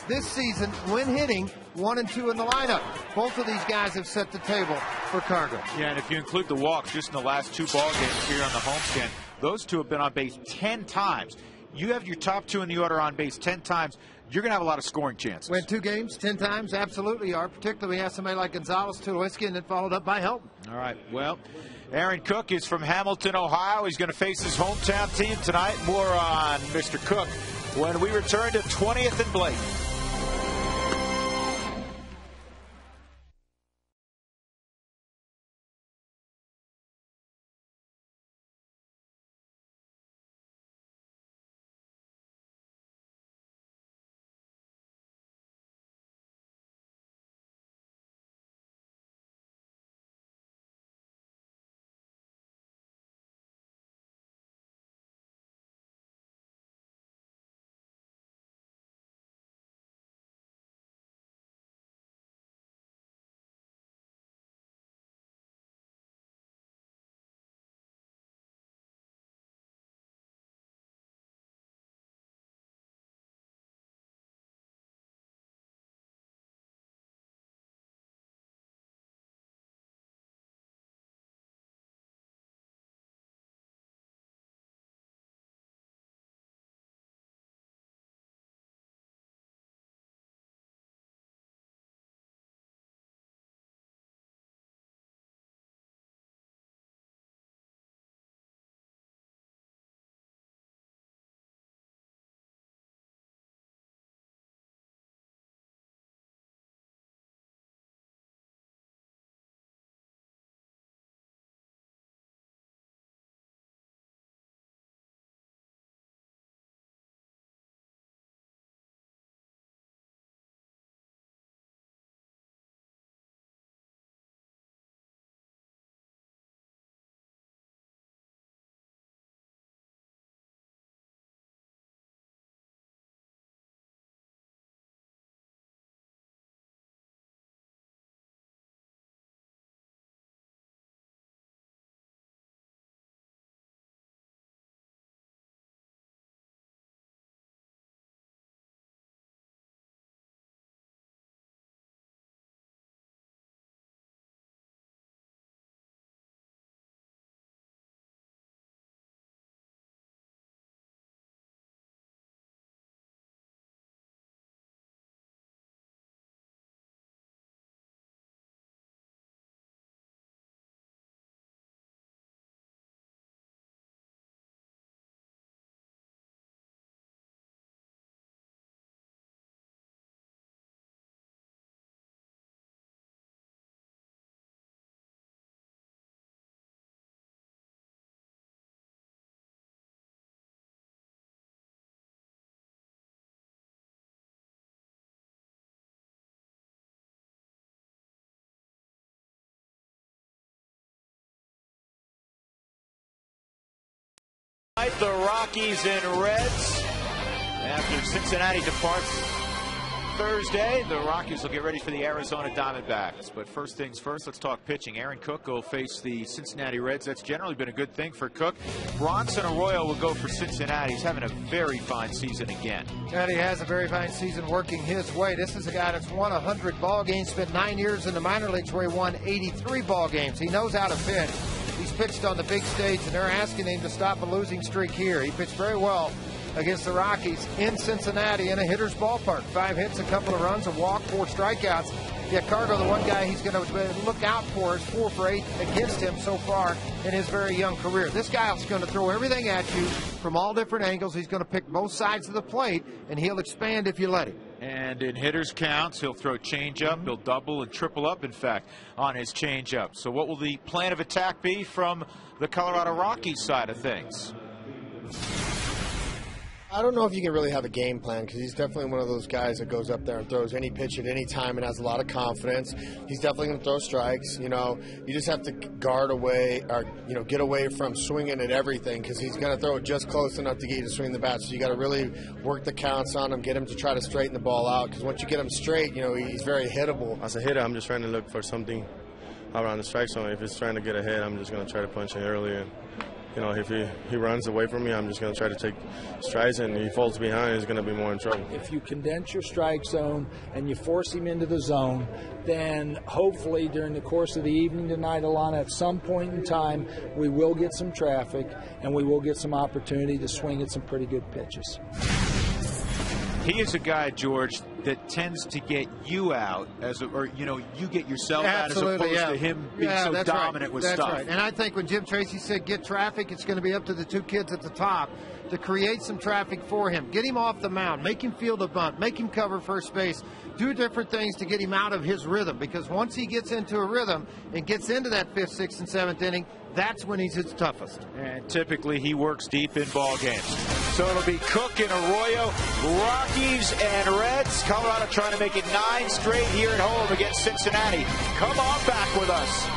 this season when hitting 1 and 2 in the lineup. Both of these guys have set the table for Cargo. Yeah, and if you include the walks just in the last 2 ball games here on the homestand, those 2 have been on base 10 times. You have your top 2 in the order on base 10 times, you're going to have a lot of scoring chances. Win 2 games 10 times? Absolutely are. Particularly we have somebody like Gonzalez, Tulowitzki, and then followed up by Helton. All right, well, Aaron Cook is from Hamilton, Ohio. He's going to face his hometown team tonight. More on Mr. Cook when we return to 20th and Blake. The Rockies and Reds. After Cincinnati departs Thursday, the Rockies will get ready for the Arizona Diamondbacks. But first things first, let's talk pitching. Aaron Cook will face the Cincinnati Reds. That's generally been a good thing for Cook. Bronson Arroyo will go for Cincinnati. He's having a very fine season again. And he has a very fine season working his way. This is a guy that's won 100 ball games, spent 9 years in the minor leagues where he won 83 ball games. He knows how to pitch. He's pitched on the big stage, and they're asking him to stop a losing streak here. He pitched very well against the Rockies in Cincinnati in a hitter's ballpark. 5 hits, a couple of runs, a walk, 4 strikeouts. Yet Cargo, the one guy he's going to look out for, is 4 for 8 against him so far in his very young career. This guy's going to throw everything at you from all different angles. He's going to pick both sides of the plate, and he'll expand if you let him. And in hitters' counts, he'll throw changeup. He'll double and triple up, in fact, on his changeup. So what will the plan of attack be from the Colorado Rockies side of things? I don't know if you can really have a game plan, because he's definitely one of those guys that goes up there and throws any pitch at any time and has a lot of confidence. He's definitely going to throw strikes. You know, you just have to guard away, or get away from swinging at everything, because he's going to throw it just close enough to get you to swing the bat. So you got to really work the counts on him, get him to try to straighten the ball out, because once you get him straight, he's very hittable. As a hitter, I'm just trying to look for something around the strike zone. If it's trying to get ahead, I'm just going to try to punch it early you know, if he runs away from me, I'm just going to try to take strides, and he falls behind, he's going to be more in trouble. If you condense your strike zone and you force him into the zone, then hopefully during the course of the evening tonight, Alana, at some point in time, we will get some traffic and we will get some opportunity to swing at some pretty good pitches. He is a guy, George, that tends to get you out, or you get yourself out, as opposed to him being so dominant with stuff. Right. And I think when Jim Tracy said get traffic, it's going to be up to the two kids at the top to create some traffic for him. Get him off the mound, make him field a bunt, make him cover first base, do different things to get him out of his rhythm, because once he gets into a rhythm and gets into that 5th, 6th, and 7th inning, that's when he's his toughest. And typically he works deep in ball games. So it'll be Cook and Arroyo, Rockies and Reds. Colorado trying to make it 9 straight here at home against Cincinnati. Come on back with us.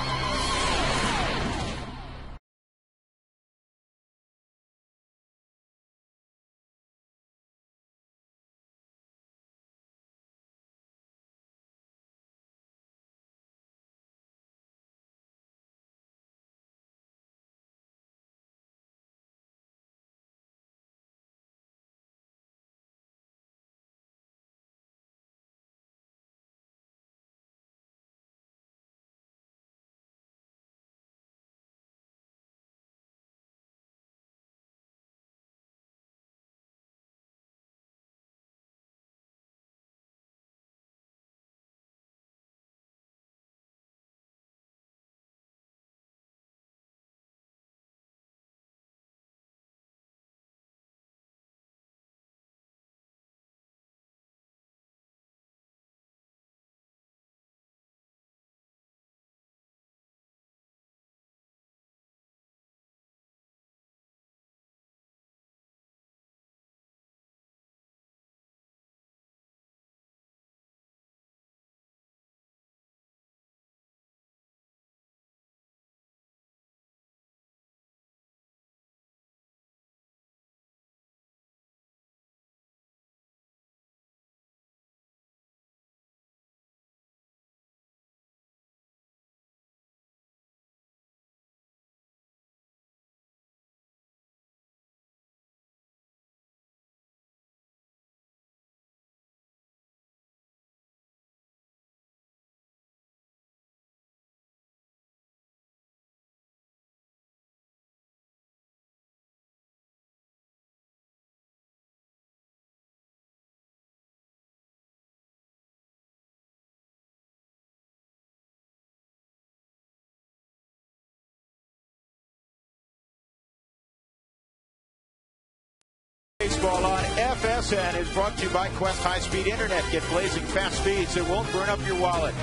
Baseball on FSN is brought to you by Quest High-Speed Internet. Get blazing fast speeds that won't burn up your wallet.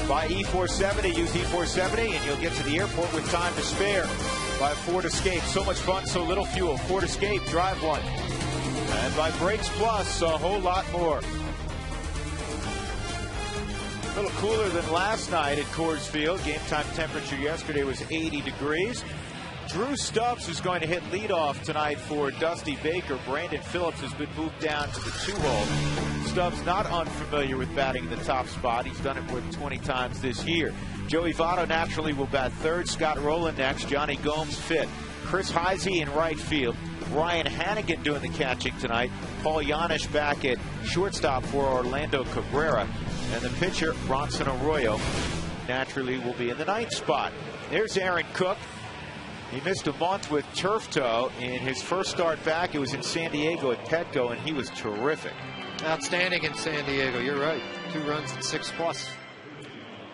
Buy E470, use E470, and you'll get to the airport with time to spare. Buy Ford Escape, so much fun, so little fuel. Ford Escape, drive one. And by Brakes Plus, a whole lot more. A little cooler than last night at Coors Field. Game time temperature yesterday was 80 degrees. Drew Stubbs is going to hit leadoff tonight for Dusty Baker. Brandon Phillips has been moved down to the 2-hole. Stubbs not unfamiliar with batting in the top spot. He's done it more than 20 times this year. Joey Votto naturally will bat third. Scott Rowland next. Johnny Gomes fifth. Chris Heisey in right field. Ryan Hannigan doing the catching tonight. Paul Janisch back at shortstop for Orlando Cabrera. And the pitcher, Bronson Arroyo, naturally will be in the ninth spot. There's Aaron Cook. He missed a month with turf toe in his first start back. It was in San Diego at Petco, and he was terrific. Outstanding in San Diego. You're right. 2 runs and 6+.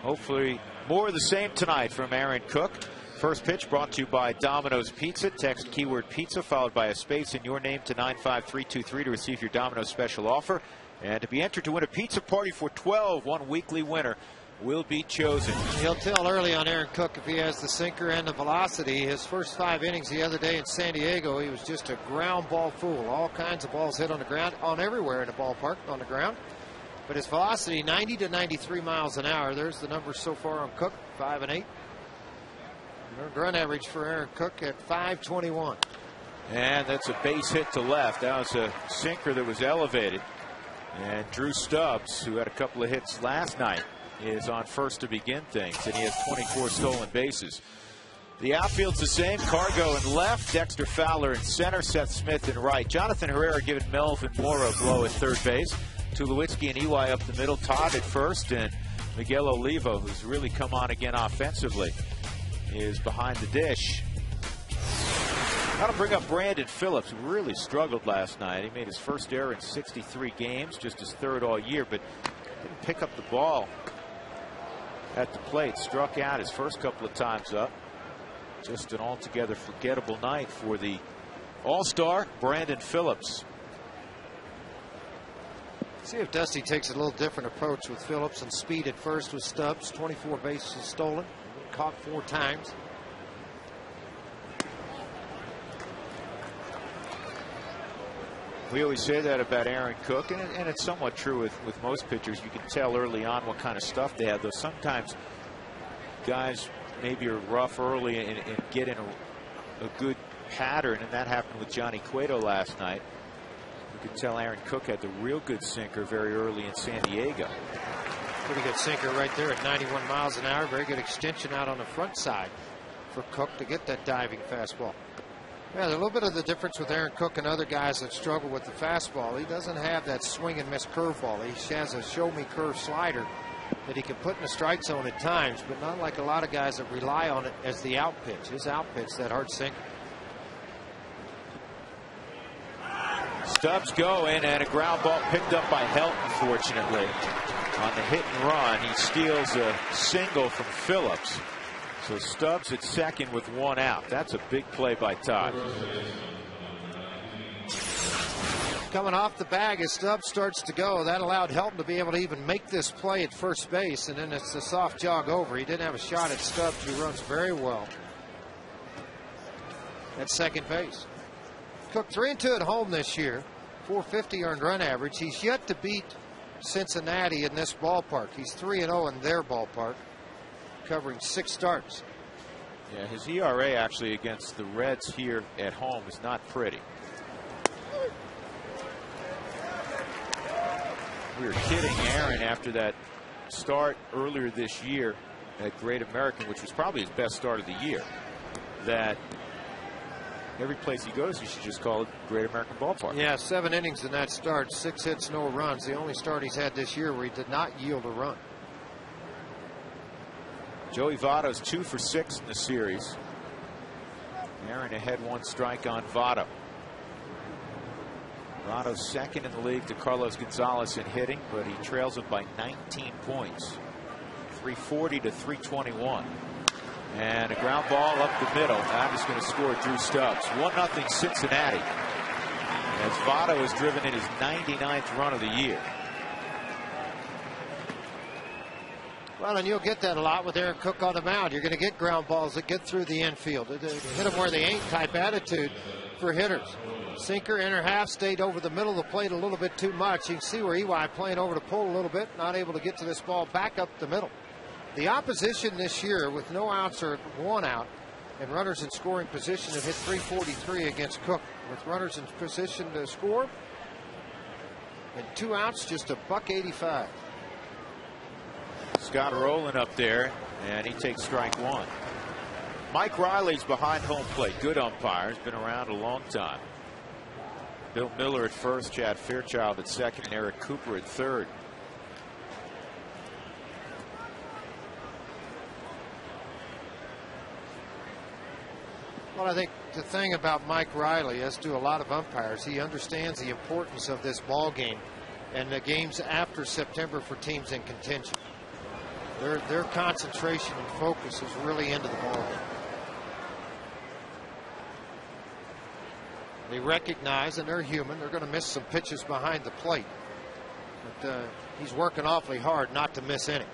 Hopefully more of the same tonight from Aaron Cook. First pitch brought to you by Domino's Pizza. Text keyword pizza followed by a space in your name to 95323 to receive your Domino's special offer. And to be entered to win a pizza party for 12, one weekly winner will be chosen. He'll tell early on Aaron Cook if he has the sinker and the velocity. His first 5 innings the other day in San Diego, he was just a ground ball fool. All kinds of balls hit on the ground, on everywhere in the ballpark, on the ground. But his velocity, 90 to 93 miles an hour. There's the numbers so far on Cook, 5 and 8. Run average for Aaron Cook at 521. And that's a base hit to left. That was a sinker that was elevated. And Drew Stubbs, who had a couple of hits last night, is on first to begin things, and he has 24 stolen bases. The outfield's the same. Cargo in left, Dexter Fowler in center, Seth Smith in right. Jonathan Herrera giving Melvin Moore a blow at third base. Tulowitzki and EY up the middle. Todd at first, and Miguel Olivo, who's really come on again offensively, is behind the dish. Got to bring up Brandon Phillips, who really struggled last night. He made his first error in 63 games, just his third all year, but didn't pick up the ball at the plate. Struck out his first couple of times up. Just an altogether forgettable night for the All-Star Brandon Phillips. See if Dusty takes a little different approach with Phillips, and speed at first with Stubbs. 24 bases stolen, caught 4 times. We always say that about Aaron Cook, and it's somewhat true with most pitchers. You can tell early on what kind of stuff they have, though sometimes guys maybe are rough early and get in a good pattern, and that happened with Johnny Cueto last night. You could tell Aaron Cook had the real good sinker very early in San Diego. Pretty good sinker right there at 91 miles an hour. Very good extension out on the front side for Cook to get that diving fastball. Yeah, there's a little bit of the difference with Aaron Cook and other guys that struggle with the fastball. He doesn't have that swing and miss curveball. He has a show me curve slider that he can put in the strike zone at times, but not like a lot of guys that rely on it as the out pitch. His out pitch, that hard sinker. Stubbs going, and a ground ball picked up by Helton, fortunately. On the hit and run, he steals a single from Phillips. So Stubbs at second with 1 out. That's a big play by Todd. Coming off the bag as Stubbs starts to go, that allowed Helton to be able to even make this play at first base, and then it's a soft jog over. He didn't have a shot at Stubbs, who runs very well at second base. Cook 3-2 at home this year, 450 earned run average. He's yet to beat Cincinnati in this ballpark. He's 3-0 in their ballpark, covering 6 starts. Yeah, his ERA actually against the Reds here at home is not pretty. We were kidding Aaron after that start earlier this year at Great American, which was probably his best start of the year, that every place he goes, he should just call it Great American Ballpark. Yeah, 7 innings in that start, 6 hits, no runs. The only start he's had this year where he did not yield a run. Joey Votto's 2 for 6 in the series. Aaron ahead 1 strike on Votto. Votto's second in the league to Carlos Gonzalez in hitting, but he trails him by 19 points. 340 to 321. And a ground ball up the middle. That is going to score Drew Stubbs. 1-0 Cincinnati, as Votto has driven in his 99th run of the year. Well, and you'll get that a lot with Aaron Cook on the mound. You're going to get ground balls that get through the infield. Hit them where they ain't type attitude for hitters. Sinker, inner half, stayed over the middle of the plate a little bit too much. You can see where EY playing over the pole a little bit, not able to get to this ball back up the middle. The opposition this year, with no outs or 1 out and runners in scoring position, have hit .343 against Cook. With runners in position to score and 2 outs, just a .185. Scott Rowland up there, and he takes strike 1. Mike Riley's behind home plate. Good umpire. Has been around a long time. Bill Miller at first, Chad Fairchild at second, and Eric Cooper at third. Well, I think the thing about Mike Riley, as do a lot of umpires, he understands the importance of this ball game and the games after September for teams in contention. Their concentration and focus is really into the ball game. They recognize, and they're human, they're going to miss some pitches behind the plate. But he's working awfully hard not to miss any.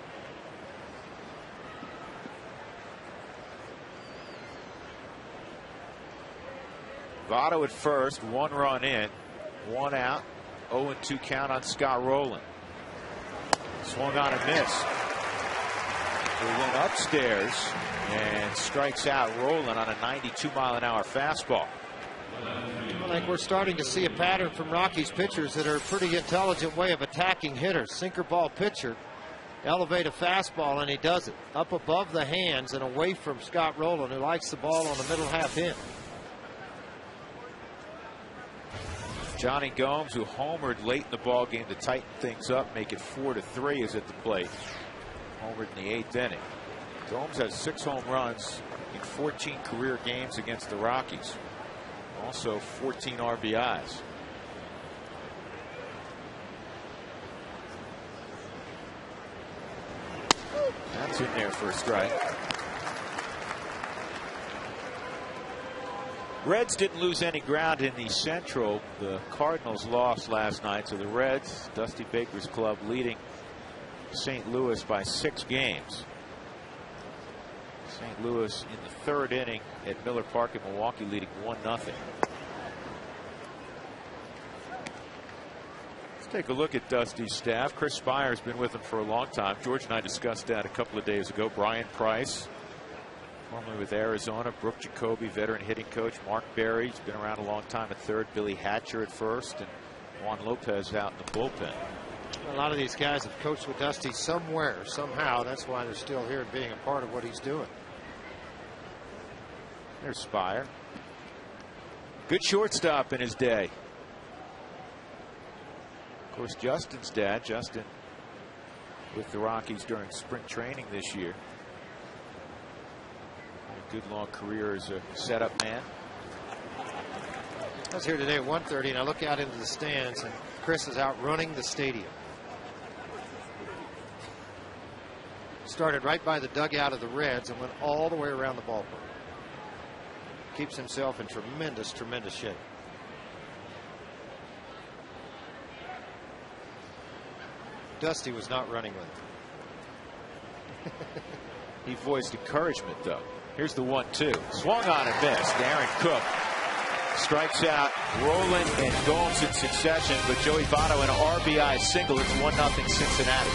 Votto at first, 1 run in, 1 out, 0-2 count on Scott Rowland. Swung on and missed. He went upstairs and strikes out Rowland on a 92-mile-an-hour fastball. I think we're starting to see a pattern from Rockies pitchers that are a pretty intelligent way of attacking hitters. Sinker ball pitcher elevate a fastball, and he does it up above the hands and away from Scott Rowland, who likes the ball on the middle half in. Johnny Gomes, who homered late in the ball game to tighten things up, make it 4-3, is at the plate. Homered in the 8th inning. Gomes has 6 home runs in 14 career games against the Rockies. Also 14 RBIs. That's in there for a strike. Reds didn't lose any ground in the Central. The Cardinals lost last night, so the Reds, Dusty Baker's club, leading St. Louis by 6 games. St. Louis in the 3rd inning at Miller Park in Milwaukee, leading 1-0. Let's take a look at Dusty's staff. Chris Spire's been with him for a long time. George and I discussed that a couple of days ago. Brian Price, formerly with Arizona. Brooke Jacoby, veteran hitting coach. Mark Berry, he's been around a long time at 3rd. Billy Hatcher at 1st. And Juan Lopez out in the bullpen. A lot of these guys have coached with Dusty somewhere, somehow. That's why they're still here and being a part of what he's doing. There's Spire. Good shortstop in his day. Of course, Justin's dad, Justin, with the Rockies during spring training this year. A good long career as a setup man. I was here today at 1:30, and I look out into the stands, and Chris is out running the stadium. Started right by the dugout of the Reds and went all the way around the ballpark. Keeps himself in tremendous, tremendous shape. Dusty was not running with him. He voiced encouragement, though. Here's the 1-2. Swung on and missed. Aaron Cook strikes out Rowland and Gomes in succession, but Joey Votto an RBI single. It's 1-0 Cincinnati.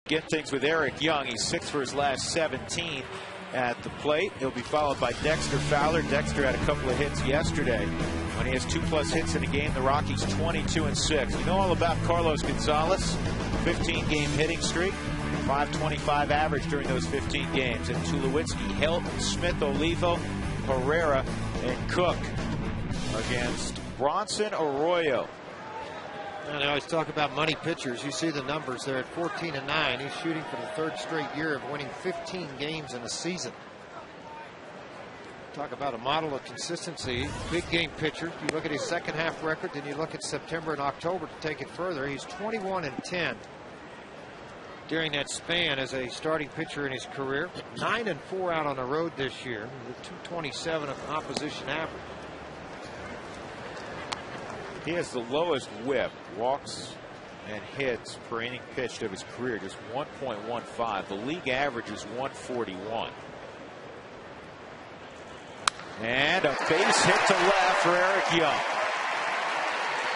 Get things with Eric Young. He's 6 for his last 17 at the plate. He'll be followed by Dexter Fowler. Dexter had a couple of hits yesterday. When he has 2+ hits in a game, the Rockies 22-6. We know all about Carlos Gonzalez. 15-game hitting streak. 525 average during those 15 games. And Tulowitzki, Hilton, Smith, Olivo, Herrera, and Cook against Bronson Arroyo. And I always talk about money pitchers. You see the numbers there at 14-9. He's shooting for the 3rd straight year of winning 15 games in a season. Talk about a model of consistency. Big game pitcher. You look at his second half record, then you look at September and October to take it further. He's 21-10 during that span as a starting pitcher in his career. 9-4 out on the road this year with 227 of opposition average. He has the lowest whip, walks and hits per inning pitched of his career, just 1.15. The league average is 141. And a base hit to left for Eric Young.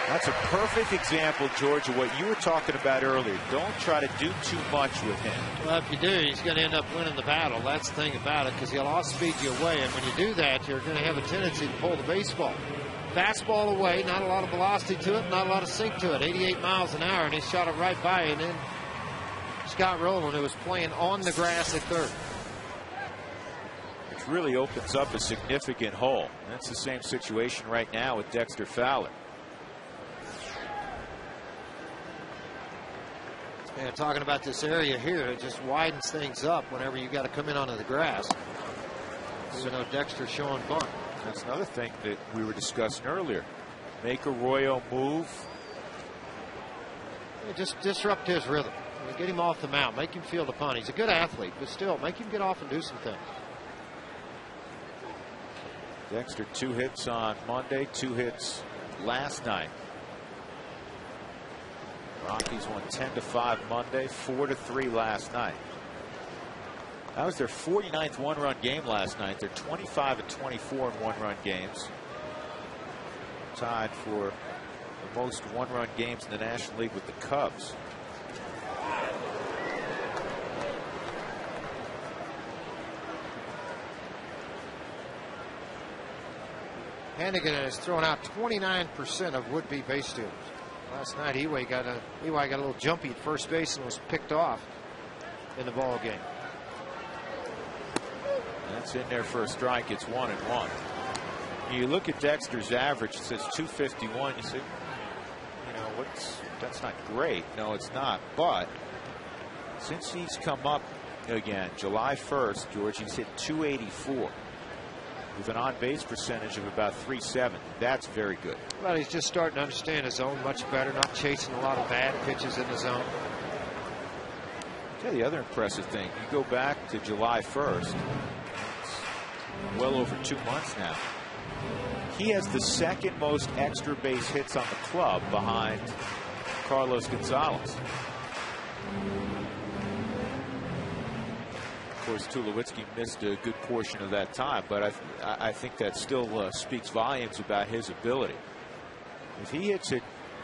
That's a perfect example, George, of what you were talking about earlier. Don't try to do too much with him. Well, if you do, he's going to end up winning the battle. That's the thing about it, because he'll off-speed you away. And when you do that, you're going to have a tendency to pull the baseball. Fastball away, not a lot of velocity to it, not a lot of sink to it. 88 miles an hour, and he shot it right by. And then Scott Rowland, who was playing on the grass at third. Which really opens up a significant hole. That's the same situation right now with Dexter Fowler. Yeah, talking about this area here, it just widens things up whenever you got to come in onto the grass. Even though Dexter's showing bunt. That's another thing that we were discussing earlier. Make Arroyo move. Yeah, just disrupt his rhythm. Get him off the mound. Make him feel the punt. He's a good athlete, but still, make him get off and do some things. Dexter 2 hits on Monday, 2 hits last night. Rockies won 10-5 Monday, 4-3 last night. That was their 49th one-run game last night. They're 25-24 in one-run games. Tied for the most one-run games in the National League with the Cubs. Hannigan has thrown out 29% of would-be base stealers. Last night, Eway got a little jumpy at first base and was picked off in the ball game. That's in there for a strike. It's 1-1. You look at Dexter's average. It says 251. You say, that's not great. No, it's not. But since he's come up again, July 1st, George, he's hit 284. With an on-base percentage of about 370. That's very good. Well, he's just starting to understand his zone much better, not chasing a lot of bad pitches in the zone. Yeah, the other impressive thing, you go back to July 1st, well over 2 months now. He has the second most extra base hits on the club behind Carlos Gonzalez. Of course, Tulowitzki missed a good portion of that time, but I think that still speaks volumes about his ability. If he hits it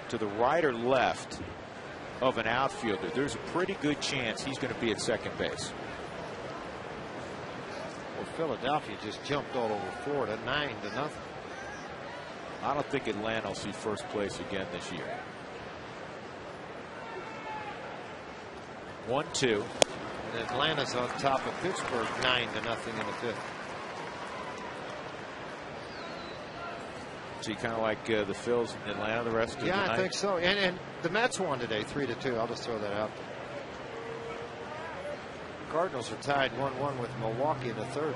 to the right or left of an outfielder, there's a pretty good chance he's going to be at second base. Well, Philadelphia just jumped all over Florida, 9-0. I don't think Atlanta will see first place again this year. 1-2. And Atlanta's on top of Pittsburgh 9-0 in the fifth. So you kind of like the Phils in Atlanta the rest of the night? Yeah, I think so. And the Mets won today 3-2. I'll just throw that out there. The Cardinals are tied 1-1 with Milwaukee in the third.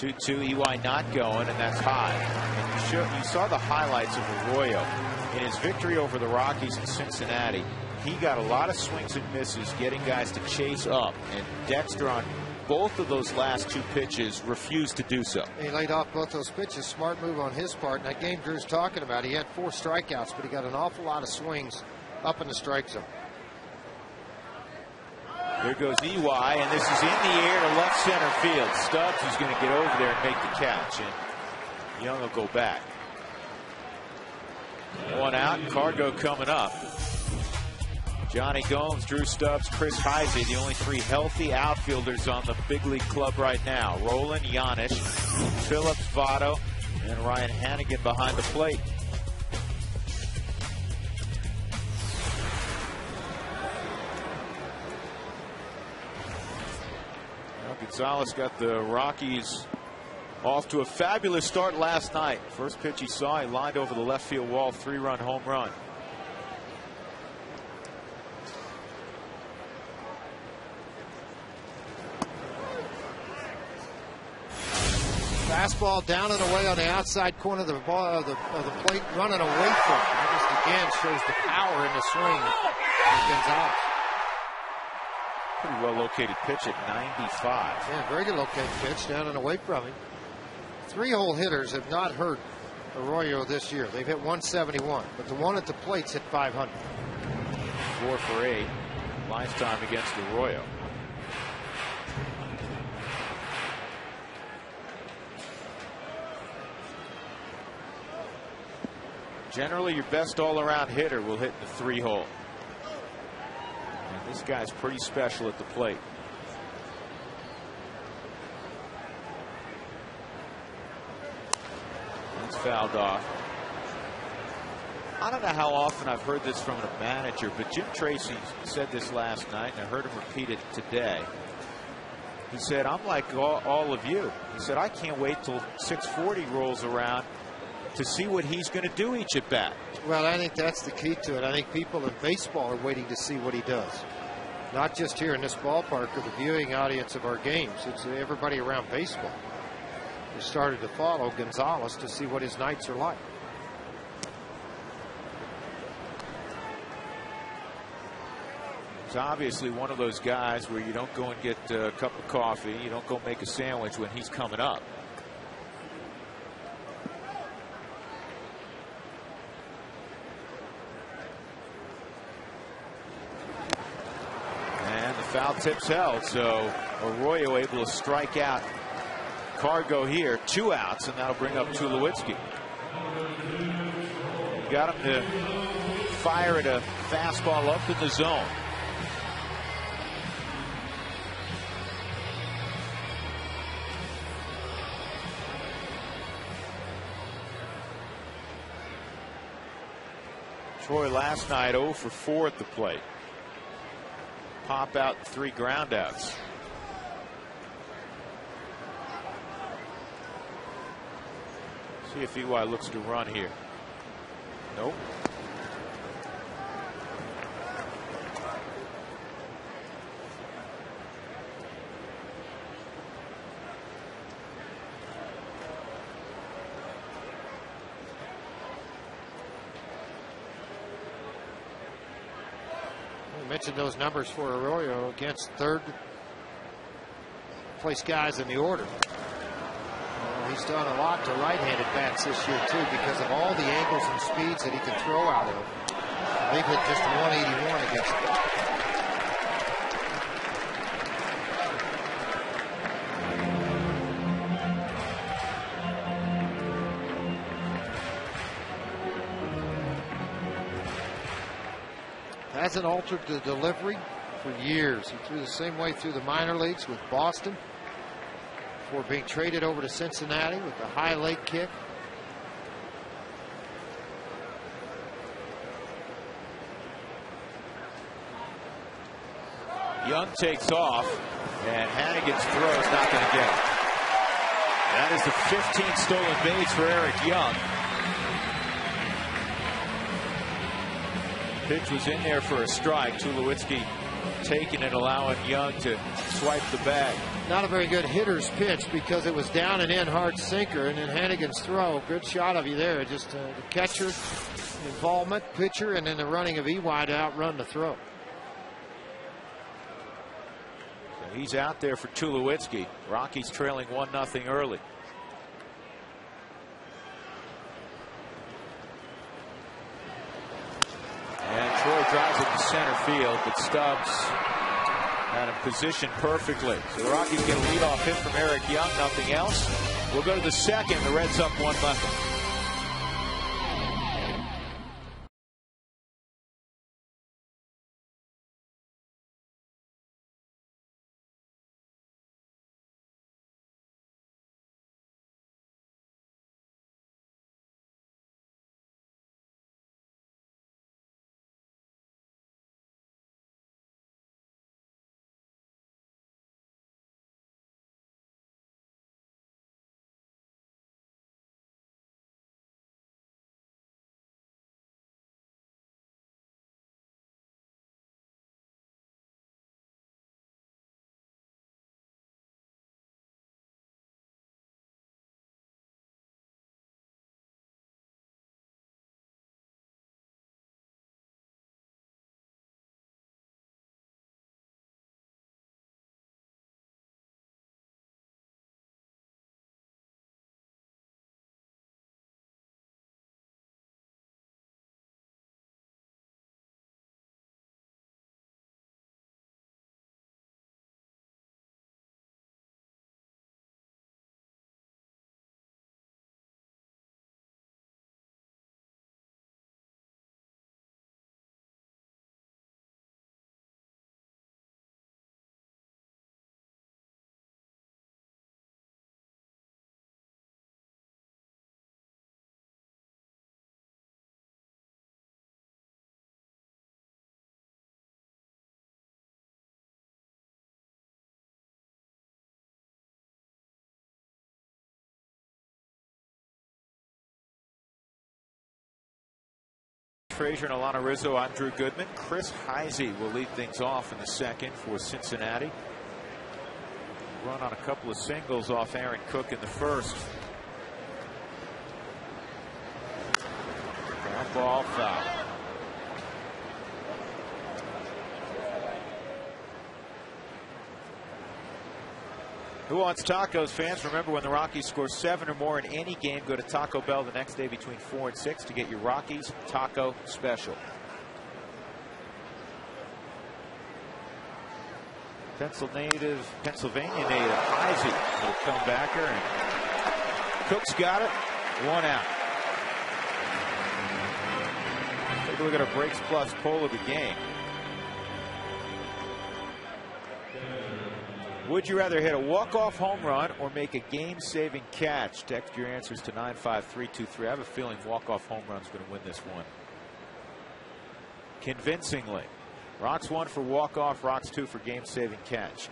EY not going, and that's high. And you saw the highlights of Arroyo in his victory over the Rockies in Cincinnati. He got a lot of swings and misses, getting guys to chase up, and Dexter on both of those last 2 pitches refused to do so. He laid off both those pitches. Smart move on his part. And that game Drew's talking about, he had 4 strikeouts, but he got an awful lot of swings up in the strike zone. There goes EY, and this is in the air to left center field. Stubbs is going to get over there and make the catch, and Young will go back. 1 out, Cargo coming up. Johnny Gomes, Drew Stubbs, Chris Heisey, the only 3 healthy outfielders on the big league club right now. Roland, Yanish, Phillips, Votto, and Ryan Hannigan behind the plate. Gonzalez got the Rockies off to a fabulous start last night. First pitch he saw, he lined over the left field wall, 3-run home run. Fastball down and away on the outside corner of the plate, running away from it. That just again shows the power in the swing of Gonzalez. Pretty well located pitch at 95. Yeah, very good located pitch down and away from him. 3-hole hitters have not hurt Arroyo this year. They've hit 171, but the one at the plate's hit 500. 4 for 8 lifetime against Arroyo. Generally, your best all-around hitter will hit the 3-hole. And this guy's pretty special at the plate. It's fouled off. I don't know how often I've heard this from a manager, but Jim Tracy said this last night, and I heard him repeat it today. He said, I'm like all of you. He said, I can't wait till 640 rolls around to see what he's going to do each at bat. Well, I think that's the key to it. I think people in baseball are waiting to see what he does. Not just here in this ballpark or the viewing audience of our games. It's everybody around baseball who started to follow Gonzalez to see what his nights are like. He's obviously one of those guys where you don't go and get a cup of coffee, you don't go make a sandwich when he's coming up. And the foul tip's held, so Arroyo able to strike out Cargo here. 2 outs, and that'll bring up Tulowitzki. Got him to fire at a fastball up in the zone. Troy last night 0 for 4 at the plate. Pop out 3 ground outs. See if EY looks to run here. Nope. Mentioned those numbers for Arroyo against third place guys in the order. He's done a lot to right-handed bats this year too because of all the angles and speeds that he can throw out of. They've hit just 181 against him. Hasn't altered the delivery for years. He threw the same way through the minor leagues with Boston before being traded over to Cincinnati with the high leg kick. Young takes off, and Hannigan's throw is not going to get it. That is the 15th stolen base for Eric Young. Pitch was in there for a strike. Tulowitzki taking it, allowing Young to swipe the bag. Not a very good hitter's pitch because it was down and in, hard sinker, and then Hannigan's throw. Good shot of you there. Just the catcher involvement, pitcher, and then the running of EY to outrun the throw. So he's out there for Tulowitzki. Rockies trailing 1-0 early. And Troy drives it to center field, but Stubbs had him positioned perfectly. So the Rockies get a leadoff hit from Eric Young, nothing else. We'll go to the second. The Reds up 1-0. Frazier and Alana Rizzo. I'm Drew Goodman. Chris Heisey will lead things off in the second for Cincinnati. Run on a couple of singles off Aaron Cook in the first. Ground ball, foul. Who wants tacos, fans? Remember, when the Rockies score 7 or more in any game, go to Taco Bell the next day between 4 and 6 to get your Rockies taco special. Pennsylvania native Heisey will come backer, and Cook's got it. 1 out. Take a look at our Breaks Plus poll of the game. Would you rather hit a walk-off home run or make a game-saving catch? Text your answers to 95323. I have a feeling walk-off home run's going to win this one convincingly. Rocks 1 for walk-off, Rocks 2 for game-saving catch.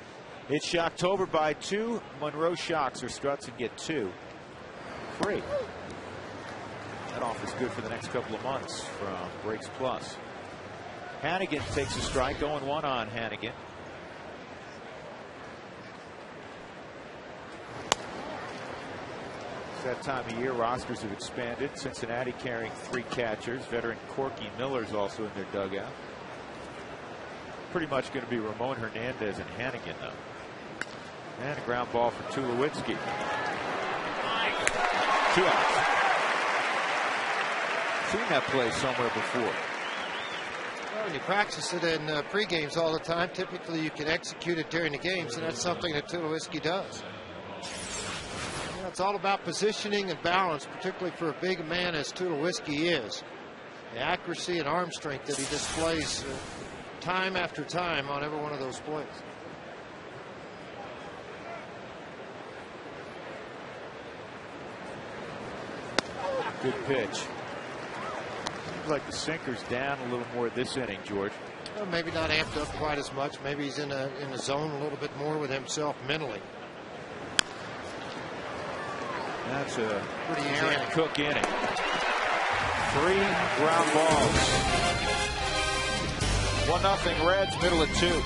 It's Shocktober by 2. Monroe Shocks or struts and get 2 free. That offer's good for the next couple of months from Breaks Plus. Hannigan takes a strike, 0-1 on Hannigan. That time of year, rosters have expanded. Cincinnati carrying 3 catchers. Veteran Corky Miller's also in their dugout. Pretty much going to be Ramon Hernandez and Hannigan, though. And a ground ball for Tulowitzki. 2 outs. Seen that play somewhere before. Well, you practice it in pre-games all the time. Typically, you can execute it during the games, and that's something that Tulowitzki does. It's all about positioning and balance, particularly for a big man as Tulowitzki is. The accuracy and arm strength that he displays time after time on every one of those plays. Good pitch. Seems like the sinker's down a little more this inning, George. Well, maybe not amped up quite as much. Maybe he's in a zone a little bit more with himself mentally. That's a pretty Aaron Cook inning. 3 ground balls. 1-0 Reds, middle of 2.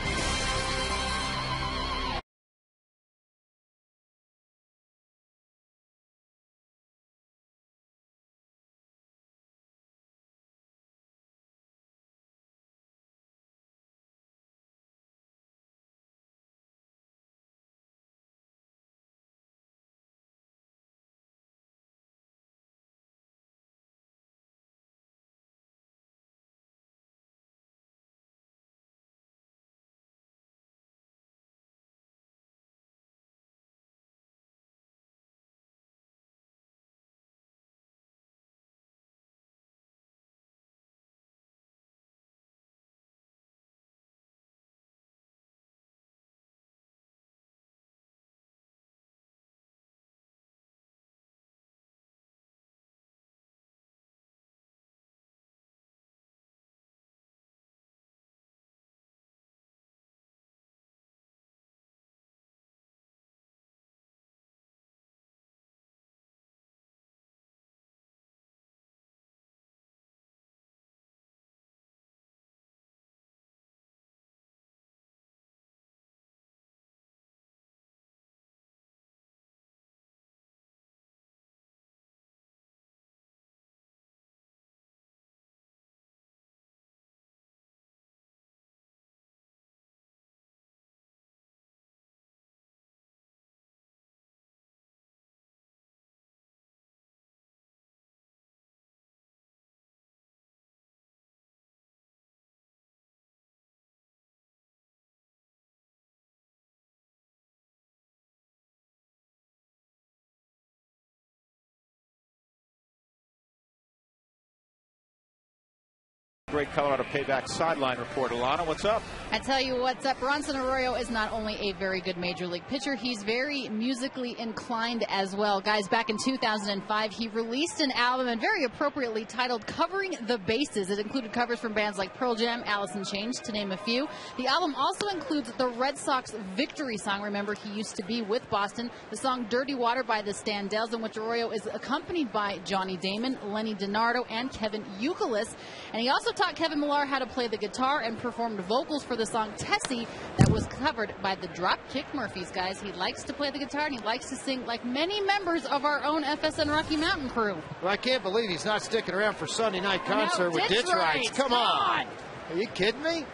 Great Colorado Payback sideline report. Alana, what's up? I tell you what's up. Bronson Arroyo is not only a very good major league pitcher, he's very musically inclined as well. Guys, back in 2005, he released an album, and very appropriately titled Covering the Bases. It included covers from bands like Pearl Jam, Alice in Chains, to name a few. The album also includes the Red Sox victory song. Remember, he used to be with Boston. The song Dirty Water by the Standells, in which Arroyo is accompanied by Johnny Damon, Lenny DiNardo, and Kevin Youkilis. And he also taught Kevin Millar how to play the guitar and performed vocals for the song Tessie that was covered by the Dropkick Murphys. Guys, he likes to play the guitar and he likes to sing like many members of our own FSN Rocky Mountain crew. Well, I can't believe he's not sticking around for Sunday night concert with Ditch Rights. Come on. Are you kidding me?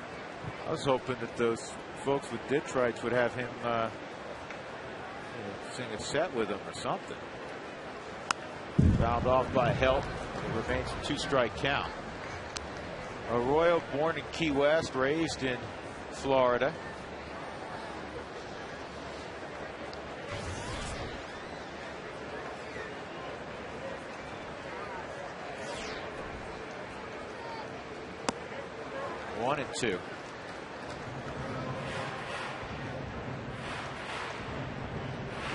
I was hoping that those folks with Ditch Rights would have him sing a set with them or something. Fouled off by Help. It remains a 2-strike count. Arroyo, born in Key West, raised in Florida. One and two.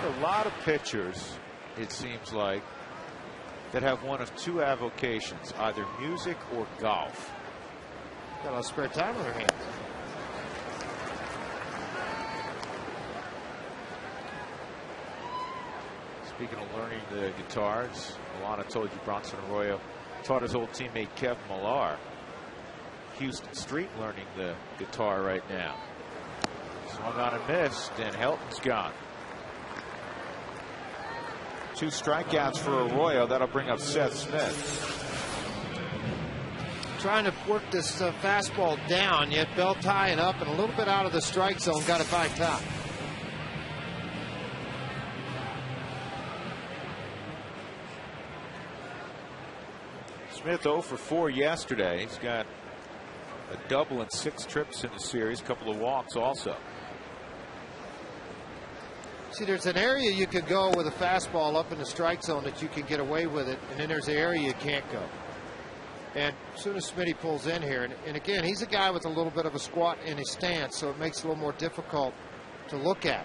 There are a lot of pitchers, it seems like, that have one of two avocations, either music or golf. Got a lot of spare time on their hands. Speaking of learning the guitars, Alana told you Bronson Arroyo taught his old teammate Kevin Millar. Houston Street learning the guitar right now. Swung on and missed, and Helton's gone. 2 strikeouts for Arroyo. That'll bring up Seth Smith. Trying to work this fastball down, yet belt high and up and a little bit out of the strike zone. Got it by top. Smith 0 for 4 yesterday. He's got a double and 6 trips in the series, a couple of walks also. See, there's an area you can go with a fastball up in the strike zone that you can get away with it, and then there's an area you can't go. And as soon as Smitty pulls in here, and again, he's a guy with a little bit of a squat in his stance, so it makes it a little more difficult to look at.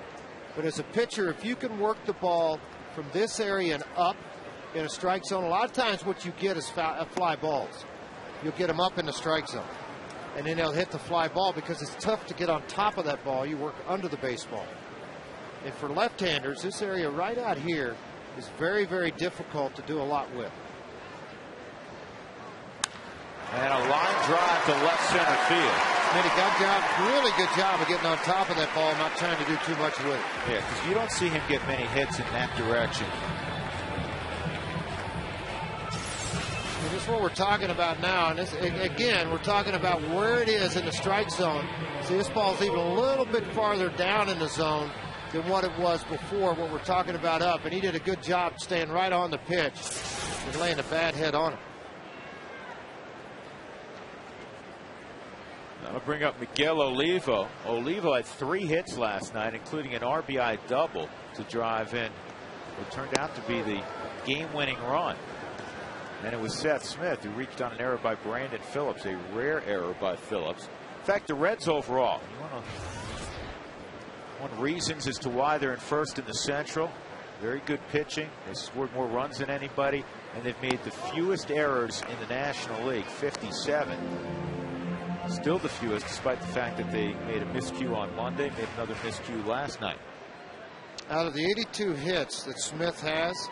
But as a pitcher, if you can work the ball from this area and up in a strike zone, a lot of times what you get is fly balls. You'll get them up in the strike zone, and then they'll hit the fly ball because it's tough to get on top of that ball. You work under the baseball. And for left-handers, this area right out here is very, very difficult to do a lot with. And a line drive to left center field. Did a good job, really good job of getting on top of that ball, not trying to do too much with it. Yeah, because you don't see him get many hits in that direction. And this is what we're talking about now. And this, again, we're talking about where it is in the strike zone. See, this ball's even a little bit farther down in the zone than what it was before, what we're talking about up. And he did a good job staying right on the pitch and laying a bad hit on it. That'll bring up Miguel Olivo. Olivo had 3 hits last night, including an RBI double to drive in what turned out to be the game-winning run. And it was Seth Smith who reached on an error by Brandon Phillips, a rare error by Phillips. In fact, the Reds overall, one reasons as to why they're in first in the Central. Very good pitching. They scored more runs than anybody, and they've made the fewest errors in the National League, 57. Still the fewest, despite the fact that they made a miscue on Monday, made another miscue last night. Out of the 82 hits that Smith has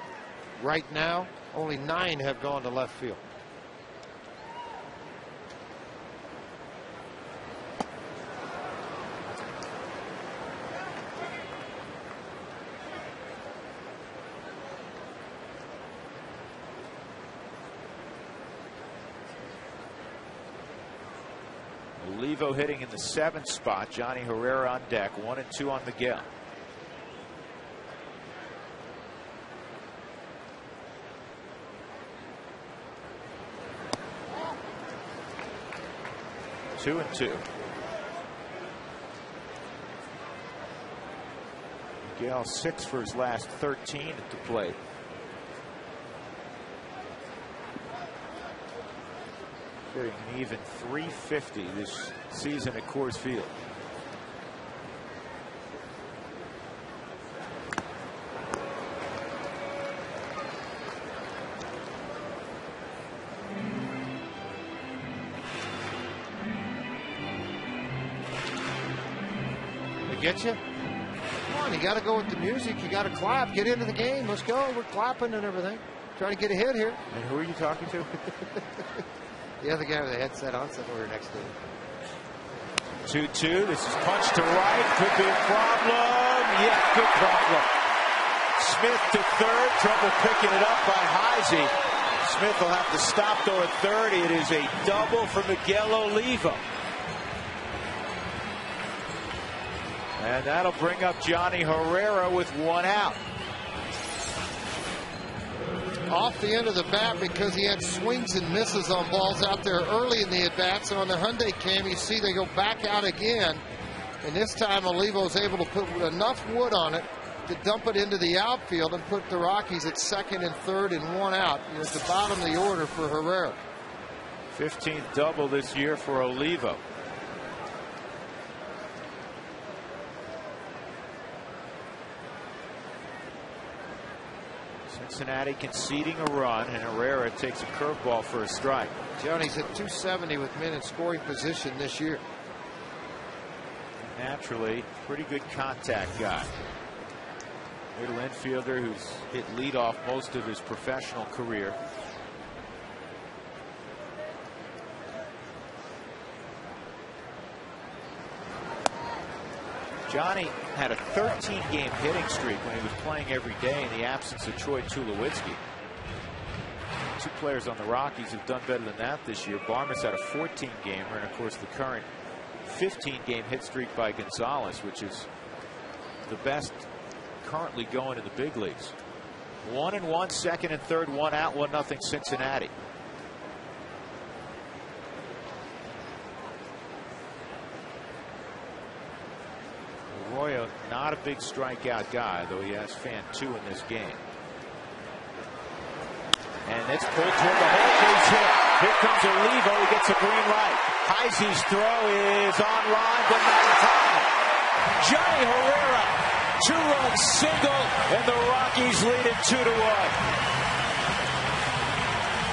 right now, only 9 have gone to left field. Olivo hitting in the 7th spot. Johnny Herrera on deck. 1 and 2 on Miguel. Two and 2. Miguel 6 for his last 13 at the plate. Hitting an even .350 this season at Coors Field. Get you? Come on, you got to go with the music. You got to clap. Get into the game. Let's go. We're clapping and everything. Trying to get a hit here. And who are you talking to? The other guy with the headset on, sitting over next to him. 2-2. This is punch to right. Could be a problem. Yeah, good problem. Smith to third. Trouble picking it up by Heisey. Smith will have to stop though at third. It is a double for Miguel Olivo. And that'll bring up Johnny Herrera with one out. Off the end of the bat because he had swings and misses on balls out there early in the at-bat. So on the Hyundai cam, you see they go back out again. And this time Olivo's able to put enough wood on it to dump it into the outfield and put the Rockies at second and third and one out. At the bottom of the order for Herrera. 15th double this year for Olivo. Cincinnati conceding a run, and Herrera takes a curveball for a strike. Johnny's at 270 with men in scoring position this year. Naturally, pretty good contact guy. Middle infielder who's hit leadoff most of his professional career. Johnny had a 13-game hitting streak when he was playing every day in the absence of Troy Tulowitzki. Two players on the Rockies have done better than that this year. Barmer's had a 14-gamer, and of course the current 15-game hit streak by Gonzalez, which is the best currently going in the big leagues. 1-1, second and third, one out, 1-0 Cincinnati. Arroyo, not a big strikeout guy, though he has fan 2 in this game. And it's pulled toward the hole. He's hit. Here comes Olivo. He gets a green light. Heisey's throw is on line, but not in time. Johnny Herrera, 2-run single, and the Rockies lead it 2-1.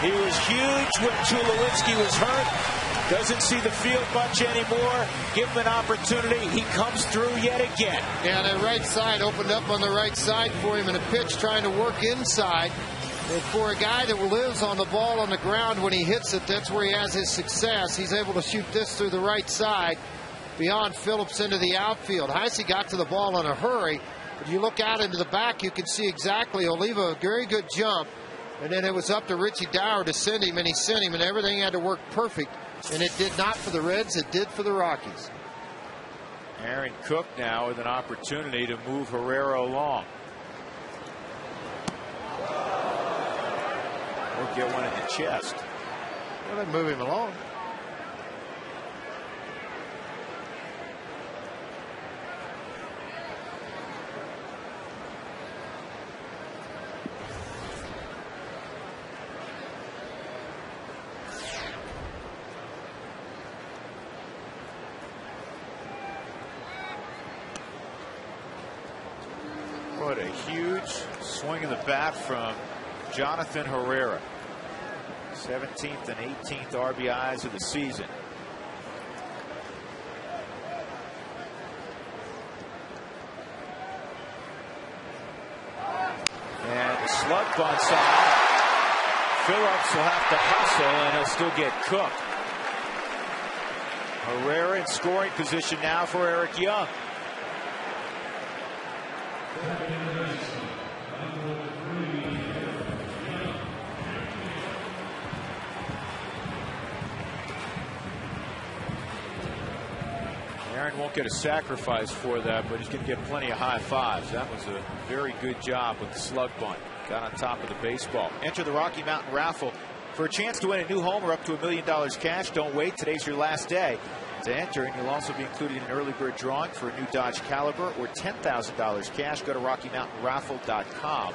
He was huge when Tulowitzki was hurt. Doesn't see the field much anymore. Give him an opportunity. He comes through yet again. Yeah, that right side opened up on the right side for him, and a pitch trying to work inside. And for a guy that lives on the ball on the ground when he hits it, that's where he has his success. He's able to shoot this through the right side beyond Phillips into the outfield. Heisey got to the ball in a hurry. But you look out into the back, you can see exactly Olivo, a very good jump. And then it was up to Richie Dower to send him, and he sent him, and everything had to work perfect. And it did not for the Reds, it did for the Rockies. Aaron Cook now with an opportunity to move Herrera along. Or get one in the chest. Well, they move him along. What a huge swing of the bat from Jonathan Herrera. 17th and 18th RBIs of the season. And the slug bunts out. Phillips will have to hustle, and he'll still get cooked. Herrera in scoring position now for Eric Young. Aaron won't get a sacrifice for that, but he's going to get plenty of high fives. That was a very good job with the slug bunt. Got on top of the baseball. Enter the Rocky Mountain Raffle for a chance to win a new home or up to $1 million cash. Don't wait. Today's your last day to enter, and you'll also be included in an early bird drawing for a new Dodge Caliber or $10,000 cash. Go to RockyMountainRaffle.com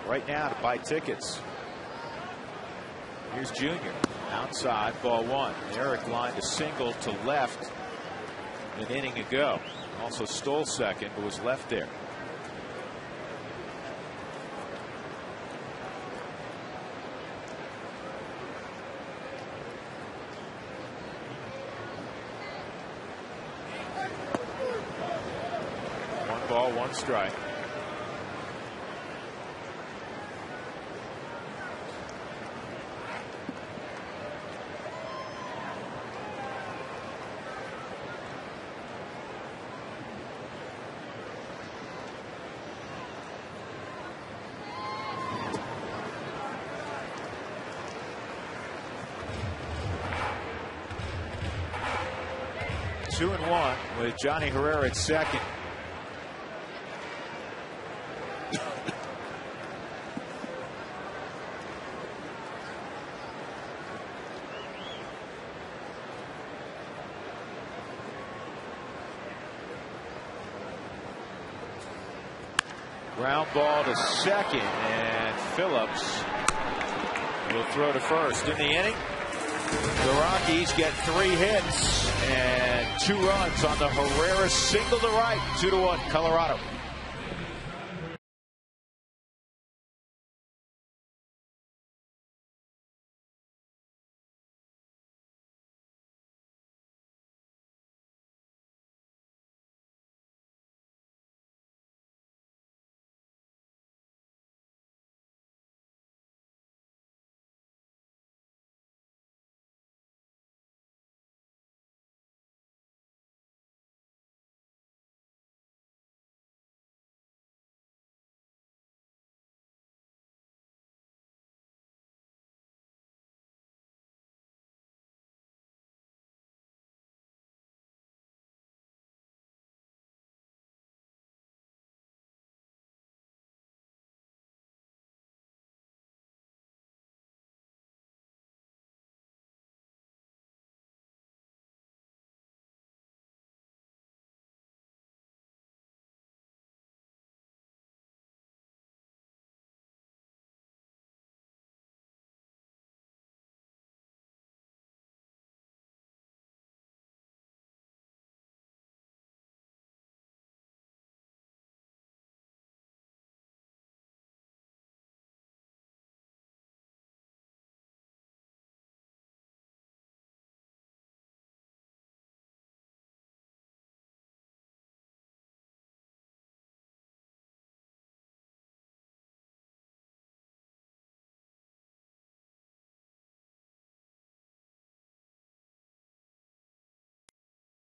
right now to buy tickets. Here's Junior. Outside, ball one. Eric lined a single to left an inning ago. Also stole second, but was left there. One ball, one strike. Two and one with Johnny Herrera at second. Ground ball to second, and Phillips will throw to first. In the inning, the Rockies get 3 hits and 2 runs on the Herrera single to right. 2-1 Colorado.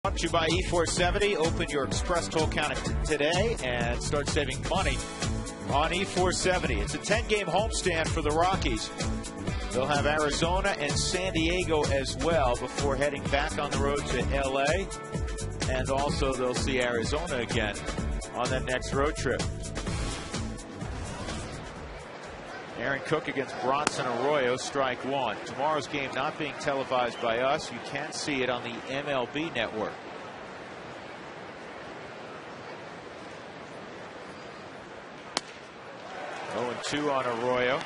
Brought to you by E470. Open your Express toll counter today and start saving money on E470. It's a 10-game homestand for the Rockies. They'll have Arizona and San Diego as well before heading back on the road to LA. And also they'll see Arizona again on that next road trip. Aaron Cook against Bronson Arroyo, strike one. Tomorrow's game not being televised by us. You can see it on the MLB network. Oh, and 2 on Arroyo.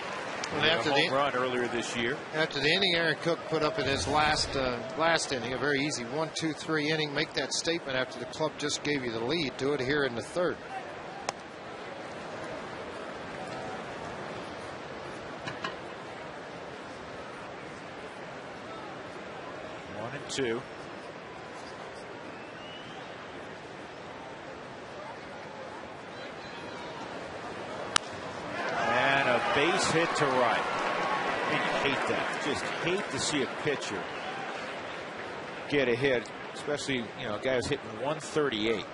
And after a home run earlier this year. After the inning Aaron Cook put up in his last inning, a very easy 1-2-3 inning. Make that statement after the club just gave you the lead. Do it here in the third. Two. And a base hit to right. And you hate that. Just hate to see a pitcher get a hit, especially, you know, a guy who's hitting 138.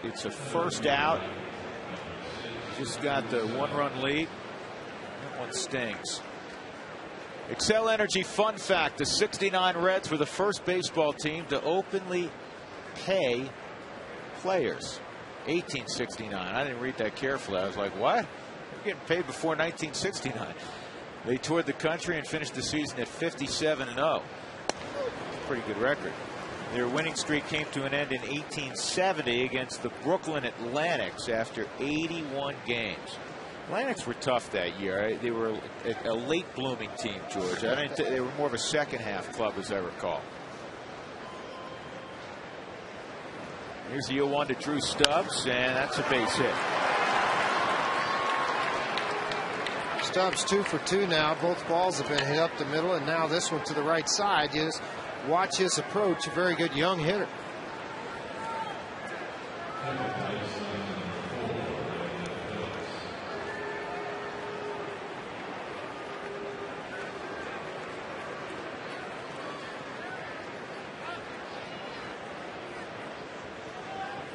It's a first out. Just got the 1-run lead. That one stings. Excel Energy fun fact: the '69 Reds were the first baseball team to openly pay players. 1869. I didn't read that carefully. I was like, what? They're getting paid before 1969. They toured the country and finished the season at 57-0. Pretty good record. Their winning streak came to an end in 1870 against the Brooklyn Atlantics after 81 games. Atlantics were tough that year. They were a late blooming team, George. They were more of a second half club, as I recall. Here's the 0-1 to Drew Stubbs, and that's a base hit. Stubbs 2 for 2 now. Both balls have been hit up the middle, and now this one to the right side. You just watch his approach. A very good young hitter.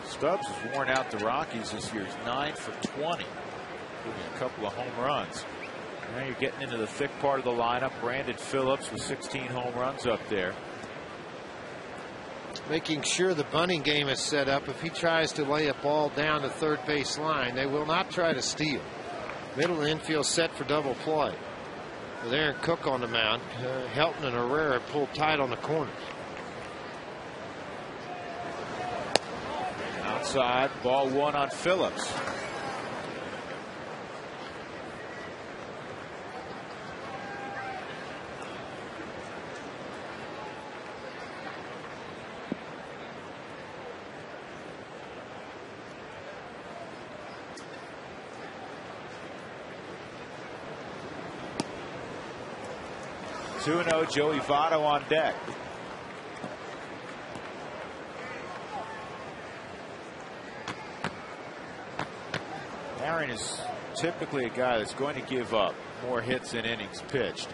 Stubbs has worn out the Rockies this year. He's 9 for 20, including a couple of home runs. Now you're getting into the thick part of the lineup. Brandon Phillips with 16 home runs up there. Making sure the bunting game is set up. If he tries to lay a ball down the third base line, they will not try to steal. Middle and infield set for double play. With Aaron Cook on the mound, Helton and Herrera pulled tight on the corners. Outside, ball 1 on Phillips. Two 2-0, Joey Votto on deck. Aaron is typically a guy that's going to give up more hits than innings pitched.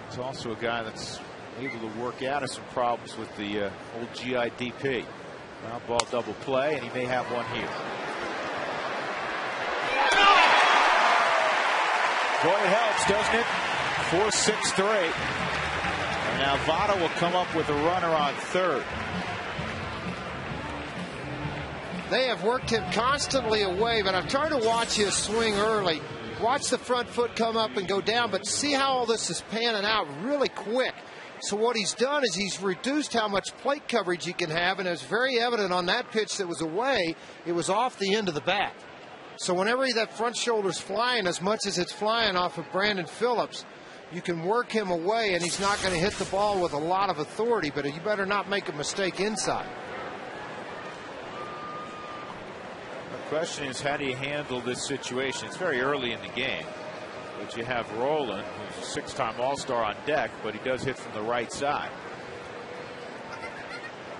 He's also a guy that's able to work out of some problems with the old GIDP. Ground ball double play, and he may have one here. Boy, it helps, doesn't it? 4-6-3. And now Votto will come up with a runner on third. They have worked him constantly away, but I'm trying to watch his swing early. Watch the front foot come up and go down, but see how all this is panning out really quick. So what he's done is he's reduced how much plate coverage he can have, and it's very evident on that pitch that was away, it was off the end of the bat. So whenever that front shoulder's flying, as much as it's flying off of Brandon Phillips, you can work him away, and he's not going to hit the ball with a lot of authority, but you better not make a mistake inside. The question is, how do you handle this situation? It's very early in the game, but you have Roland, who's a 6-time All-Star, on deck, but he does hit from the right side.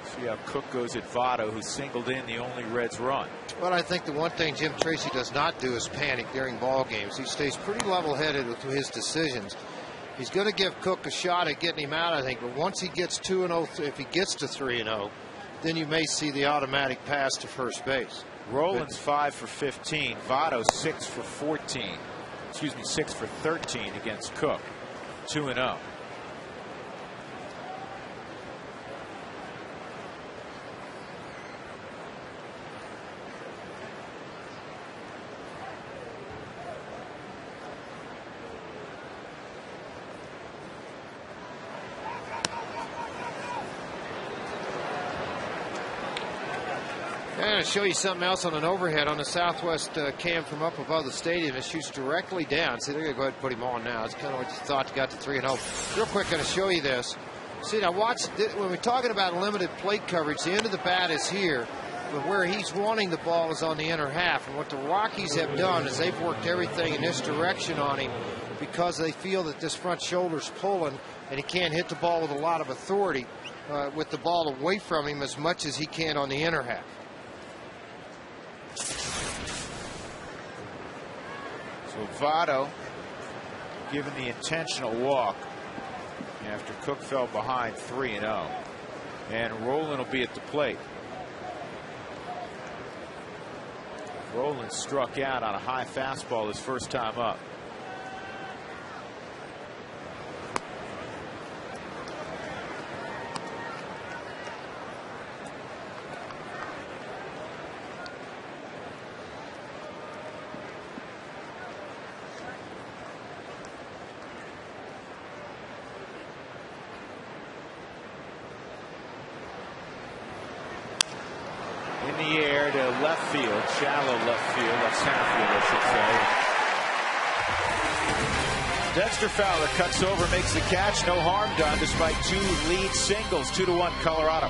See how Cook goes at Votto, who singled in the only Reds run. Well, I think the one thing Jim Tracy does not do is panic during ball games. He stays pretty level-headed with his decisions. He's going to give Cook a shot at getting him out, I think, but once he gets 2-0, if he gets to 3-0, then you may see the automatic pass to first base. Roland's 5 for 15. Votto 6 for 14. Excuse me, 6 for 13 against Cook. 2-0. I'm going to show you something else on an overhead on the southwest cam from up above the stadium. It shoots directly down. See, they're going to go ahead and put him on now. It's kind of what you thought. You got to 3-0. Real quick, going to show you this. See, now watch, when we're talking about limited plate coverage, the end of the bat is here, but where he's wanting the ball is on the inner half. And what the Rockies have done is they've worked everything in this direction on him because they feel that this front shoulder's pulling and he can't hit the ball with a lot of authority with the ball away from him as much as he can on the inner half. So Votto given the intentional walk after Cook fell behind 3-0. And Roland will be at the plate. Roland struck out on a high fastball his first time up. In the air, there to left field, shallow left field, that's center field, I should say. Dexter Fowler cuts over, makes the catch, no harm done despite 2 lead singles, 2-1 Colorado.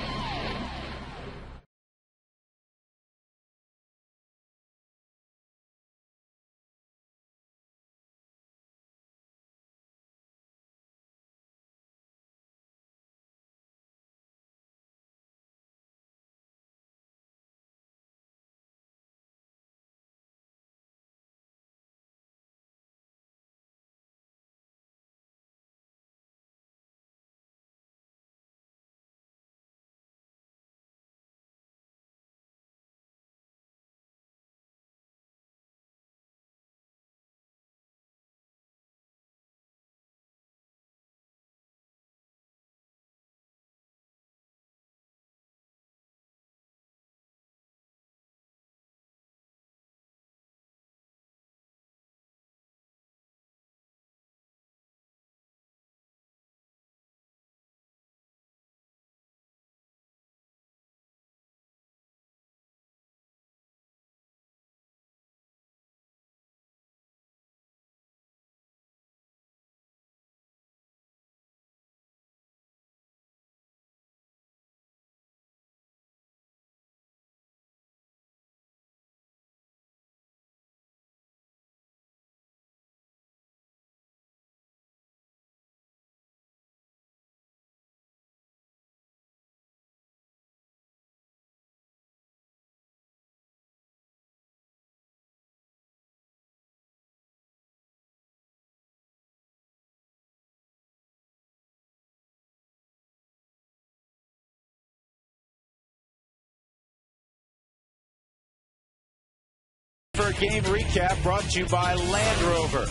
For a game recap brought to you by Land Rover.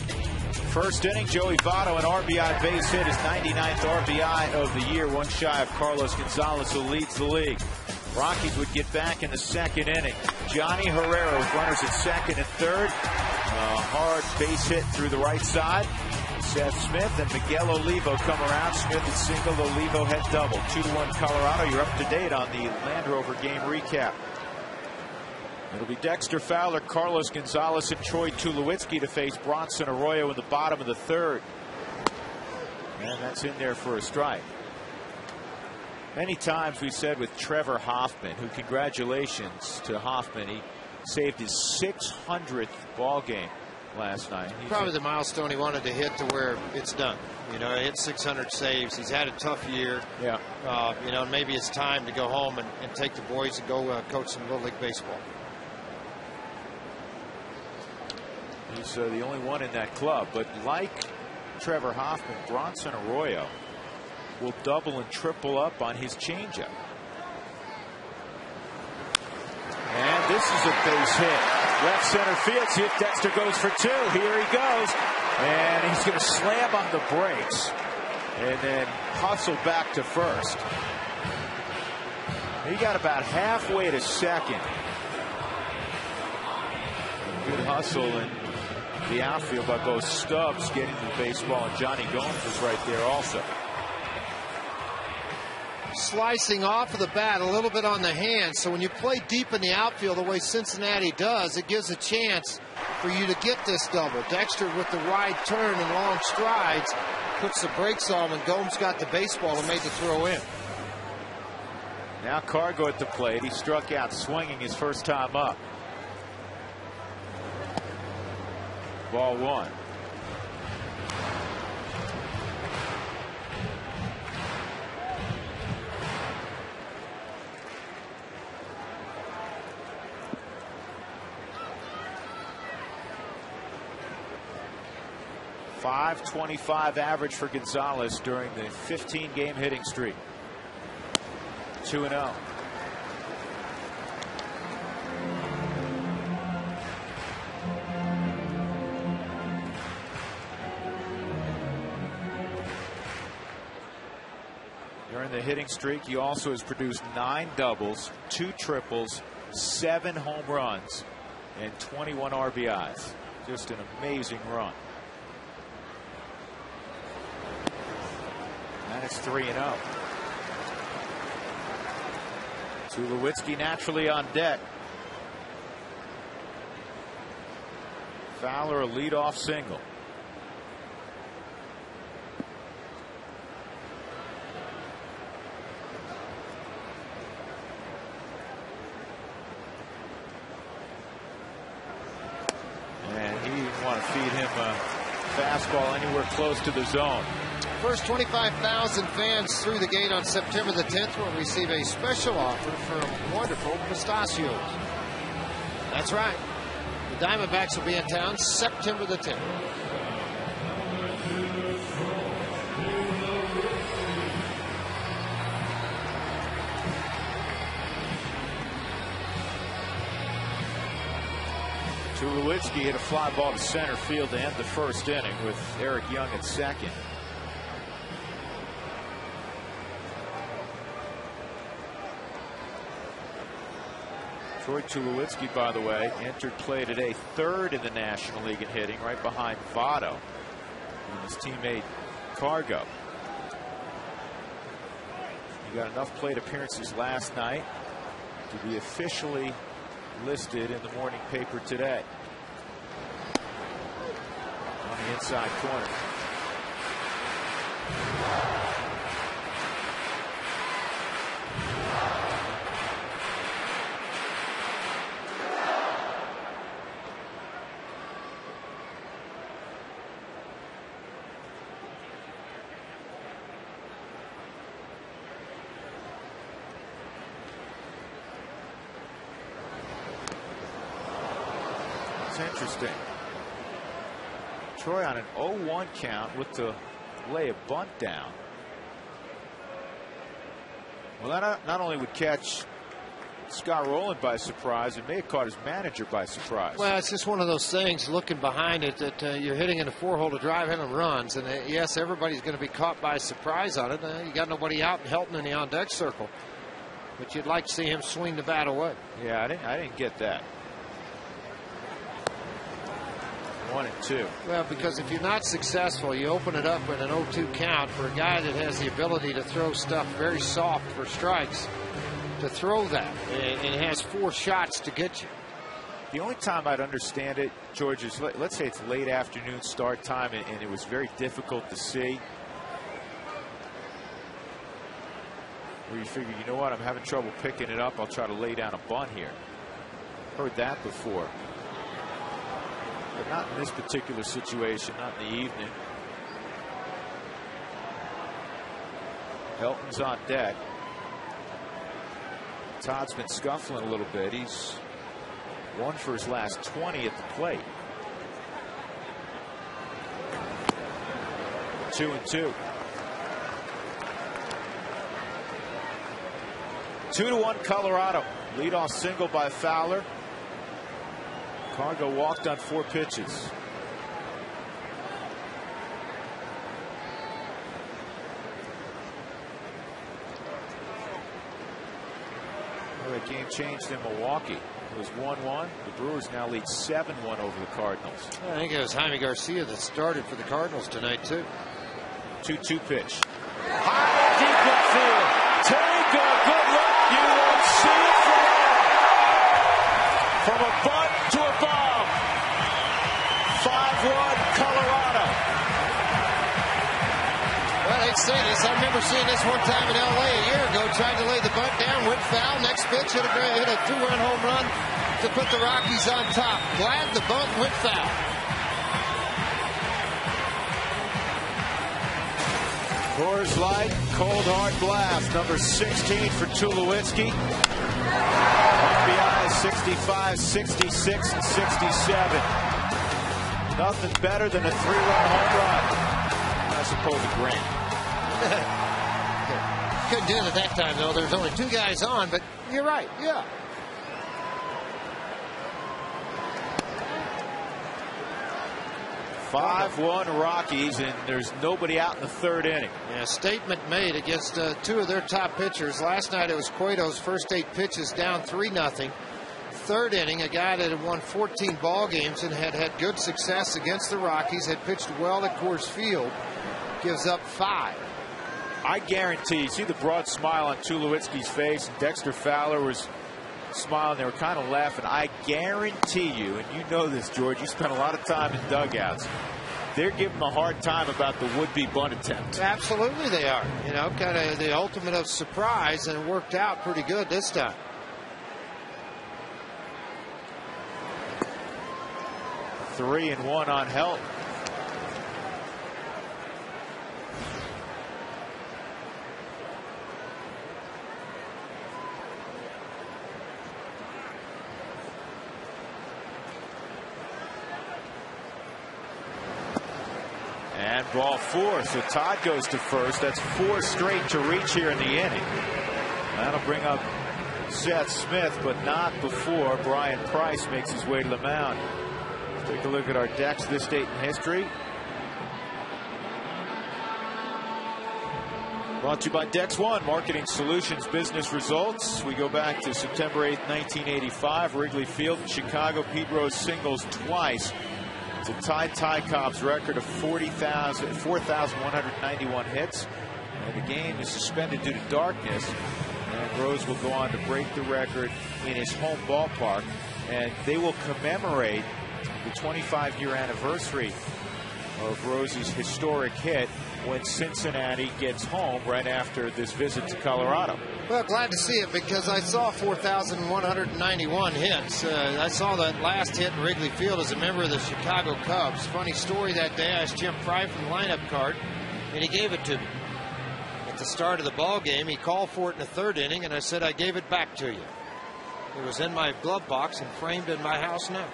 First inning, Joey Votto, an RBI base hit, his 99th RBI of the year, one shy of Carlos Gonzalez, who leads the league. Rockies would get back in the second inning. Johnny Herrera with runners at second and third. A hard base hit through the right side. Seth Smith and Miguel Olivo come around. Smith had singled, Olivo had doubled. 2-1 Colorado. You're up to date on the Land Rover game recap. It'll be Dexter Fowler, Carlos Gonzalez, and Troy Tulowitzki to face Bronson Arroyo in the bottom of the third. And that's in there for a strike. Many times we said with Trevor Hoffman, who, congratulations to Hoffman, he saved his 600th ball game last night. Probably the milestone he wanted to hit to where it's done. You know, he hit 600 saves. He's had a tough year. Yeah. You know, maybe it's time to go home and take the boys and go coach some Little League baseball. He's the only one in that club. But like Trevor Hoffman, Bronson Arroyo will double and triple up on his changeup. And this is a base hit. Left center field. See if Dexter goes for 2. Here he goes. And he's going to slam on the brakes. And then hustle back to first. He got about halfway to second. Good hustle and the outfield by both Stubbs getting the baseball, and Johnny Gomes was right there also. Slicing off of the bat, a little bit on the hand. So when you play deep in the outfield the way Cincinnati does, it gives a chance for you to get this double. Dexter with the wide turn and long strides puts the brakes on, and Gomes got the baseball and made the throw in. Now Cargo at the plate. He struck out swinging his first time up. Ball 1. .525 average for Gonzalez during the 15-game hitting streak. 2-0. During the hitting streak, he also has produced 9 doubles, 2 triples, 7 home runs, and 21 RBIs. Just an amazing run. And it's 3-0. Tulowitzki naturally on deck. Fowler a leadoff single. And he didn't want to feed him a fastball anywhere close to the zone. First 25,000 fans through the gate on September the 10th will receive a special offer from wonderful pistachios. That's right. The Diamondbacks will be in town September the 10th. Tulowitzki hit a fly ball to center field to end the first inning with Eric Young at second. Troy Tulowitzki, by the way, entered play today third in the National League in hitting, right behind Votto and his teammate Cargo. He got enough plate appearances last night to be officially listed in the morning paper today. On the inside corner. Interesting. Troy on an 0-1 count looked to lay a bunt down. Well, that not only would catch Scott Rowland by surprise, it may have caught his manager by surprise. Well, it's just one of those things, looking behind it, that you're hitting in a four-hole to drive in and runs. And yes, everybody's going to be caught by surprise on it. You got nobody out and Helton in the on-deck circle. But you'd like to see him swing the bat away. Yeah, I didn't get that. 1-2. Well, because if you're not successful, you open it up in an 0-2 count for a guy that has the ability to throw stuff very soft for strikes, to throw that, and has 4 shots to get you. The only time I'd understand it, George, is let's say it's late afternoon start time and it was very difficult to see. Where you figure, you know what, I'm having trouble picking it up, I'll try to lay down a bunt here. Heard that before. But not in this particular situation, not in the evening. Helton's on deck. Todd's been scuffling a little bit. He's 1 for his last 20 at the plate. 2-2. 2-1 Colorado. Leadoff single by Fowler. Cargo walked on 4 pitches. Well, the game changed in Milwaukee. It was 1-1. The Brewers now lead 7-1 over the Cardinals. I think it was Jaime Garcia that started for the Cardinals tonight, too. 2-2 pitch. High deep left field. Take a good look. You won't see it from a bunt to a bomb. 5-1 Colorado. Well, they'd say this. I remember seeing this one time in L.A. a year ago. Tried to lay the bunt down, went foul. Next pitch hit a 2-run home run to put the Rockies on top. Glad the bunt went foul. Coors Light, cold hard blast. Number 16 for Tulowitzki. RBI 65, 66, and 67. Nothing better than a 3-run home run. I suppose a grand. Couldn't do it at that time, though. There's only 2 guys on, but you're right, yeah. Five-1 Rockies, and there's nobody out in the 3rd inning. Yeah, statement made against 2 of their top pitchers. Last night it was Cueto's first 8 pitches down 3-0. 3rd inning, a guy that had won 14 ball games and had had good success against the Rockies, had pitched well at Coors Field, gives up 5. I guarantee, see the broad smile on Tulowitzki's face, and Dexter Fowler was smiling. They were kind of laughing. I guarantee you, and you know this, George, you spent a lot of time in dugouts. They're giving them a hard time about the would-be bunt attempt. Absolutely they are. You know, kind of the ultimate of surprise, and it worked out pretty good this time. 3-1 on Helton. And ball 4, so Todd goes to first. That's 4 straight to reach here in the inning. That'll bring up Seth Smith, but not before Brian Price makes his way to the mound. Let's take a look at our decks this date in history. Brought to you by Dex One, Marketing Solutions Business Results. We go back to September 8th, 1985, Wrigley Field in Chicago. Pete Rose singles twice to tie Ty Cobb's record of 4,191 hits. And the game is suspended due to darkness. And Rose will go on to break the record in his home ballpark. And they will commemorate the 25-year anniversary of Rose's historic hit when Cincinnati gets home right after this visit to Colorado. Well, glad to see it, because I saw 4,191 hits. I saw that last hit in Wrigley Field as a member of the Chicago Cubs. Funny story that day, I asked Jim Fry from the lineup card, and he gave it to me. At the start of the ball game, he called for it in the 3rd inning, and I said, I gave it back to you. It was in my glove box and framed in my house now.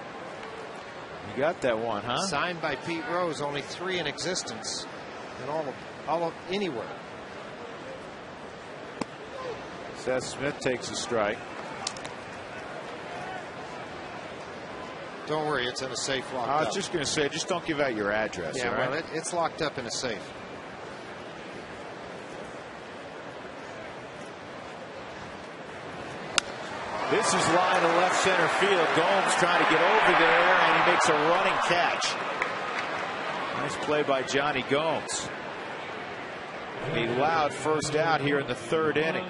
You got that one, huh? Signed by Pete Rose, only 3 in existence in all of anywhere. Seth Smith takes a strike. Don't worry, it's in a safe locked I was up. just going to say, just don't give out your address. Yeah, all right? well, it's locked up in a safe. This is line to left center field. Gomes trying to get over there, and he makes a running catch. Nice play by Johnny Gomes. A loud first out here in the 3rd inning.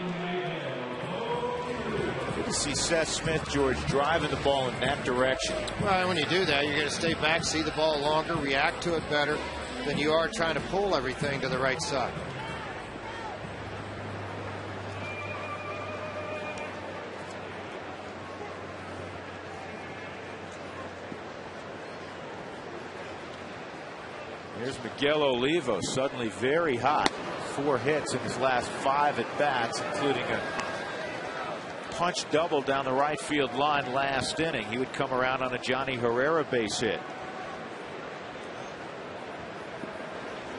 Good to see Seth Smith, George, driving the ball in that direction. Well, when you do that, you're going to stay back, see the ball longer, react to it better than you are trying to pull everything to the right side. Here's Miguel Olivo, suddenly very hot. 4 hits in his last 5 at-bats, including a punch double down the right field line last inning. He would come around on a Johnny Herrera base hit.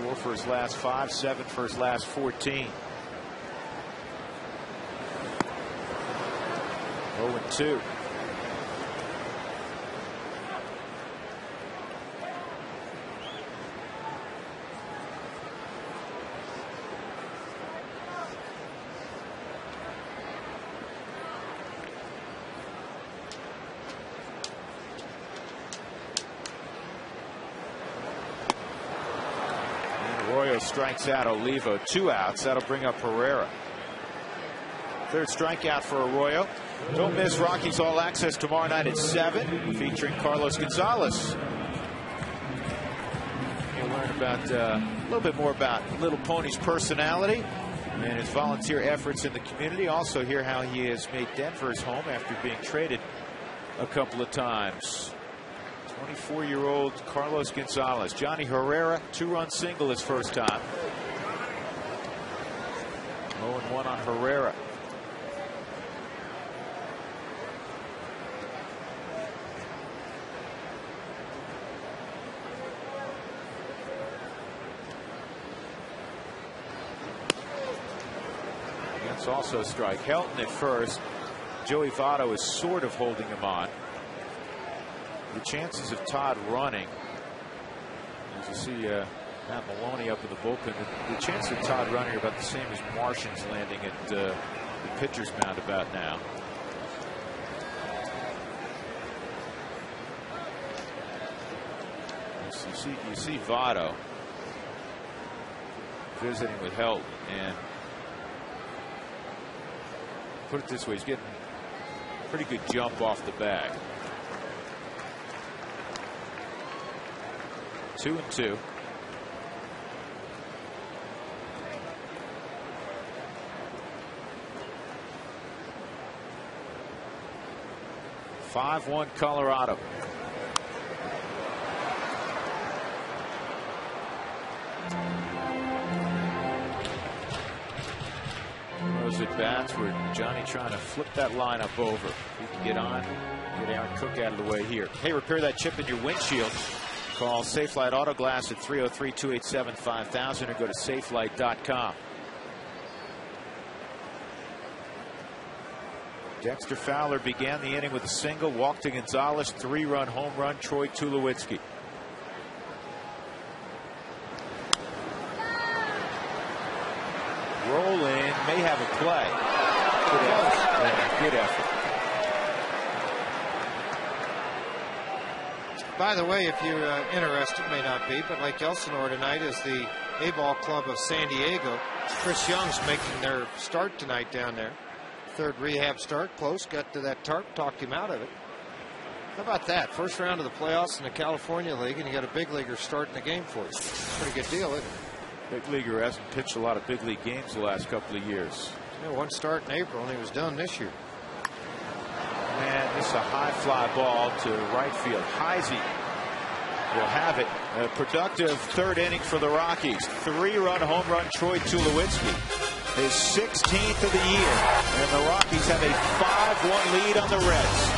4 for his last 5, 7 for his last 14. 0-2. Strikes out Olivo. 2 outs. That'll bring up Herrera. 3rd strikeout for Arroyo. Don't miss Rockies All Access tomorrow night at 7, featuring Carlos Gonzalez. You'll learn about a little bit more about Little Pony's personality and his volunteer efforts in the community. Also hear how he has made Denver his home after being traded a couple of times. 24-year-old Carlos Gonzalez. Johnny Herrera, 2-run single his first time. 0-1 on Herrera. That's also a strike. Helton at first. Joey Votto is sort of holding him on. The chances of Todd running, as you see Matt Maloney up in the bullpen, the chances of Todd running are about the same as Martians landing at the pitcher's mound about now. You see Votto visiting with Helton, and put it this way, he's getting Pretty good jump off the bag. 2-2. Five-1 Colorado. Those at bats where Johnny trying to flip that lineup over. If he can get on, get Aaron Cook out of the way here. Hey, repair that chip in your windshield. Call Safelite Auto Glass at 303-287-5000 or go to safelite.com. Dexter Fowler began the inning with a single, walked to Gonzalez, 3-run home run, Troy Tulowitzki. Rolling, may have a play. Good effort. Yeah, good effort. By the way, if you're interested, may not be, but Lake Elsinore tonight is the A-ball club of San Diego. Chris Young's making their start tonight down there. Third rehab start, close, got to that tarp, talked him out of it. How about that? First round of the playoffs in the California League, and you got a big leaguer starting the game for you. Pretty good deal, isn't it? Big leaguer hasn't pitched a lot of big league games the last couple of years. Yeah, one start in April, and he was done this year. Man, this is a high fly ball to right field. Heisey will have it. A productive third inning for the Rockies. 3-run home run, Troy Tulowitzki. His 16th of the year. And the Rockies have a 5-1 lead on the Reds.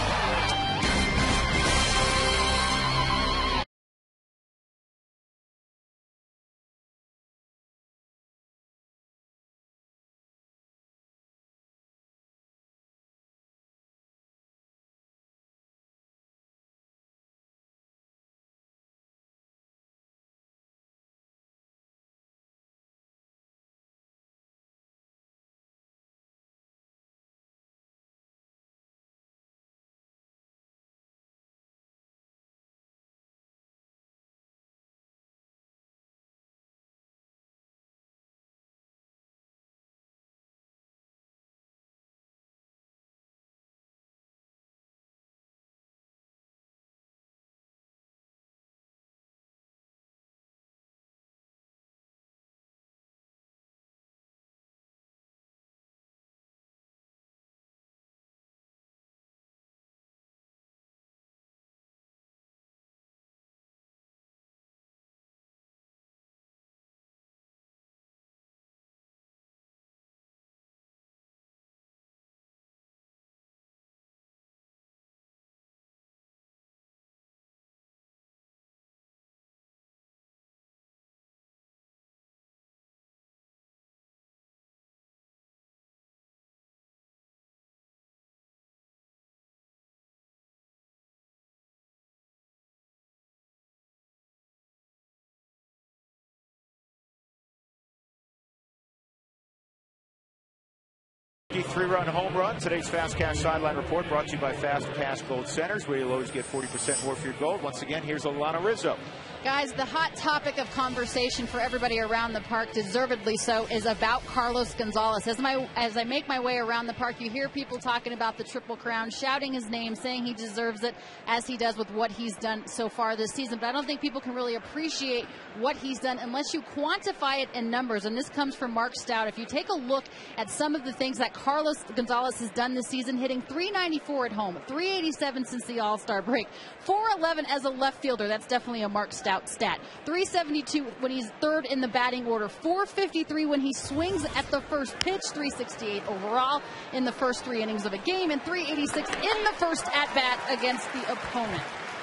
Three-run home run. Today's Fast Cash Sideline Report brought to you by Fast Cash Gold Centers, where you'll always get 40% more for your gold. Once again, here's Alana Rizzo. Guys, the hot topic of conversation for everybody around the park, deservedly so, is about Carlos Gonzalez. As I make my way around the park, you hear people talking about the Triple Crown, shouting his name, saying he deserves it, as he does with what he's done so far this season. But I don't think people can really appreciate what he's done unless you quantify it in numbers. And this comes from Mark Stout. If you take a look at some of the things that Carlos Gonzalez has done this season, hitting .394 at home, .387 since the All-Star break, .411 as a left fielder. That's definitely a Mark Stout stat. .372 when he's third in the batting order. .453 when he swings at the first pitch. .368 overall in the first 3 innings of a game, and .386 in the first at-bat against the opponent.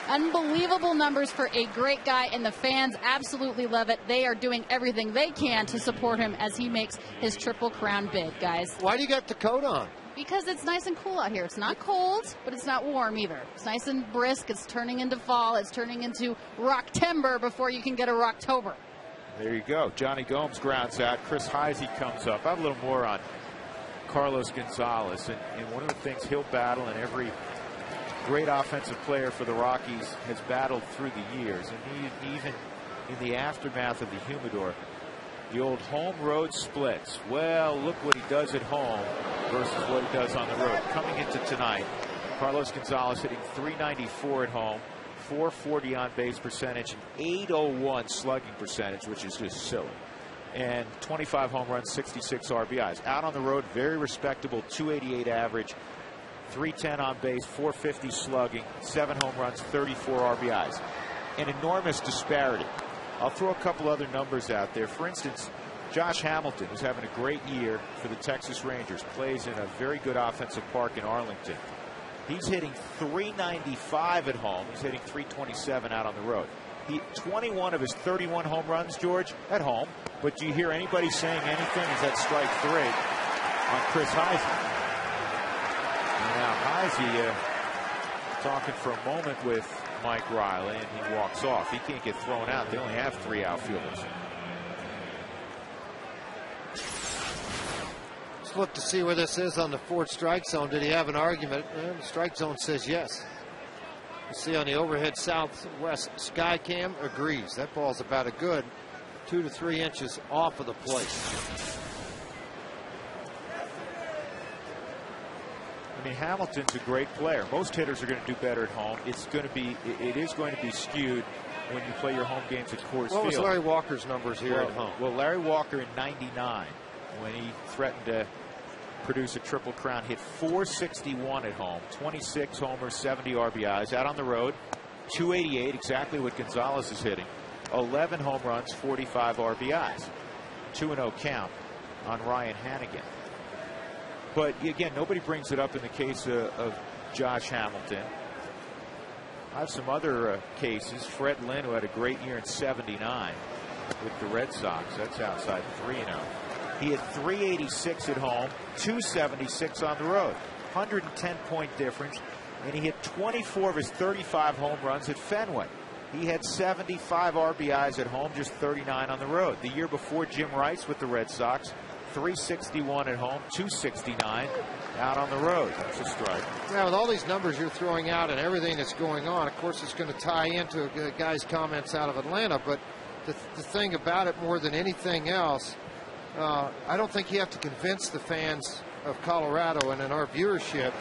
Unbelievable numbers for a great guy, and the fans absolutely love it. They are doing everything they can to support him as he makes his Triple Crown bid, guys. Why do you got the coat on? Because it's nice and cool out here. It's not cold, but it's not warm either. It's nice and brisk. It's turning into fall. It's turning into Rocktember before you can get a Rocktober. There you go. Johnny Gomes grounds out. Chris Heisey comes up. I have a little more on Carlos Gonzalez. And one of the things he'll battle, and every great offensive player for the Rockies has battled through the years. And even in the aftermath of the humidor, the old home-road splits. Well, look what he does at home versus what he does on the road. Coming into tonight, Carlos Gonzalez hitting .394 at home, .440 on base percentage, and .801 slugging percentage, which is just silly. And 25 home runs, 66 RBIs. Out on the road, very respectable .288 average, .310 on base, .450 slugging, 7 home runs, 34 RBIs. An enormous disparity. I'll throw a couple other numbers out there. For instance, Josh Hamilton, who's having a great year for the Texas Rangers, plays in a very good offensive park in Arlington. He's hitting .395 at home. He's hitting .327 out on the road. 21 of his 31 home runs, George, at home. But do you hear anybody saying anything? Is that strike 3 on Chris Heisey? Now Heisey talking for a moment with Mike Riley, and he walks off. He can't get thrown out. They only have 3 outfielders. Let's look to see where this is on the 4th strike zone. Did he have an argument? Well, the strike zone says yes. You see on the overhead southwest sky cam, agrees. That ball's about a good 2 to 3 inches off of the plate. I mean, Hamilton's a great player. Most hitters are going to do better at home. It is going to be skewed when you play your home games at Coors Field. What was Larry Walker's numbers here at home? Well, Larry Walker in '99, when he threatened to produce a triple crown, hit .461 at home, 26 homers, 70 RBIs. Out on the road, .288, exactly what Gonzalez is hitting. 11 home runs, 45 RBIs. 2-0 count on Ryan Hannigan. But again, nobody brings it up in the case of Josh Hamilton. I have some other cases. Fred Lynn, who had a great year in '79 with the Red Sox. That's outside 3-0. He had .386 at home, .276 on the road. 110-point difference. And he hit 24 of his 35 home runs at Fenway. He had 75 RBIs at home, just 39 on the road. The year before, Jim Rice with the Red Sox, .361 at home, .269 out on the road. That's a strike. Now, with all these numbers you're throwing out and everything that's going on, of course, it's going to tie into a guy's comments out of Atlanta. But the thing about it, more than anything else, I don't think you have to convince the fans of Colorado and in our viewership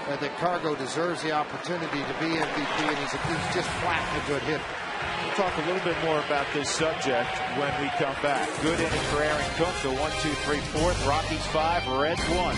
that Cargo deserves the opportunity to be MVP, and he's just flat a good hitter. We'll talk a little bit more about this subject when we come back. Good inning for Aaron Cook. So 1, 2, 3, 4th. Rockies 5, Reds 1.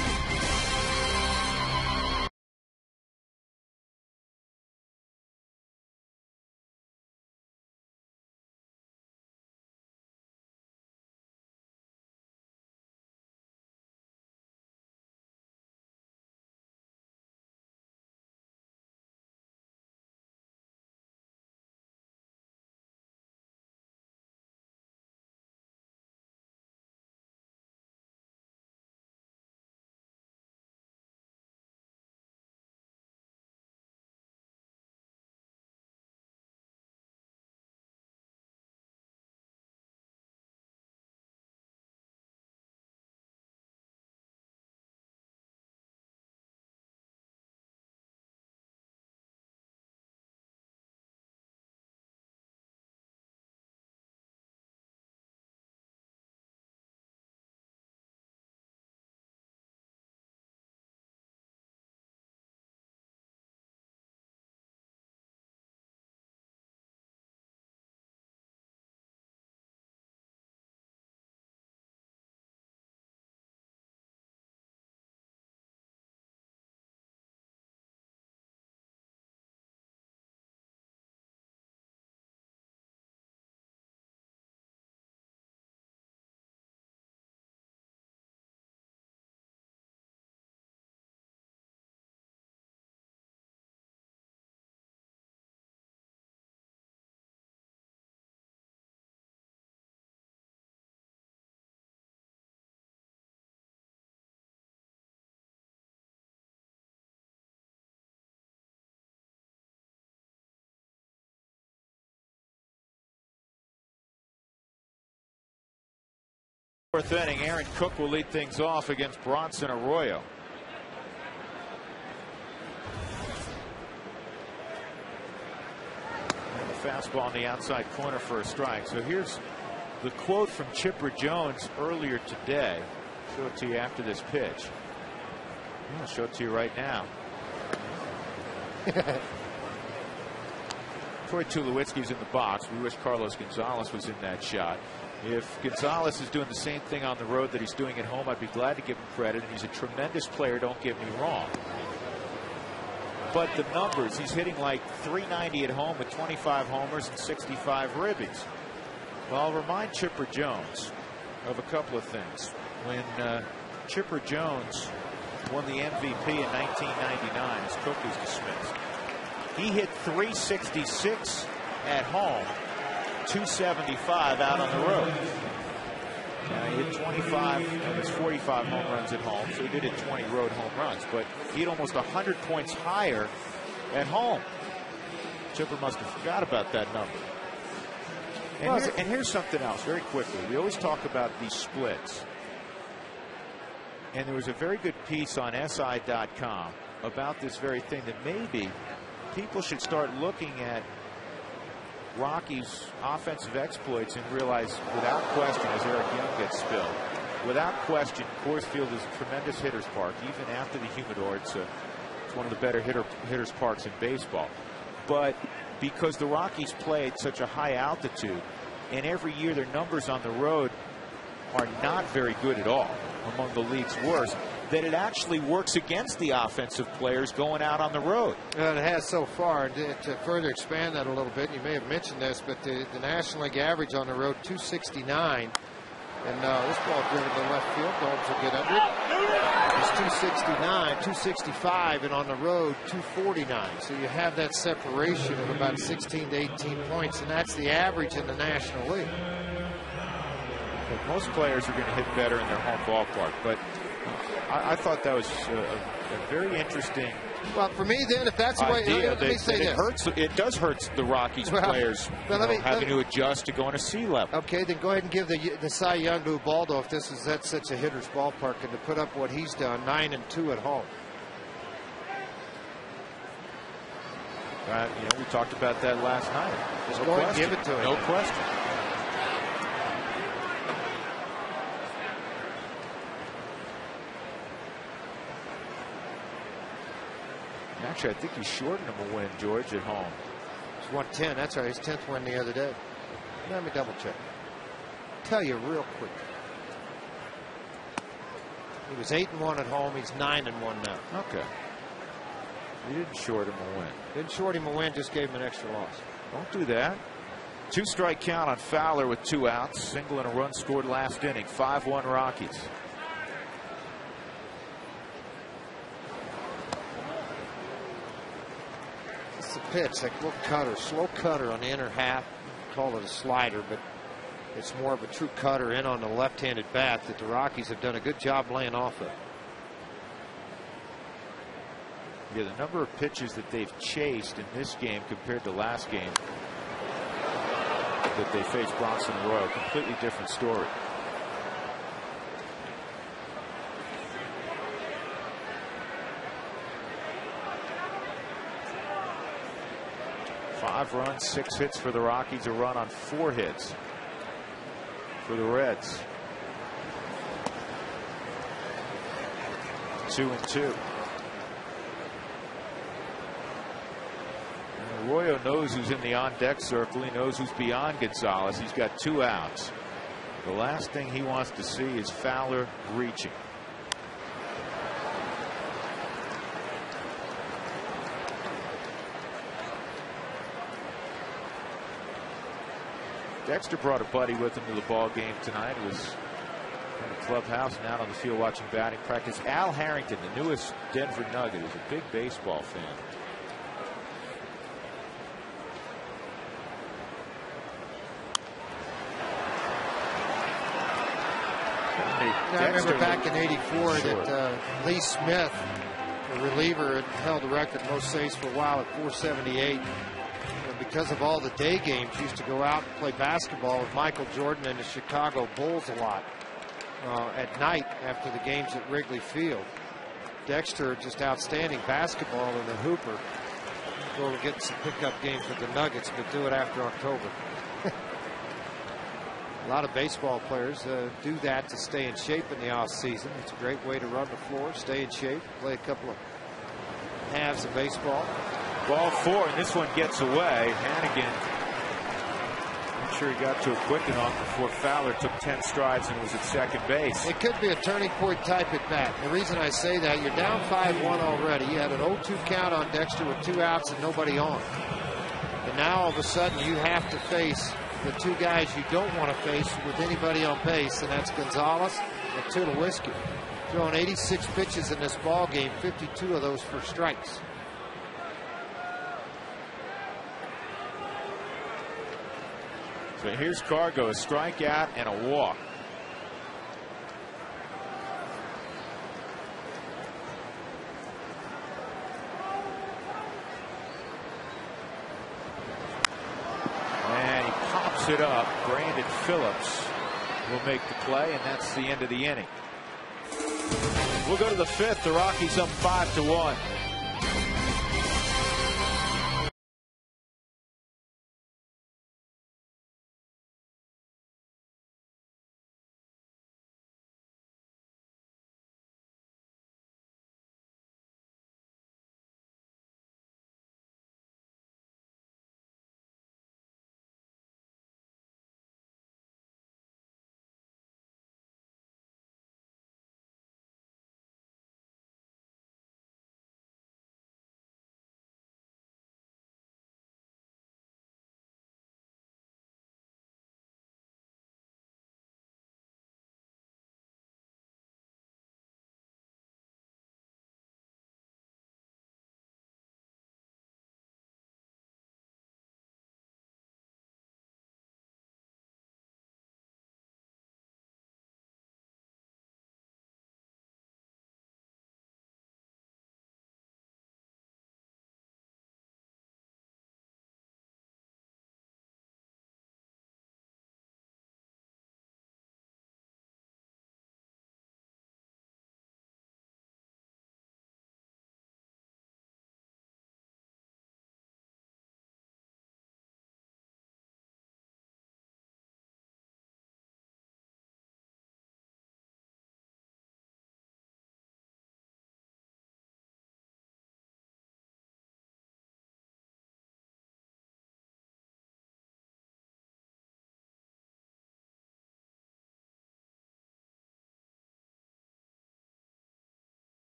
Fourth inning, Aaron Cook will lead things off against Bronson Arroyo. And the fastball on the outside corner for a strike. So here's the quote from Chipper Jones earlier today. I'll show it to you after this pitch. I'll show it to you right now. Troy Tulowitzki's in the box. We wish Carlos Gonzalez was in that shot. If Gonzalez is doing the same thing on the road that he's doing at home, I'd be glad to give him credit. And he's a tremendous player, don't get me wrong. But the numbers, he's hitting like .390 at home with 25 homers and 65 ribbies. Well, I'll remind Chipper Jones of a couple of things. When Chipper Jones won the MVP in 1999 as Cook was dismissed, he hit .366 at home, .275 out on the road. He hit 25, and it's 45 home runs at home, so he did hit 20 road home runs, but he hit almost 100 points higher at home. Chipper must have forgot about that number. And here's something else, very quickly. We always talk about these splits. And there was a very good piece on SI.com about this very thing, that maybe people should start looking at Rocky's offensive exploits and realize, without question, as Eric Young gets spilled, without question, Coors Field is a tremendous hitter's park. Even after the humidor, it's one of the better hitter's parks in baseball. But because the Rockies play at such a high altitude, and every year their numbers on the road are not very good at all, among the league's worst, that it actually works against the offensive players going out on the road. It has so far. To further expand that a little bit, you may have mentioned this, but the National League average on the road, 269. And this ball driven to left field. Dogs will get under it. It's 269, 265, and on the road, 249. So you have that separation of about 16 to 18 points, and that's the average in the National League. Most players are going to hit better in their home ballpark, but I thought that was a very interesting. Well, for me, then, if that's the way, let me say this. It does hurt the Rockies players having to adjust to going to sea level. Okay, then go ahead and give the Cy Young to Ubaldo if that's such a hitter's ballpark, and to put up what he's done, 9-2 at home. We talked about that last night. Just go ahead and give it to him. No question. Actually, I think he shortened him a win, George, at home. It's 110. That's right. His 10th win the other day. Let me double check. Tell you real quick. He was 8-1 at home. He's 9-1 now. Okay. You didn't short him a win. Didn't short him a win. Just gave him an extra loss. Don't do that. 2-strike count on Fowler with 2 outs. Single and a run scored last inning. 5-1 Rockies. Pitch, like a little cutter, slow cutter on the inner half. Call it a slider, but it's more of a true cutter in on the left-handed bat that the Rockies have done a good job laying off of. Yeah, the number of pitches that they've chased in this game compared to last game that they faced Bronson Arroyo, completely different story. Five runs, 6 hits for the Rockies, a run on 4 hits for the Reds. 2-2. And Arroyo knows who's in the on-deck circle. He knows who's beyond Gonzalez. He's got 2 outs. The last thing he wants to see is Fowler reaching. Dexter brought a buddy with him to the ball game tonight. He was in the clubhouse and out on the field watching batting practice. Al Harrington, the newest Denver Nugget, is a big baseball fan. I remember back in '84 that Lee Smith, the reliever, had held the record most saves for a while at 478. Because of all the day games, used to go out and play basketball with Michael Jordan and the Chicago Bulls a lot at night after the games at Wrigley Field. Dexter, just outstanding basketball in the hooper. Go and get some pickup games with the Nuggets, but do it after October. A lot of baseball players do that to stay in shape in the off season. It's a great way to run the floor, stay in shape, play a couple of halves of baseball. Ball 4, and this one gets away. Hannigan, not sure he got to it quick enough before Fowler took 10 strides and was at second base. It could be a turning point type at bat. The reason I say that, you're down 5-1 already. You had an 0-2 count on Dexter with 2 outs and nobody on. And now all of a sudden you have to face the 2 guys you don't want to face with anybody on base, and that's Gonzalez and Tulowitzki. Throwing 86 pitches in this ball game, 52 of those for strikes. So here's Cargo, a strikeout and a walk. And he pops it up. Brandon Phillips will make the play, and that's the end of the inning. We'll go to the 5th. The Rockies up 5-1.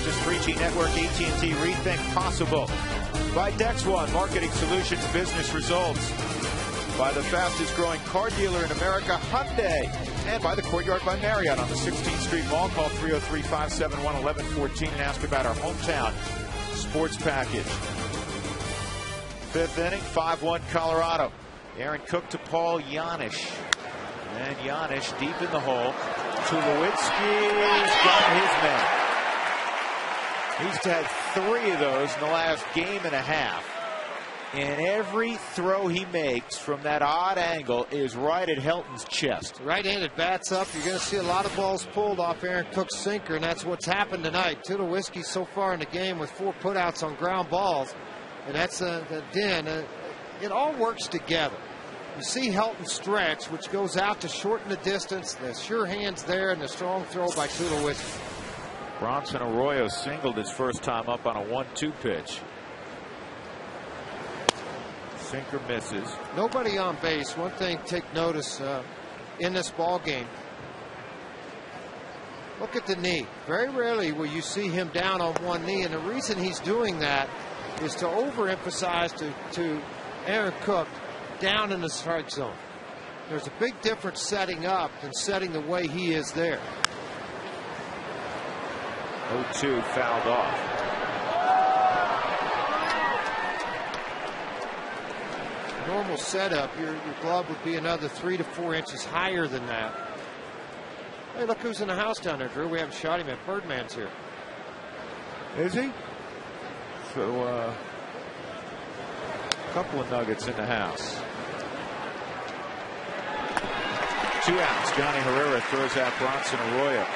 Just 3G Network, AT&T, Rethink Possible. By Dex One, Marketing Solutions, Business Results. By the fastest growing car dealer in America, Hyundai. And by the Courtyard by Marriott on the 16th Street Mall. Call 303-571-1114 and ask about our hometown sports package. 5th inning, 5-1 Colorado. Aaron Cook to Paul Janisch. And Janisch deep in the hole. Tulowitzki's got his man. He's had 3 of those in the last game and a half. And every throw he makes from that odd angle is right at Helton's chest. Right-handed bats up. You're going to see a lot of balls pulled off Aaron Cook's sinker, and that's what's happened tonight. Tulowitzki so far in the game with 4 putouts on ground balls. And that's the den. It all works together. You see Helton stretch, which goes out to shorten the distance. The sure hands there and the strong throw by Tulowitzki. Bronson Arroyo singled his first time up on a 1-2 pitch. Sinker misses. Nobody on base. One thing to take notice in this ball game. Look at the knee. Very rarely will you see him down on one knee, and the reason he's doing that is to overemphasize to Aaron Cook down in the strike zone. There's a big difference setting up than setting the way he is there. 0-2 fouled off. Normal setup, your glove would be another 3 to 4 inches higher than that. Hey, look who's in the house down there, Drew. We haven't shot him yet. Birdman's here. Is he? So, a couple of Nuggets in the house. 2 outs. Johnny Herrera throws out Bronson Arroyo.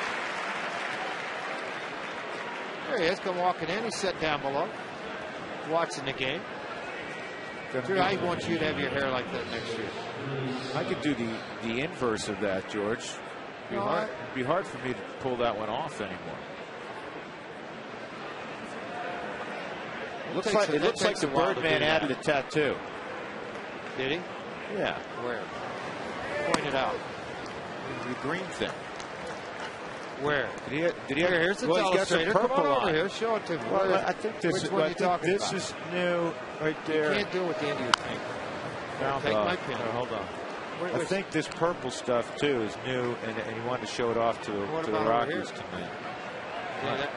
There he is, come walking in. He's sitting down below, watching the game. Drew, I want you to have your hair like that next year. I could do the inverse of that, George. It'd be hard for me to pull that one off anymore. It looks like the Birdman added a tattoo. Did he? Yeah. Where? Point it out. The green thing. Where? Did he have, here's the well, he's got some Illustrator. purple Come on on over here. Show it to me. Well, I think this, Which one you talking this about? is new right there. You can't do it with the end of your finger. Take my pen. Hold on. I think this purple stuff too is new, and he wanted to show it off to the Rockies tonight. That ain't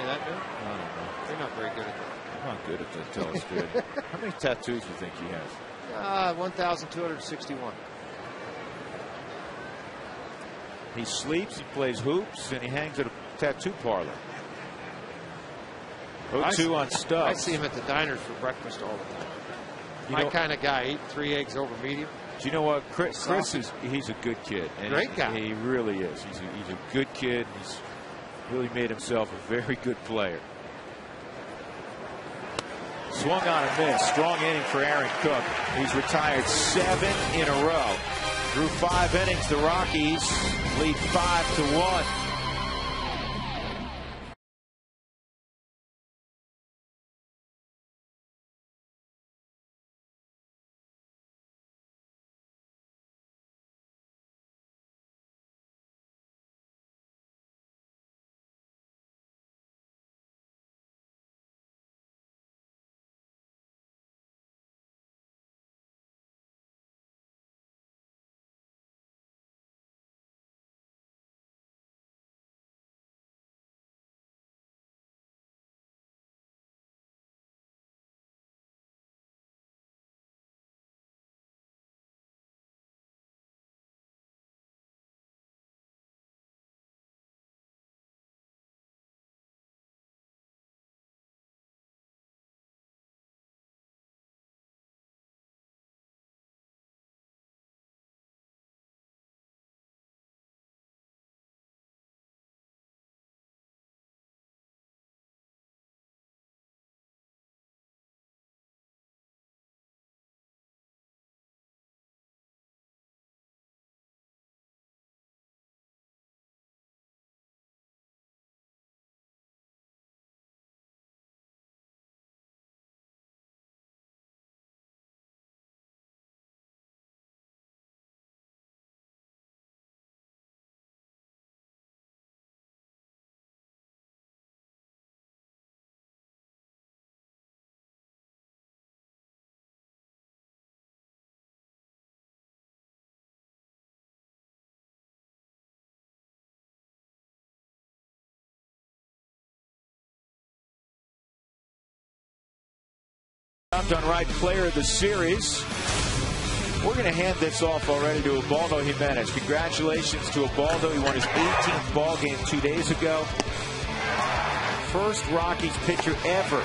that new? I don't know. You're not very good at that. I'm not good at that. Tell us good. How many tattoos do you think he has? 1,261. He sleeps, he plays hoops, and he hangs at a tattoo parlor. 0-2 on Stubbs. I see him at the diners for breakfast all the time. My kind of guy, eat 3 eggs over medium. Do you know what? Chris he's a good kid. And great guy. He really is. He's a good kid. He's really made himself a very good player. Swung on a miss. Strong inning for Aaron Cook. He's retired 7 in a row. Through 5 innings, the Rockies lead 5-1. Job done right, player of the series. We're going to hand this off already to Ubaldo Jimenez. Congratulations to Ubaldo. He won his 18th ball game 2 days ago. First Rockies pitcher ever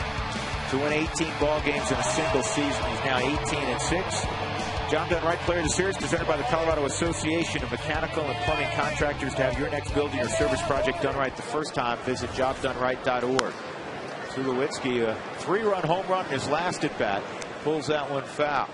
to win 18 ball games in a single season. He's now 18-6. Job done right, player of the series, presented by the Colorado Association of Mechanical and Plumbing Contractors. To have your next building or service project done right the first time, visit jobdoneright.org. Tulowitzki, a 3-run home run in his last at bat, pulls that one foul.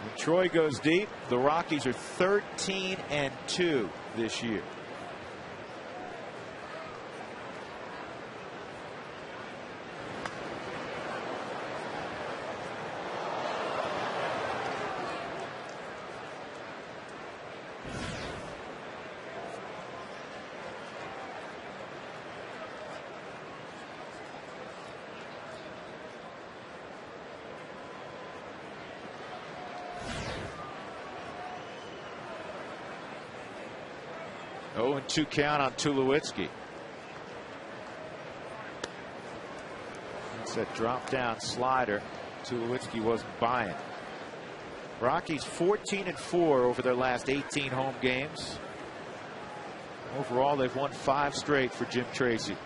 When Troy goes deep, the Rockies are 13-2 this year. Oh, and 2 count on Tulowitzki. That's that drop down slider. Tulowitzki wasn't buying. Rockies 14-4 over their last 18 home games. Overall, they've won 5 straight for Jim Tracy.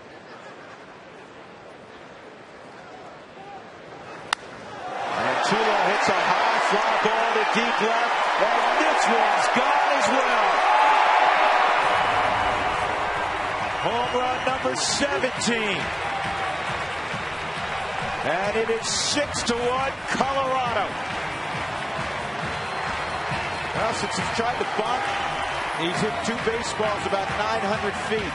And Tulo hits a high fly ball to deep left, and this one's gone as well. Home run number 17. And it is 6-1 Colorado. Well, since he's tried to bunt He's hit 2 baseballs about 900 feet.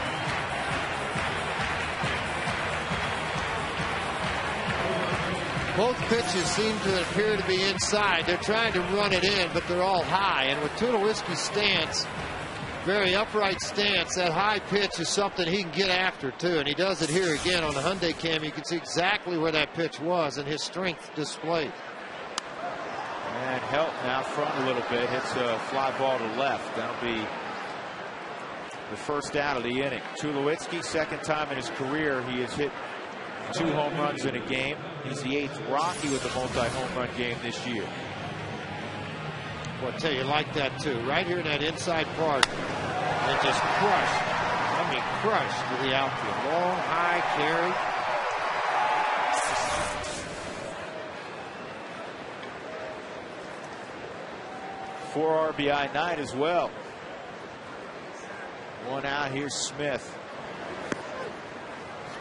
Both pitches seem to appear to be inside. They're trying to run it in, but they're all high. And with Tulowitzki's stance, very upright stance, that high pitch is something he can get after, too. And he does it here again on the Hyundai cam. You can see exactly where that pitch was and his strength displayed. And Helt now front a little bit, hits a fly ball to left. That'll be the first out of the inning. Tulowitzki, second time in his career he has hit 2 home runs in a game. He's the 8th Rocky with a multi-home run game this year. Well, I tell you, like that too. Right here in that inside part, it just crushed. I mean, crushed to the outfield. Long, high carry. Four RBI night as well. 1 out. Here's Smith.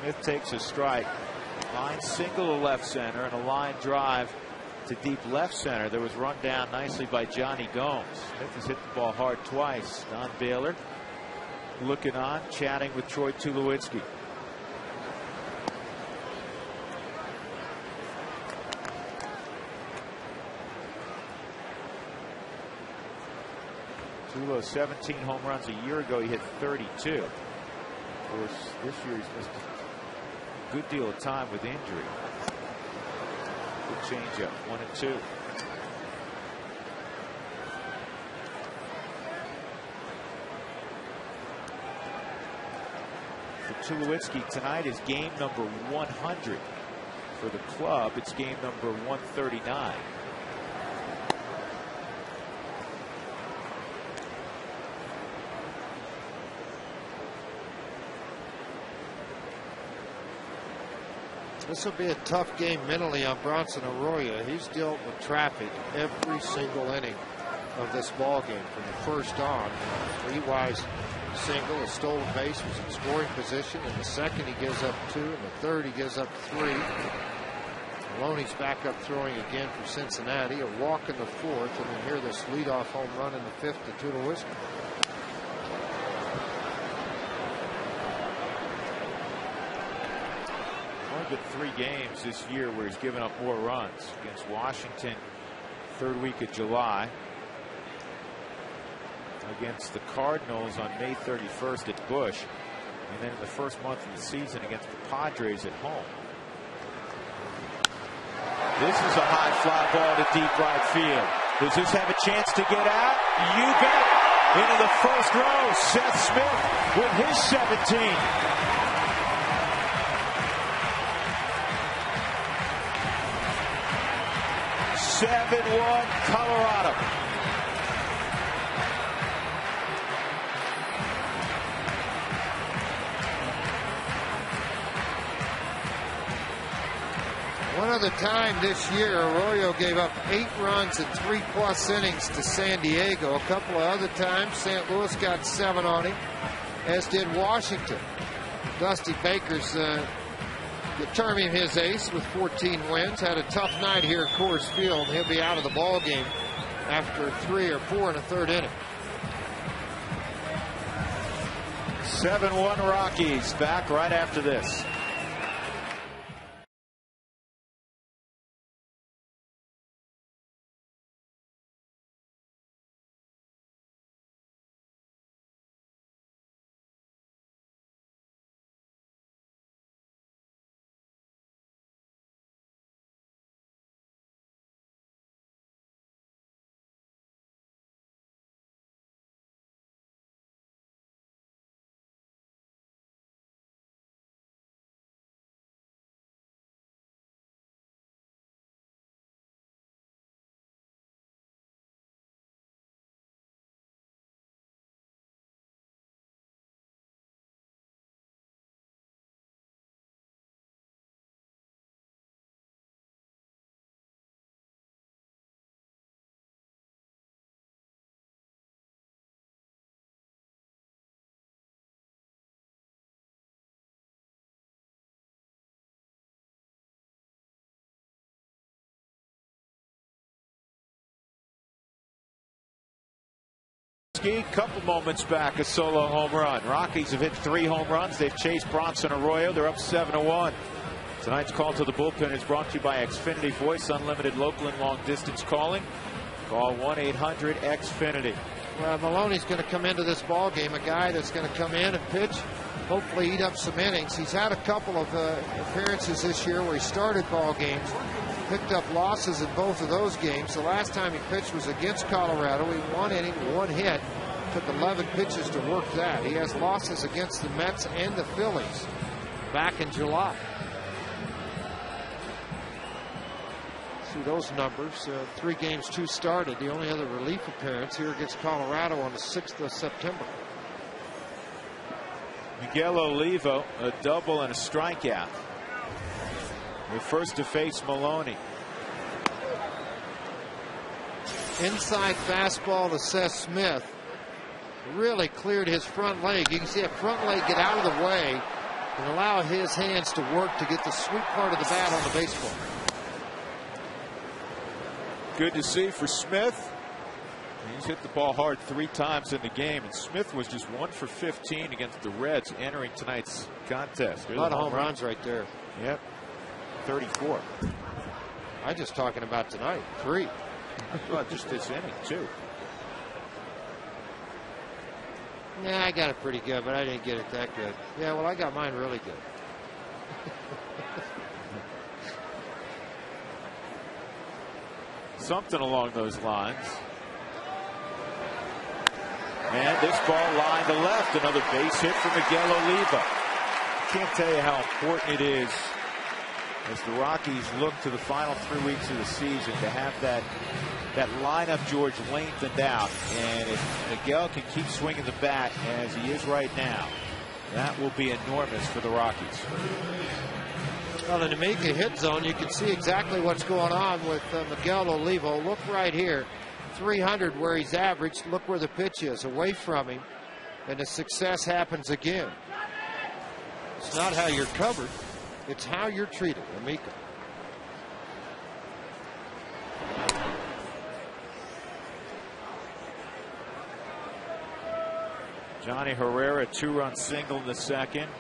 Smith takes a strike. Line single to left center and a line drive to deep left center. There was run down nicely by Johnny Gomes. Smith has hit the ball hard twice. Don Baylor looking on, chatting with Troy Tulowitzki. Tulo 17 home runs a year ago. He hit 32. Of course, this year he's missed a good deal of time with injury. Good changeup, 1-2. For Tulowitzki, tonight is game number 100. For the club, it's game number 139. This will be a tough game mentally on Bronson Arroyo. He's dealt with traffic every single inning of this ball game from the first on. Three-wise single, a stolen base, was in scoring position. In the second, he gives up 2. In the third, he gives up 3. Maloney's back up throwing again for Cincinnati. A walk in the fourth, and then here this leadoff home run in the fifth to Tulowitzki. Been 3 games this year where he's given up more runs. Against Washington, 3rd week of July. Against the Cardinals on May 31st at Busch. And then in the first month of the season against the Padres at home. This is a high fly ball to deep right field. Does this have a chance to get out? You bet it. Into the first row, Seth Smith with his 17. 7-1 Colorado. One other time this year, Arroyo gave up 8 runs in 3+ innings to San Diego. A couple of other times, St. Louis got 7 on him, as did Washington. Dusty Baker's determining his ace with 14 wins. Had a tough night here at Coors Field. He'll be out of the ball game after 3 or 4 in the 3rd inning. 7-1 Rockies. Back right after this. Mookie, couple moments back, a solo home run. Rockies have hit 3 home runs. They've chased Bronson Arroyo. They're up 7-1. Tonight's call to the bullpen is brought to you by Xfinity Voice, unlimited local and long distance calling. Call 1-800-XFINITY. Well, Maloney's going to come into this ball game, a guy that's going to come in and pitch, hopefully eat up some innings. He's had a couple of appearances this year where he started ball games, picked up losses in both of those games. The last time he pitched was against Colorado. He 1 inning, 1 hit, took 11 pitches to work that. He has losses against the Mets and the Phillies back in July. See those numbers, 3 games, 2 started. The only other relief appearance here against Colorado on the 6th of September. Miguel Olivo, a double and a strikeout. We're first to face Maloney. Inside fastball to Seth Smith. Really cleared his front leg. You can see a front leg get out of the way and allow his hands to work to get the sweet part of the bat on the baseball. Good to see for Smith. He's hit the ball hard 3 times in the game, and Smith was just 1 for 15 against the Reds entering tonight's contest. A lot of home runs right there. Yep, 34. I'm just talking about tonight, 3. Well, just this inning too. Yeah, I got it pretty good, but I didn't get it that good. Yeah, well, I got mine really good. Something along those lines. And this ball lined to left. Another base hit for Miguel Olivo. Can't tell you how important it is as the Rockies look to the final 3 weeks of the season to have that lineup, George, lengthened out. And if Miguel can keep swinging the bat as he is right now, that will be enormous for the Rockies. Well, in the make a hit zone, you can see exactly what's going on with Miguel Olivo. Look right here, 300 where he's averaged. Look where the pitch is, away from him, and the success happens again. It's not how you're covered, it's how you're treated. Amica. Johnny Herrera, 2-run single in the second.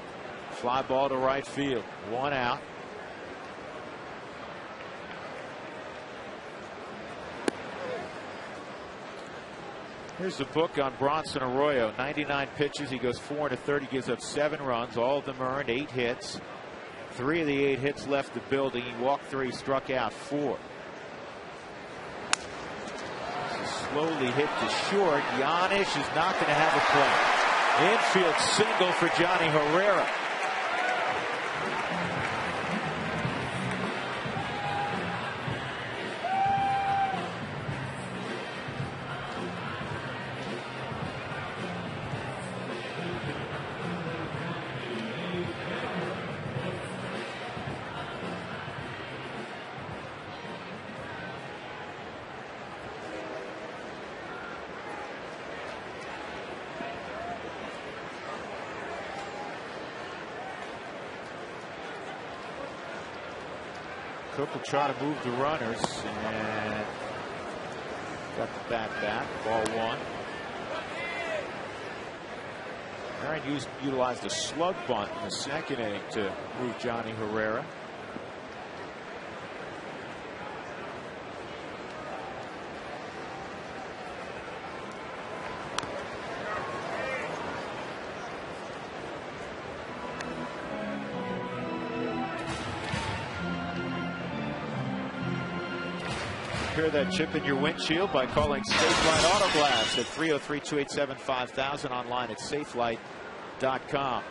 Fly ball to right field. 1 out. Here's the book on Bronson Arroyo. 99 pitches. He goes 4 into 30, gives up 7 runs. All of them earned, 8 hits. 3 of the 8 hits left the building. He walked 3, struck out 4. Slowly hit to short. Giannis is not going to have a play. Infield single for Johnny Herrera. Cook will try to move the runners and got the bat back. Ball 1. Aaron utilized a slug bunt in the second inning to move Johnny Herrera. Repair that chip in your windshield by calling Safelite Auto Glass at 303-287-5000, online at safelite.com.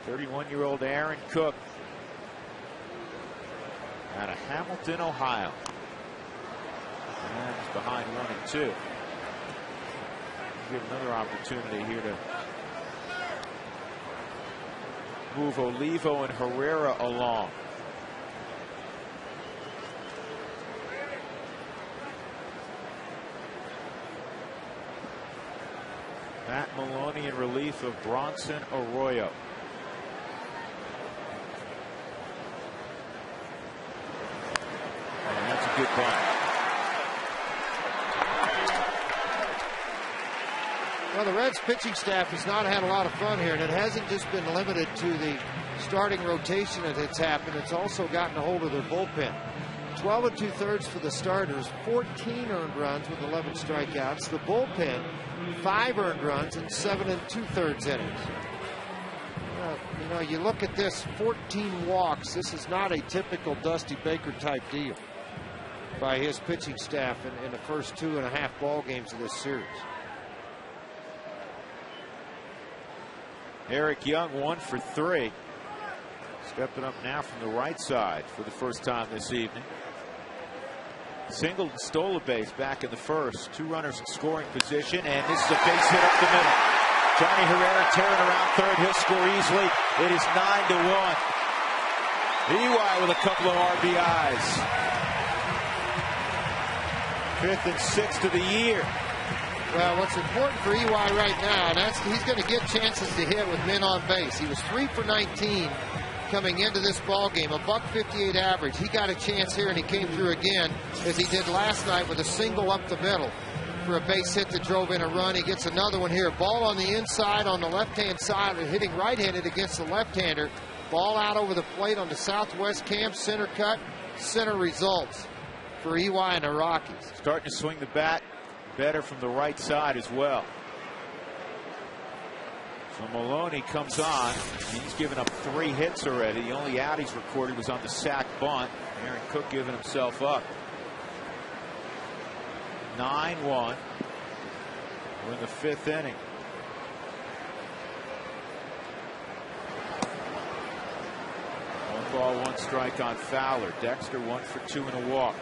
.31-year-old Aaron Cook out of Hamilton, Ohio. And he's behind 1-2. Give another opportunity here to move Olivo and Herrera along. Matt Maloney in relief of Bronson Arroyo. And that's a good bunt. Well, the Reds pitching staff has not had a lot of fun here, and it hasn't just been limited to the starting rotation that it's happened. It's also gotten a hold of their bullpen. 12 2/3 for the starters, 14 earned runs with 11 strikeouts. The bullpen, 5 earned runs in 7 2/3 innings. You know, you look at this, 14 walks. This is not a typical Dusty Baker type deal by his pitching staff in the first 2.5 ball games of this series. Eric Young 1 for 3. Stepping up now from the right side for the first time this evening. Singled and stole a base back in the first. 2 runners in scoring position, and this is a base hit up the middle. Johnny Herrera tearing around third. He'll score easily. It is 9-1. EY with a couple of RBIs. 5th and 6th of the year. Well, what's important for EY right now, and he's going to get chances to hit with men on base. He was 3 for 19 coming into this ball game, a .158 average. He got a chance here, and he came through again, as he did last night with a single up the middle for a base hit that drove in a run. He gets another one here. Ball on the inside on the left-hand side, hitting right-handed against the left-hander. Ball out over the plate on the southwest cam, center cut, center results for EY and the Rockies. Starting to swing the bat better from the right side as well. So Maloney comes on. He's given up 3 hits already. The only out he's recorded was on the sac bunt. Aaron Cook giving himself up. 9-1. We're in the 5th inning. One ball, 1 strike on Fowler. Dexter 1 for 2 and a walk.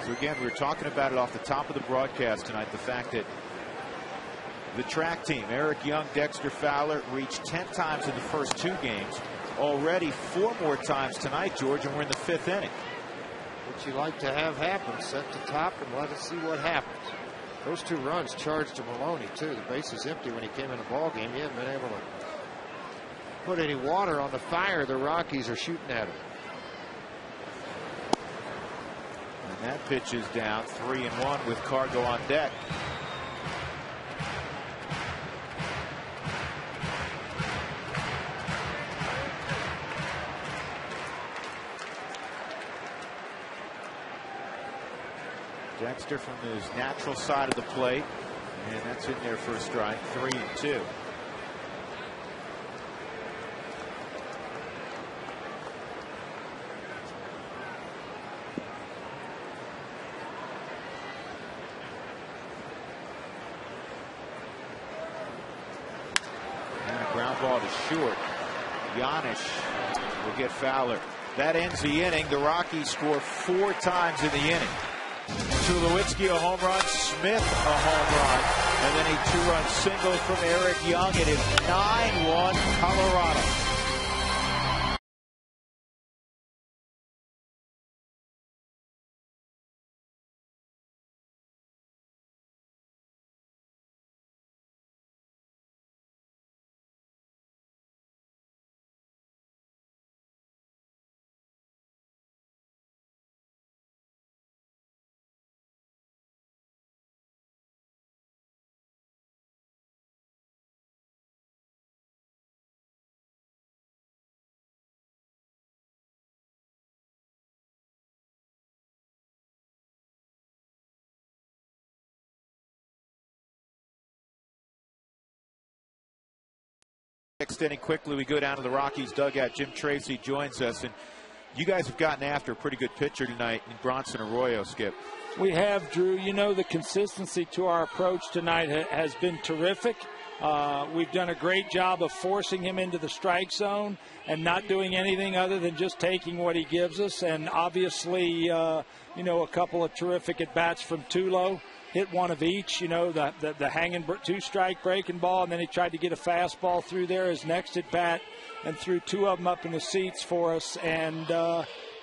So again, we were talking about it off the top of the broadcast tonight, the fact that the track team, Eric Young, Dexter Fowler, reached 10 times in the first 2 games. Already 4 more times tonight, George, and we're in the 5th inning. What you like to have happen, set the top and let us see what happens. Those 2 runs charged to Maloney, too. The base is empty when he came in the ball game. He hadn't been able to put any water on the fire the Rockies are shooting at him. And that pitch is down, 3-1 with Cargo on deck. Dexter from his natural side of the plate, and that's in there for a strike. 3-2. And a ground ball to short. Giannis will get Fowler. That ends the inning. The Rockies score 4 times in the inning. Tulowitzki a home run, Smith a home run, and then a 2-run single from Eric Young. It is 9-1 Colorado. Next inning, quickly we go down to the Rockies dugout. Jim Tracy joins us, and you guys have gotten after a pretty good pitcher tonight in Bronson Arroyo, Skip. We have, Drew. You know, the consistency to our approach tonight has been terrific. We've done a great job of forcing him into the strike zone and not doing anything other than just taking what he gives us. And obviously, you know, a couple of terrific at-bats from Tulo. Hit one of each, you know, the hanging 2-strike breaking ball, and then he tried to get a fastball through there his next at bat and threw 2 of them up in the seats for us. And,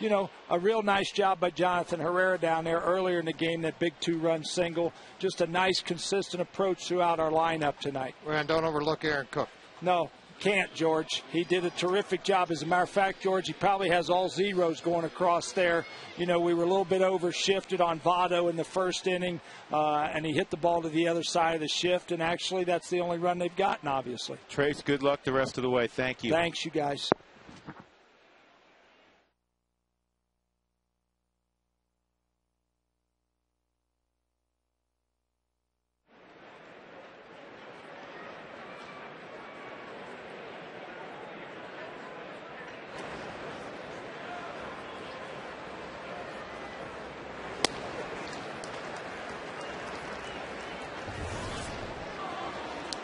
you know, a real nice job by Jonathan Herrera down there earlier in the game, that big 2-run single. Just a nice, consistent approach throughout our lineup tonight. Well, and don't overlook Aaron Cook. No, Can't, George. He did a terrific job. As a matter of fact, George, he probably has all zeros going across there. You know, we were a little bit overshifted on Votto in the first inning, and he hit the ball to the other side of the shift, and actually that's the only run they've gotten, obviously. Trace, good luck the rest of the way. Thank you. Thanks, you guys.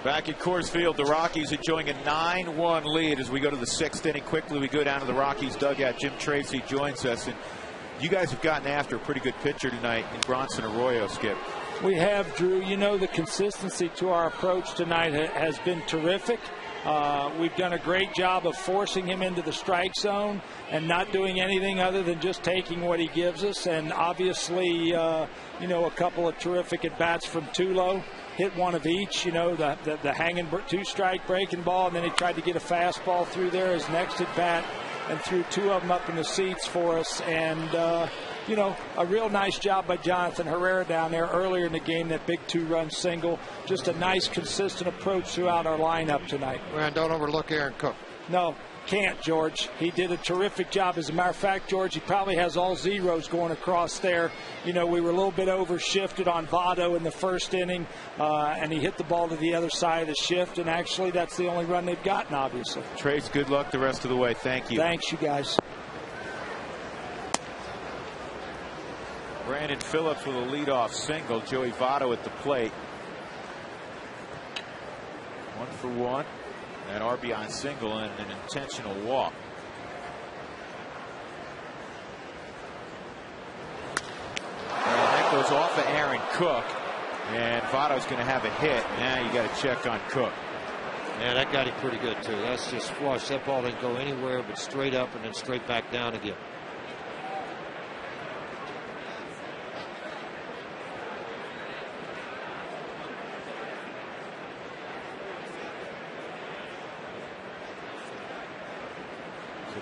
Back at Coors Field, the Rockies enjoying a 9-1 lead as we go to the 6th inning. Quickly, we go down to the Rockies dugout. Jim Tracy joins us, and you guys have gotten after a pretty good pitcher tonight in Bronson Arroyo, Skip. We have, Drew. You know, the consistency to our approach tonight has been terrific. We've done a great job of forcing him into the strike zone and not doing anything other than just taking what he gives us. And obviously, you know, a couple of terrific at-bats from Tulo. Hit one of each, you know, the hanging two-strike breaking ball, and then he tried to get a fastball through there his next at-bat and threw two of them up in the seats for us. And, you know, a real nice job by Jonathan Herrera down there earlier in the game, that big 2-run single. Just a nice, consistent approach throughout our lineup tonight. Well, don't overlook Aaron Cook. No, can't, George. He did a terrific job. As a matter of fact, George, he probably has all zeros going across there. You know, we were a little bit overshifted on Votto in the first inning, and he hit the ball to the other side of the shift, and actually that's the only run they've gotten, obviously. Trace, good luck the rest of the way. Thank you. Thanks, you guys. Brandon Phillips with a leadoff single. Joey Votto at the plate. 1-for-1. An RBI single and an intentional walk. And that goes off of Aaron Cook. And Votto's going to have a hit. Now you got to check on Cook. Yeah, that got him pretty good, too. That's just flush. That ball didn't go anywhere but straight up and then straight back down again.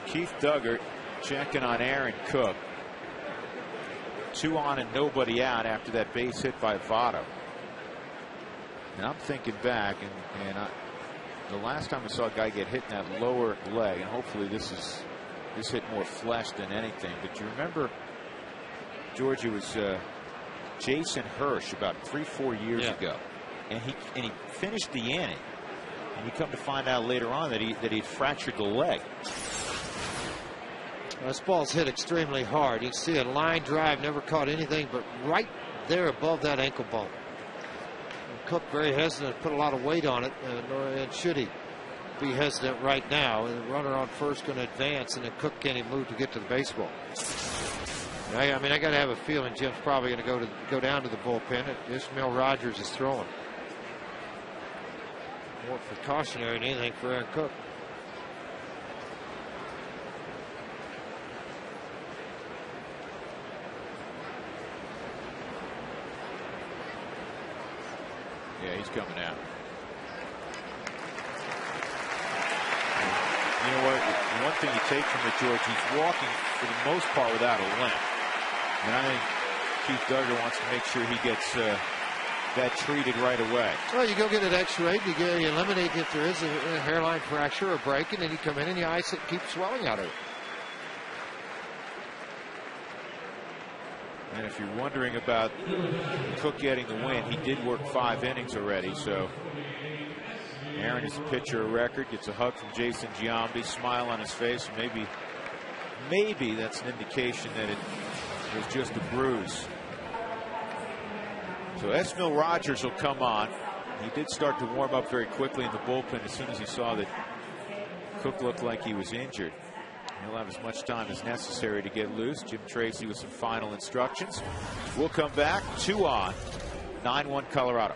Keith Duggart checking on Aaron Cook. 2 on and nobody out after that base hit by Votto. And I'm thinking back, and the last time I saw a guy get hit in that lower leg, and hopefully this hit more flesh than anything, but you remember, George, it was Jason Hirsch about 3-4 years ago, and he finished the inning, and you come to find out later on that he fractured the leg. This ball's hit extremely hard. You can see a line drive, never caught anything but right there above that ankle bone. And Cook very hesitant, put a lot of weight on it, and should he be hesitant right now? And the runner on first going to advance, and then Cook can't even move to get to the baseball. I mean, I got to have a feeling Jim's probably going to go down to the bullpen. Ismail Rogers is throwing. More precautionary than anything for Aaron Cook. Yeah, he's coming out. You know what? One thing you take from it, George, he's walking for the most part without a limp. And I think Keith Duggart wants to make sure he gets that treated right away. Well, you go get an X-ray, you eliminate if there is a hairline fracture or break, and then you come in and you ice it, keep swelling out of it. And if you're wondering about Cook getting the win, he did work 5 innings already. So Aaron is a pitcher of record, gets a hug from Jason Giambi, smile on his face. Maybe that's an indication that it was just a bruise. So Esmil Rogers will come on. He did start to warm up very quickly in the bullpen as soon as he saw that Cook looked like he was injured. He'll have as much time as necessary to get loose. Jim Tracy with some final instructions. We'll come back. 2 on. 9-1 Colorado.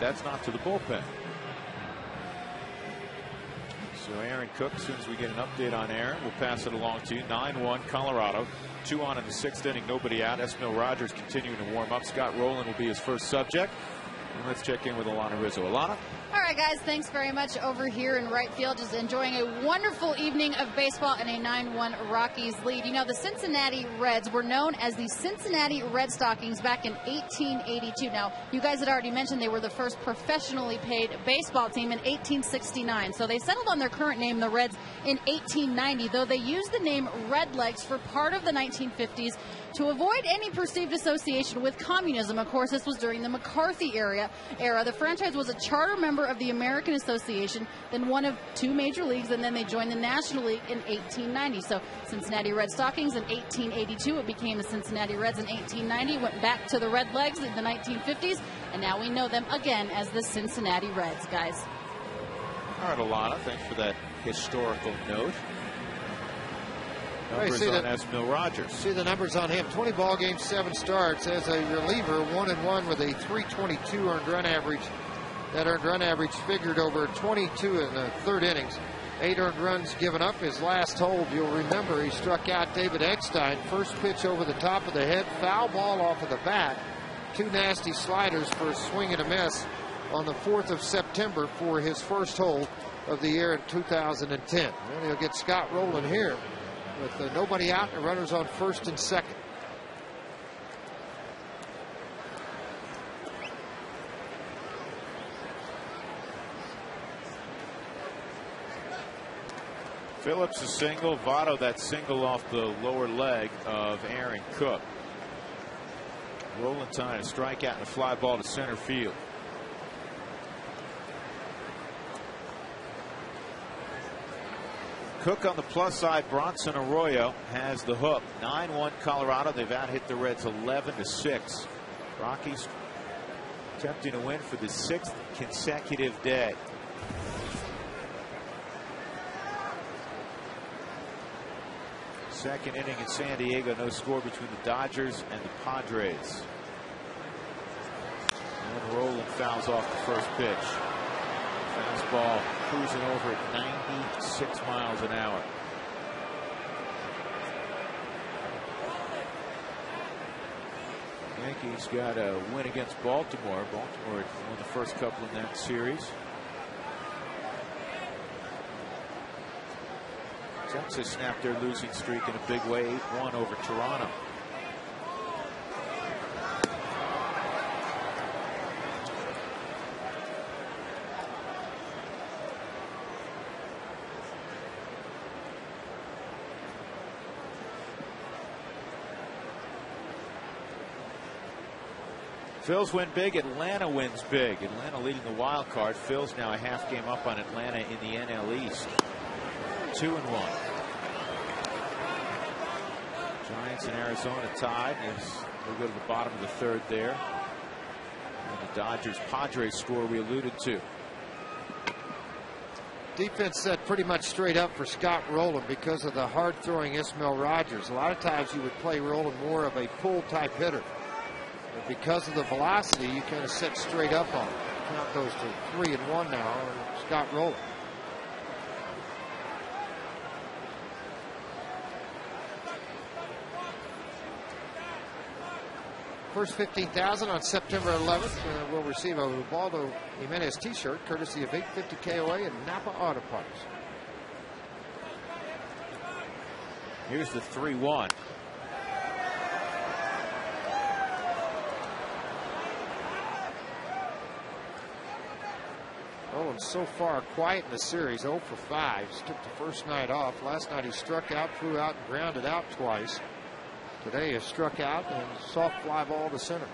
That's not to the bullpen. So Aaron Cook, as soon as we get an update on Aaron, we'll pass it along to you. 9-1 Colorado. 2 on in the 6th inning, nobody out. Esmil Rogers continuing to warm up. Scott Rowland will be his first subject. And let's check in with Alana Rizzo. Alana? All right, guys, thanks very much over here in right field. Just enjoying a wonderful evening of baseball and a 9-1 Rockies lead. You know, the Cincinnati Reds were known as the Cincinnati Red Stockings back in 1882. Now, you guys had already mentioned they were the first professionally paid baseball team in 1869. So they settled on their current name, the Reds, in 1890, though they used the name Redlegs for part of the 1950s to avoid any perceived association with communism. Of course, this was during the McCarthy era. The franchise was a charter member of the American Association, then one of 2 major leagues, and then they joined the National League in 1890. So Cincinnati Red Stockings in 1882, it became the Cincinnati Reds in 1890, went back to the Redlegs in the 1950s, and now we know them again as the Cincinnati Reds, guys. All right, Alana, thanks for that historical note. Numbers see on that, Esmil Rogers. See the numbers on him. 20 ball games, 7 starts as a reliever, 1-1 with a 322 earned run average. That earned run average figured over 22 in the 3rd innings. 8 earned runs given up. His last hold, you'll remember, he struck out David Eckstein. First pitch over the top of the head, foul ball off of the bat. 2 nasty sliders for a swing and a miss on the 4th of September for his first hold of the year in 2010. And he'll get Scott Rowland here with nobody out and runners on 1st and 2nd. Phillips a single, Votto that single off the lower leg of Aaron Cook. Rowland tying a strikeout and a fly ball to center field. Cook on the plus side. Bronson Arroyo has the hook. 9-1 Colorado. They've out hit the Reds 11-6. Rockies attempting to win for the 6th consecutive day. Second inning in San Diego, no score between the Dodgers and the Padres. And Rowland fouls off the first pitch. Fastball cruising over at 96 miles an hour. Yankees got a win against Baltimore. Baltimore won the first couple in that series. Texas snapped their losing streak in a big way, 8-1 over Toronto. Phils win big. Atlanta wins big. Atlanta leading the wild card. Phils now a half game up on Atlanta in the NL East. 2-1. Giants and Arizona tied as we go to the bottom of the 3rd there. And the Dodgers Padres score we alluded to. Defense set pretty much straight up for Scott Rowland because of the hard throwing Esmil Rogers. A lot of times you would play Rowland more of a pull type hitter. But because of the velocity, you kind of set straight up on him. Count those to 3-1 now, and Scott Rowland. First 15,000 on September 11th will receive a Ubaldo Jimenez t-shirt courtesy of 850 KOA and Napa Auto Parts. Here's the 3-1. Rowland's so far quiet in the series, 0 for 5. He took the first night off. Last night he struck out, flew out, and grounded out twice. Today he struck out and soft fly ball to center.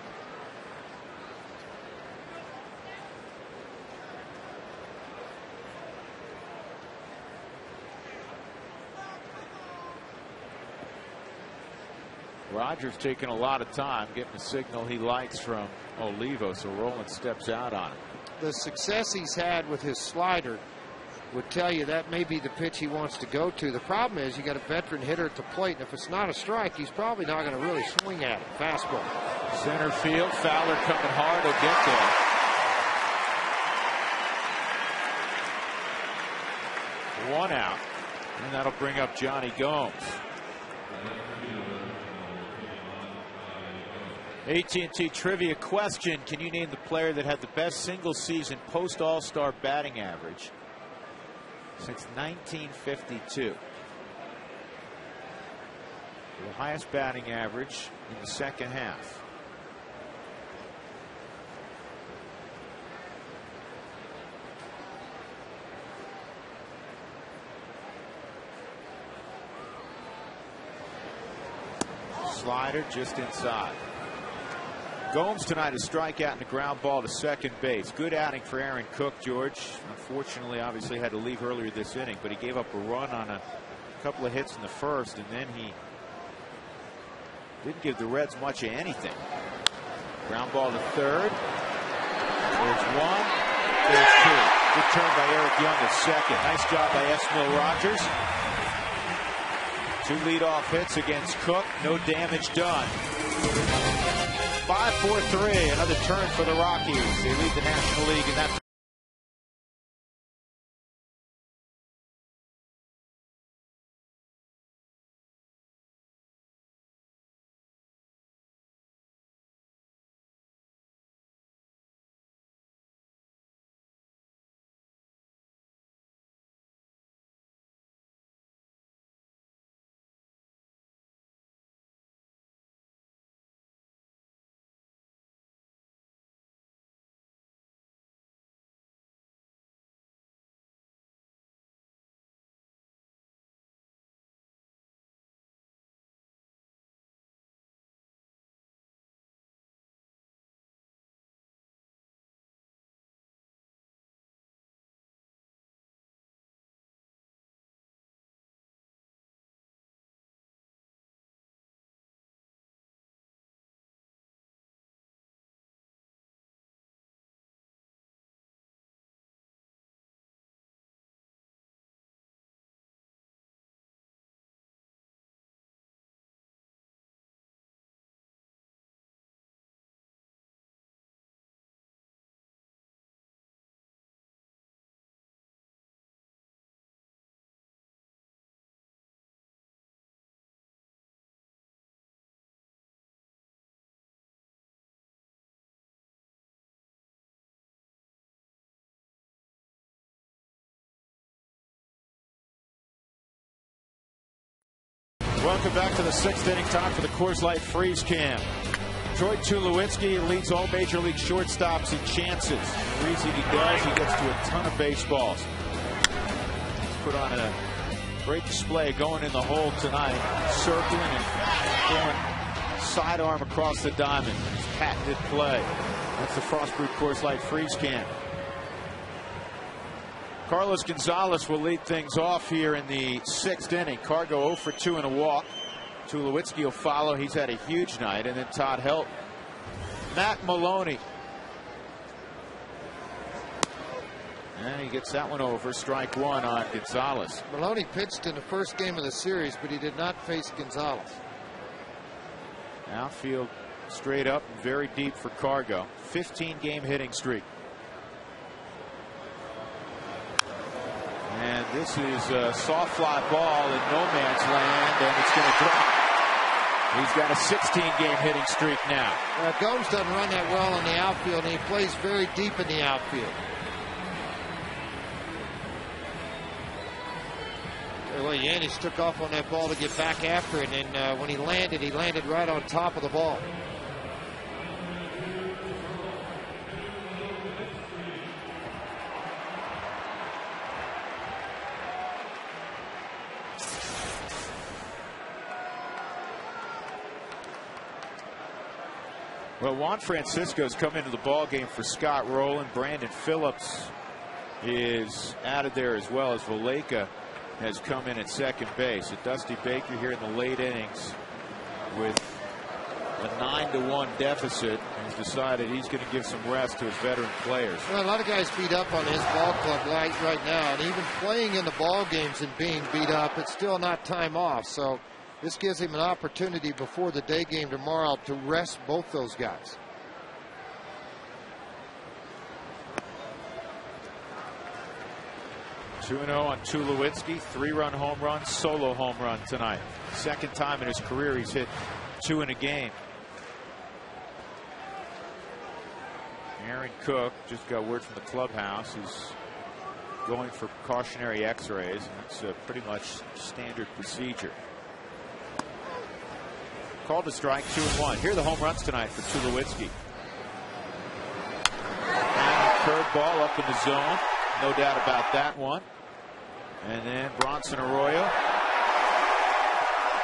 Rogers taking a lot of time, getting the signal he likes from Olivo, so Rowland steps out on it. The success he's had with his slider would tell you that may be the pitch he wants to go to. The problem is you got a veteran hitter at the plate, and if it's not a strike, he's probably not going to really swing at it. Fastball. Center field, Fowler coming hard, he'll get there. 1 out. And that'll bring up Johnny Gomes. AT&T trivia question. Can you name the player that had the best single season post All-Star batting average since 1952? The highest batting average in the second half. Slider just inside. Gomes tonight a strikeout and a ground ball to second base. Good outing for Aaron Cook, George. Unfortunately, obviously had to leave earlier this inning, but he gave up a run on a couple of hits in the first, and then he didn't give the Reds much of anything. Ground ball to third. There's one. There's two. Good turn by Eric Young at second. Nice job by Esmil Rogers. 2 leadoff hits against Cook. No damage done. 5-4-3. Another turn for the Rockies. They lead the National League in that. Welcome back to the 6th inning. Time for the Coors Light Freeze Cam. Troy Tulowitzki leads all major league shortstops in chances. The reason he does, he gets to a ton of baseballs. He's put on a great display going in the hole tonight, circling and throwing sidearm across the diamond. His patented play. That's the Frostbrewed Coors Light Freeze Cam. Carlos Gonzalez will lead things off here in the 6th inning. Cargo 0 for 2 and a walk. Tulowitzki will follow. He's had a huge night. And then Todd Helton. Matt Maloney. And he gets that one over. Strike 1 on Gonzalez. Maloney pitched in the first game of the series, but he did not face Gonzalez. Outfield straight up and very deep for Cargo. 15-game hitting streak. And this is a soft fly ball in no man's land, and it's going to drop. He's got a 16-game hitting streak now. Gomes doesn't run that well in the outfield, and he plays very deep in the outfield. Well, Yanis took off on that ball to get back after it, and when he landed right on top of the ball. Well, Juan Francisco's come into the ball game for Scott Rowland. Brandon Phillips is out of there as well, as Valleca has come in at second base. Dusty Baker here in the late innings with a 9-1 deficit has decided he's going to give some rest to his veteran players. Well, a lot of guys beat up on his ball club right now, and even playing in the ball games and being beat up, it's still not time off. So this gives him an opportunity before the day game tomorrow to rest both those guys. 2-0 on Tulowitzki, 3-run home run, solo home run tonight. Second time in his career he's hit 2 in a game. Aaron Cook just got word from the clubhouse. He's going for cautionary x-rays. It's pretty much standard procedure. Called a strike, 2-1. Here are the home runs tonight for Tulowitzki. And a curveball up in the zone. No doubt about that one. And then Bronson Arroyo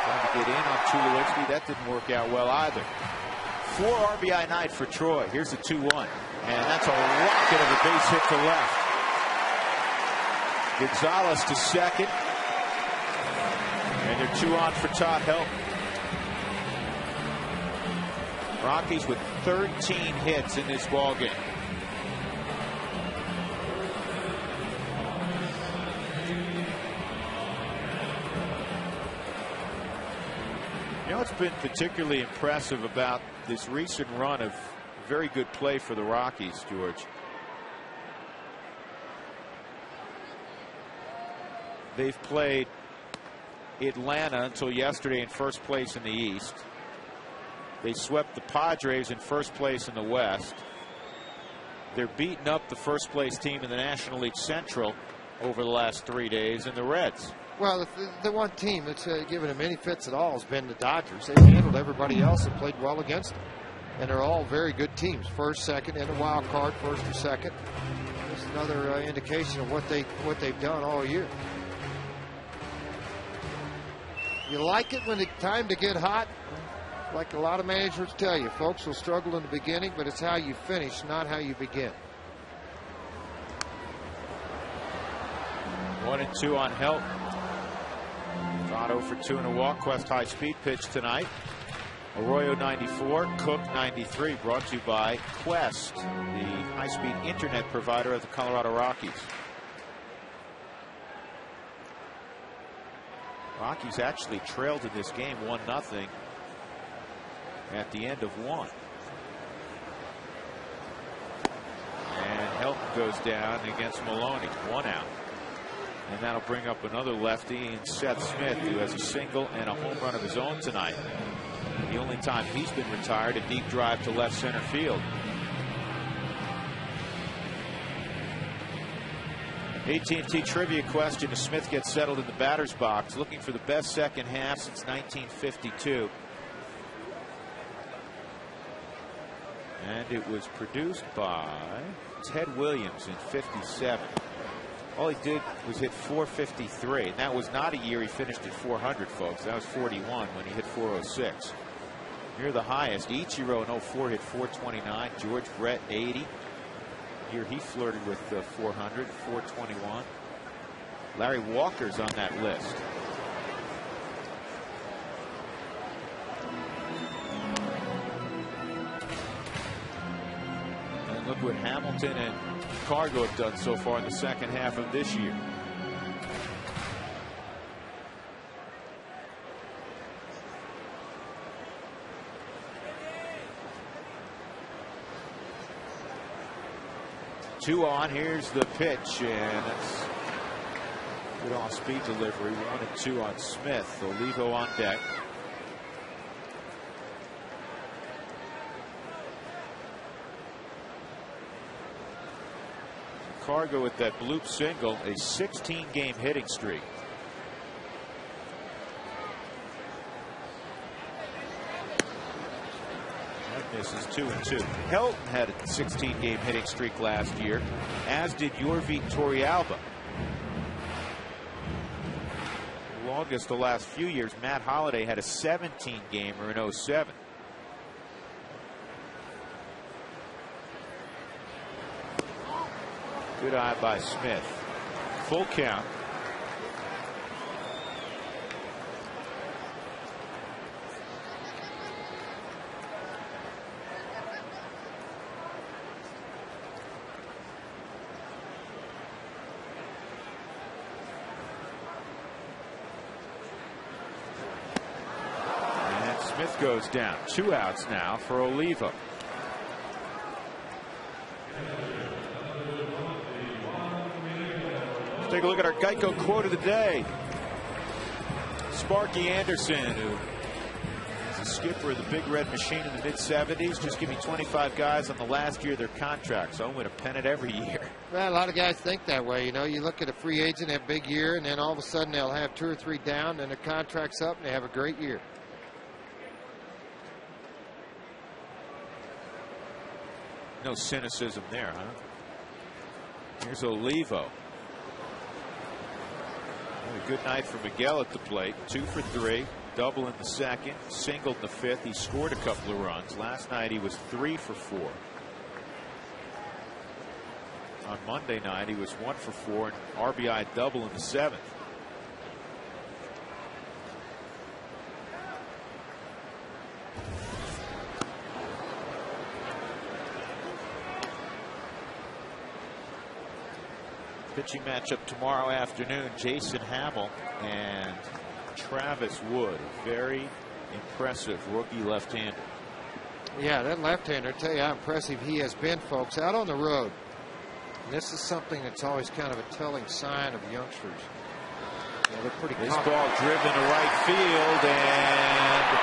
trying to get in on Tulowitzki. That didn't work out well either. 4 RBI night for Troy. Here's a 2-1. And that's a rocket of a base hit to left. Gonzalez to second. And they're 2 on for Todd Helton. Rockies with 13 hits in this ball game. You know what's been particularly impressive about this recent run of very good play for the Rockies, George? They've played Atlanta until yesterday in first place in the East. They swept the Padres in first place in the West. They're beating up the first place team in the National League Central over the last 3 days in the Reds. Well, the one team that's given them any fits at all has been the Dodgers. They've handled everybody else and played well against them. And they're all very good teams. First, second, and a wild card, first or second. That's another indication of what they've done all year. You like it when it's time to get hot? Like a lot of managers tell you, folks will struggle in the beginning, but it's how you finish, not how you begin. 1-2 on Helton. Otto for 2 and a walk. Quest high speed pitch tonight. Arroyo 94, Cook 93. Brought to you by Quest, the high speed internet provider of the Colorado Rockies. Rockies actually trailed in this game 1-0 at the end of 1. And Helton goes down against Maloney. 1 out. And that'll bring up another lefty in Seth Smith, who has a single and a home run of his own tonight. The only time he's been retired, a deep drive to left center field. AT&T trivia question as Smith gets settled in the batter's box, looking for the best second half since 1952. And it was produced by Ted Williams in '57. All he did was hit 453, and that was not a year he finished at 400, folks. That was 41 when he hit 406. Near the highest, Ichiro in '04 hit 429. George Brett 80. Here he flirted with 400, 421. Larry Walker's on that list. And look what Hamilton and Cargo have done so far in the second half of this year. Two on. Here's the pitch, and it's good off-speed delivery. 1-2 on Smith. Olivo on deck. Cargo with that bloop single, a 16-game hitting streak. This is 2-2. Helton had a 16-game hitting streak last year, as did Yorvik Torrealba. Longest the last few years, Matt Holliday had a 17-gamer in '07. Good eye by Smith. Full count. Smith goes down. 2 outs now for Olivo. Let's take a look at our Geico quote of the day. Sparky Anderson, who is the skipper of the Big Red Machine in the mid-70s. Just give me 25 guys on the last year of their contract, so I'm going to pen it every year. Well, a lot of guys think that way. You know, you look at a free agent, have a big year, and then all of a sudden they'll have 2 or 3 down, and their contract's up, and they have a great year. No cynicism there, huh? Here's Olivo. A good night for Miguel at the plate. 2 for 3, double in the second, singled in the fifth. He scored a couple of runs. Last night he was 3 for 4. On Monday night he was 1 for 4 and RBI double in the seventh. Pitching matchup tomorrow afternoon. Jason Hamill and Travis Wood. Very impressive rookie left-hander. Yeah, that left-hander, tell you how impressive he has been, folks, out on the road. And this is something that's always kind of a telling sign of youngsters. Yeah, they're pretty This ball driven to right field, and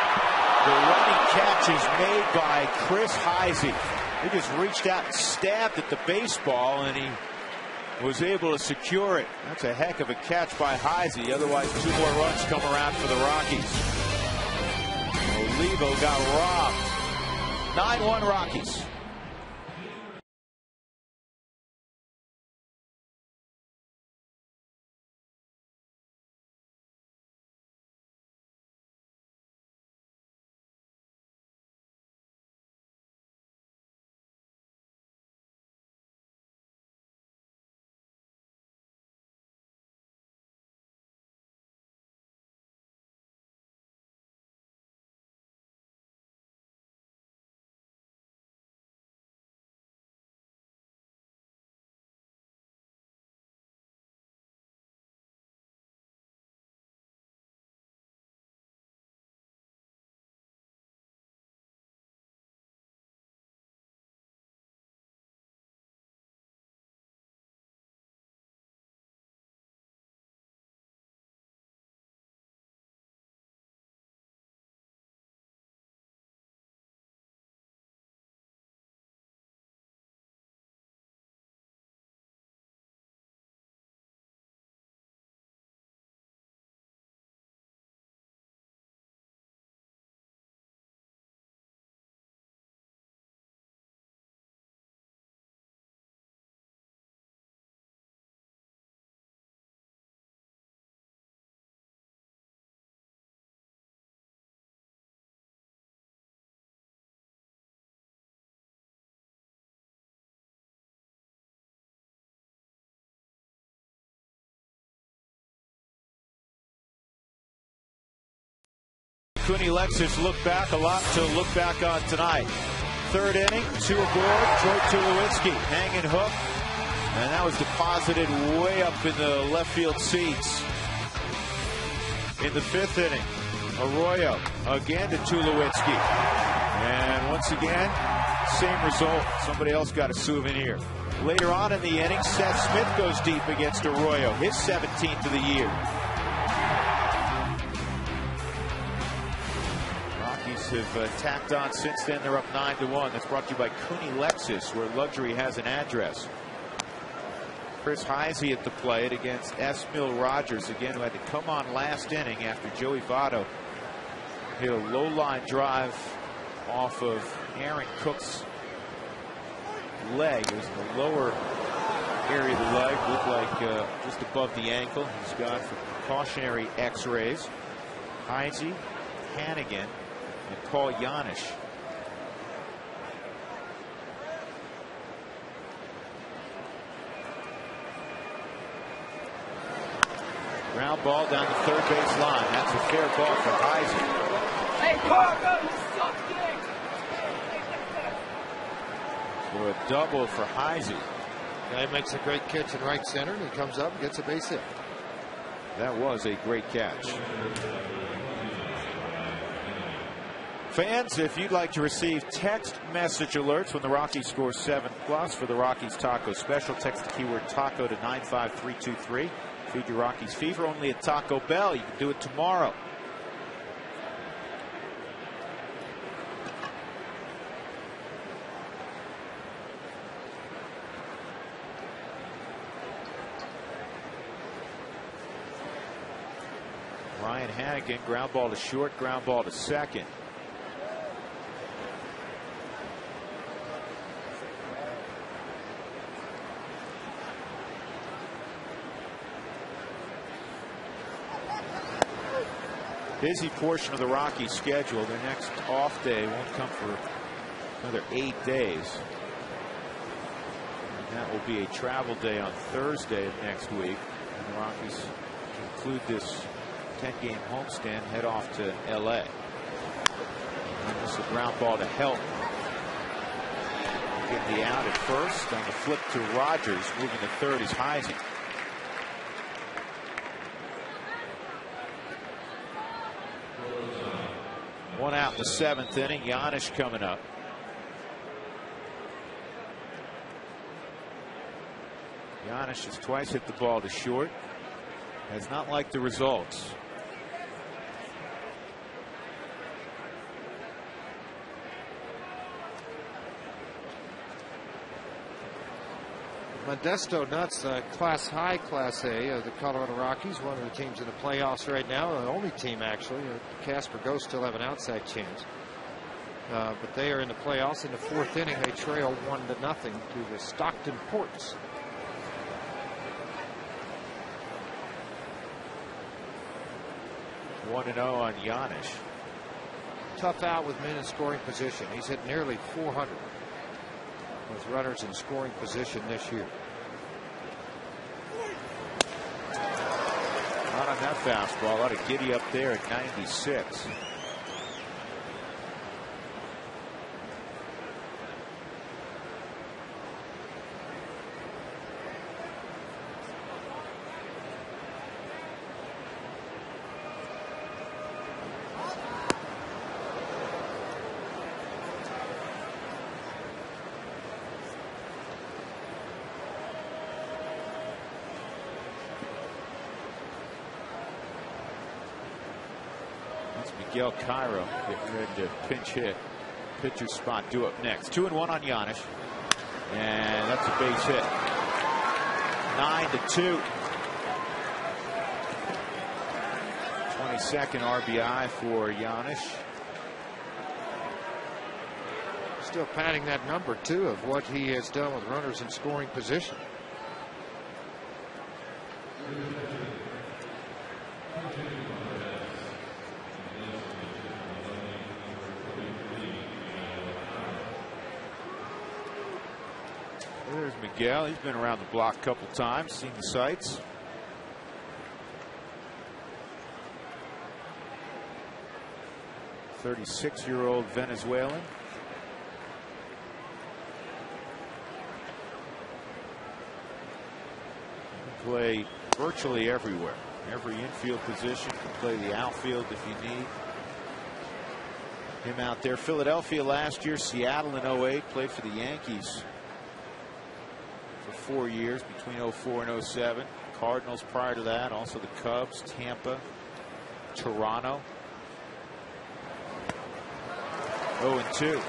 the running catch is made by Chris Heisey. He just reached out and stabbed at the baseball, and he was able to secure it. That's a heck of a catch by Heisey. Otherwise, 2 more runs come around for the Rockies. Olivo got robbed. 9-1 Rockies. Cooney Lexus look back, a lot to look back on tonight. Third inning, 2 aboard, Troy Tulowitzki hanging hook, and that was deposited way up in the left field seats. In the 5th inning, Arroyo again to Tulowitzki, and once again, same result. Somebody else got a souvenir. Later on in the inning, Seth Smith goes deep against Arroyo, his 17th of the year. Have tacked on since then. They're up 9-1. That's brought to you by Cooney Lexus, where luxury has an address. Chris Heisey at the plate against Esmil Rogers, again, who had to come on last inning after Joey Votto hit a low line drive off of Aaron Cook's leg. It was in the lower area of the leg, looked like just above the ankle. He's gone for precautionary x-rays. Heisey, Hannigan, and Paul Janisch. Ground ball down the third base line. That's a fair ball for Heisey. Hey, for a double for Heisey. Guy makes a great catch in right center, and he comes up and gets a base hit. That was a great catch. Fans, if you'd like to receive text message alerts when the Rockies score 7+ for the Rockies Taco Special, text the keyword taco to 95323. Feed your Rockies fever only at Taco Bell. You can do it tomorrow. Ryan Hannigan, ground ball to short, ground ball to second. Busy portion of the Rockies schedule. Their next off day won't come for another 8 days. And that will be a travel day on Thursday of next week. And the Rockies conclude this 10-game homestand, head off to LA. And this is a ground ball to help. Getting the out at first. On the flip to Rogers. Moving to third is Heisey. One out in the 7th inning. Giannis coming up. Giannis has twice hit the ball to short. Has not liked the results. Modesto Nuts, Class High, Class A of the Colorado Rockies, one of the teams in the playoffs right now, the only team actually. Casper Ghosts still have an outside chance. But they are in the playoffs. In the 4th inning, they trail 1-0 to the Stockton Ports. One 1-0 on Giannis. Tough out with men in scoring position. He's hit nearly 400 with runners in scoring position this year. Not on that fastball. A lot of giddy up there at 96. Miguel Cairo getting ready to pinch hit. Pitcher spot due up next. 2-1 on Giannis. And that's a base hit. 9-2. 22nd RBI for Giannis. Still padding that number, too, of what he has done with runners in scoring position. There's Miguel. He's been around the block a couple times, seen the sights. '36-year-old Venezuelan. Can play virtually everywhere. Every infield position. Can play the outfield if you need him out there. Philadelphia last year, Seattle in '08, played for the Yankees for 4 years between '04 and '07. Cardinals prior to that, also the Cubs, Tampa, Toronto. 0-2.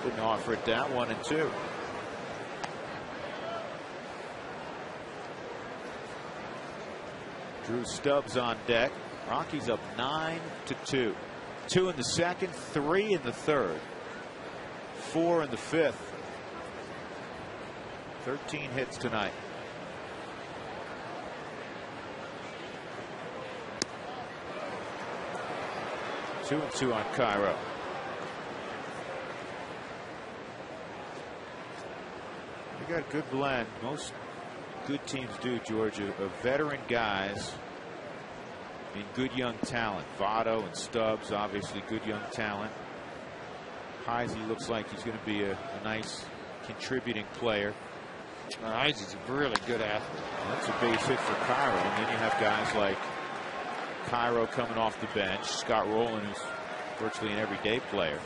Didn't offer it down. 1-2. Drew Stubbs on deck. Rockies up 9-2. 2 in the 2nd, 3 in the 3rd, 4 in the 5th. 13 hits tonight. Two and 2 on Cairo. They got a good blend. Most good teams do, Georgia, of veteran guys and good young talent. Votto and Stubbs, obviously good young talent. Heisey looks like he's going to be a nice contributing player. Heisey's a really good athlete. That's a base hit for Cairo. And then you have guys like Cairo coming off the bench, Scott Rowland, who's virtually an everyday player,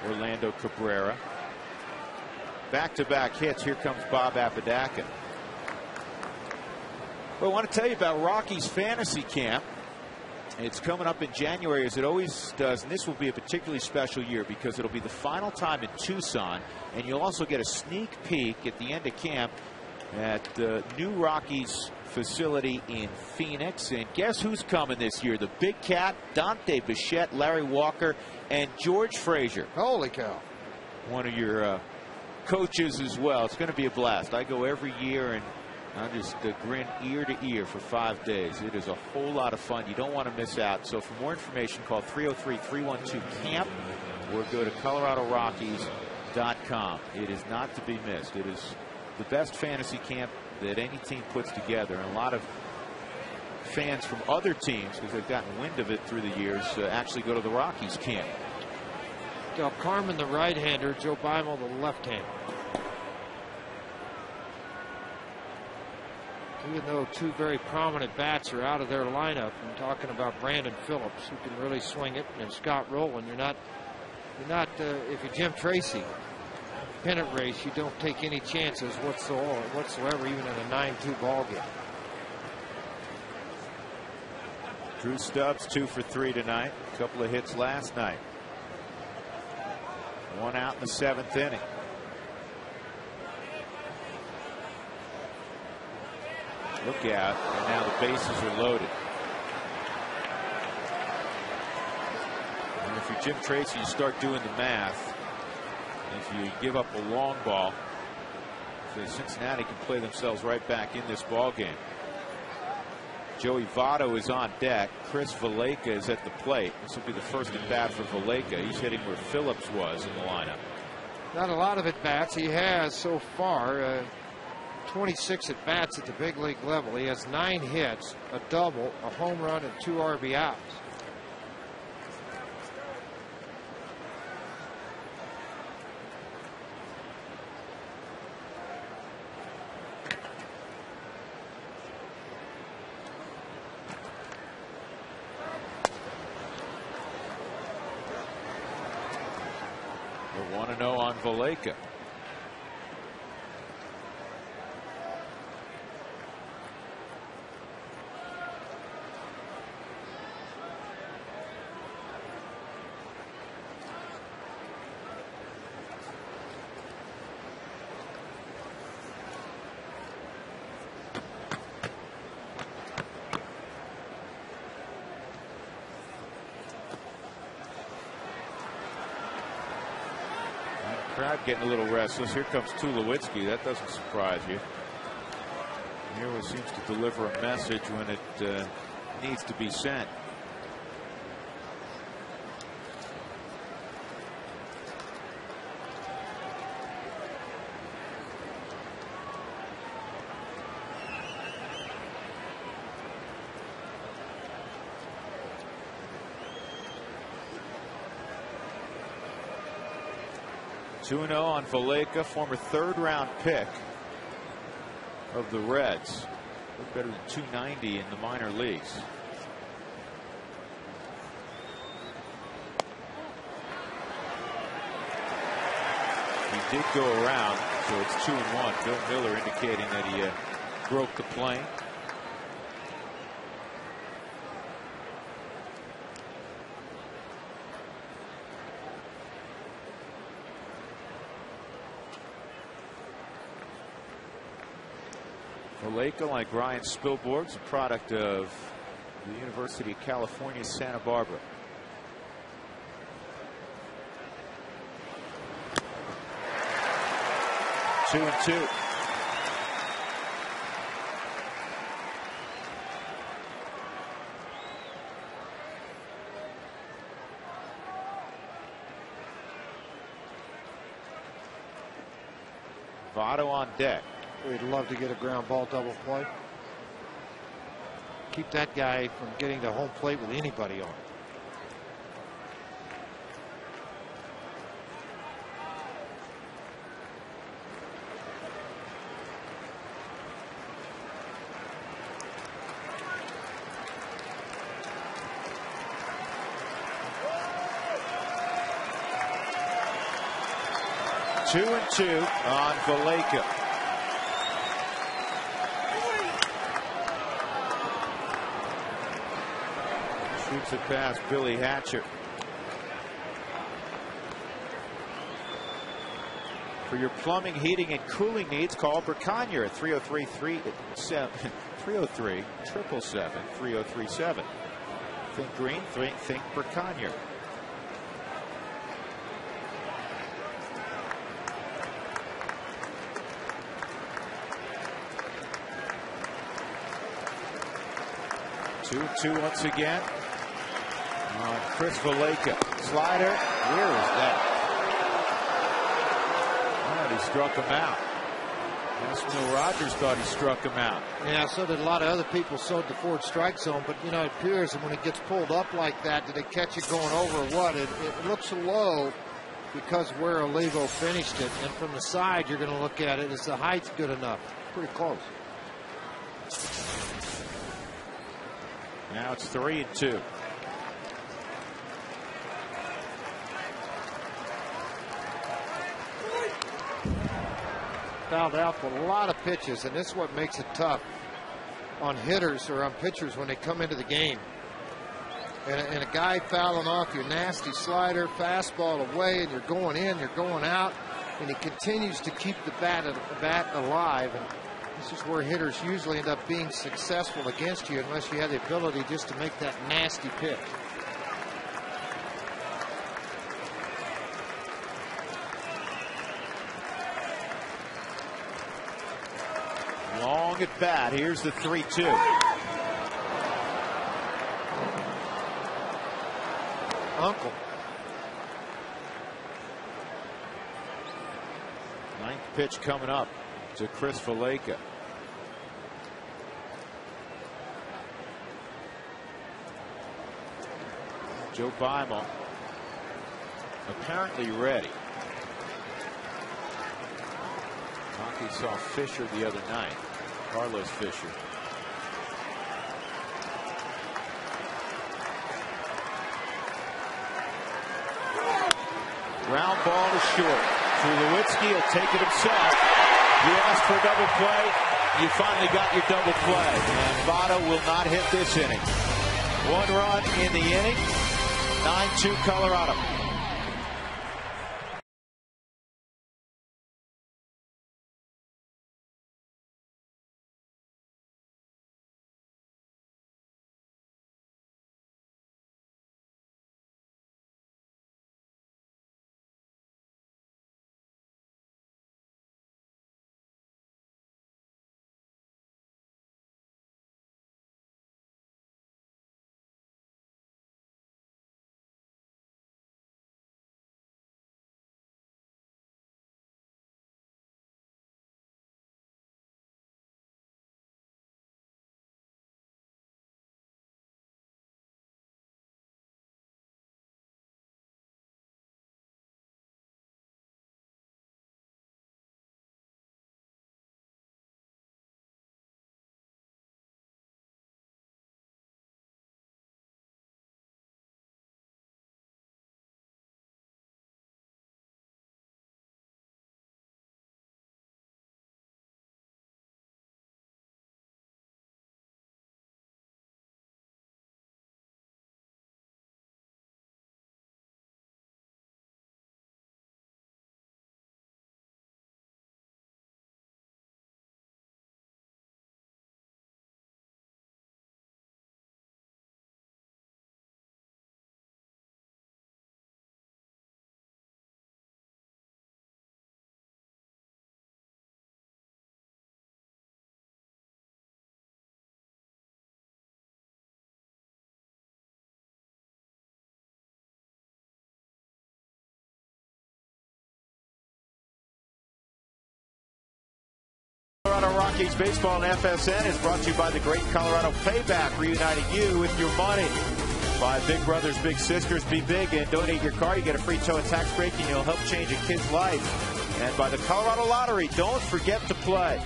Orlando Cabrera. Back-to-back hits. Here comes Bob Apodaca. Well, I want to tell you about Rockies Fantasy Camp. It's coming up in January, as it always does, and this will be a particularly special year because it'll be the final time in Tucson, and you'll also get a sneak peek at the end of camp at the new Rockies facility in Phoenix. And guess who's coming this year? The Big Cat, Dante Bichette, Larry Walker, and George Frazier. Holy cow. One of your coaches as well. It's going to be a blast. I go every year, and I just grin ear to ear for 5 days. It is a whole lot of fun. You don't want to miss out. So for more information, call 303-312-CAMP or go to ColoradoRockies.com. It is not to be missed. It is the best fantasy camp that any team puts together. And a lot of fans from other teams, because they've gotten wind of it through the years, actually go to the Rockies camp. Del Carmen, the right-hander, Joe Beimel, the left-hander. Even though two very prominent bats are out of their lineup, I'm talking about Brandon Phillips, who can really swing it, and Scott Rowland. You're not if you're Jim Tracy, pennant race, you don't take any chances whatsoever, even in a 9-2 ball game. Drew Stubbs 2 for 3 tonight. A couple of hits last night. One out in the 7th inning. Look out, and now the bases are loaded. And if you're Jim Tracy, you start doing the math. If you give up a long ball, so Cincinnati can play themselves right back in this ball game. Joey Votto is on deck. Chris Valaika is at the plate. This will be the first at bat for Valaika. He's hitting where Phillips was in the lineup. Not a lot of at bats. He has so far 26 at bats at the big league level. He has 9 hits, a double, a home run, and 2 RBIs. The 1-0 on Valaika. Crowd getting a little restless. Here comes Tulowitzki. That doesn't surprise you. Here seems to deliver a message when it needs to be sent. Two 2-0 on Valaika, former 3rd-round pick of the Reds. Looked better than 290 in the minor leagues. He did go around, so it's 2-1. Bill Miller indicating that he broke the plane. Valaika, like Ryan Spilborg, is a product of the University of California, Santa Barbara. Two and two. Votto on deck. We'd love to get a ground ball double play. Keep that guy from getting to home plate with anybody on. Two and two on Valleca. Shoots it past Billy Hatcher. For your plumbing, heating, and cooling needs, call Briconier at 303-777-3037. Think green, think Briconier. Two once again. Chris Valleca. Slider. Where is that? Oh, he struck him out. Will Rogers thought he struck him out. Yeah, so did a lot of other people. So did the Ford strike zone. But, you know, it appears that when it gets pulled up like that, did they catch it going over or what? It looks low because where Olivo finished it. And from the side, you're going to look at it. Is the height good enough? Pretty close. Now it's 3-2. Fouled out for a lot of pitches, and this is what makes it tough on hitters or on pitchers when they come into the game. And a guy fouling off your nasty slider, fastball away, and you're going in, you're going out, and he continues to keep the bat alive. And this is where hitters usually end up being successful against you unless you have the ability just to make that nasty pitch. Long at bat. Here's the 3-2. Uncle. Ninth pitch coming up to Chris Valleca. Joe Beimel apparently ready. Hockey saw Fisher the other night. Carlos Fisher. Ground ball is short. Tulowitzki will take it himself. You asked for a double play. You finally got your double play. And Votto will not hit this inning. 1 run in the inning. 9-2 Colorado. Rockies baseball and FSN is brought to you by the Great Colorado Payback, reuniting you with your money. By Big Brothers Big Sisters, be big and donate your car. You get a free tow and tax break, and you'll help change a kid's life. And by the Colorado Lottery, don't forget to play.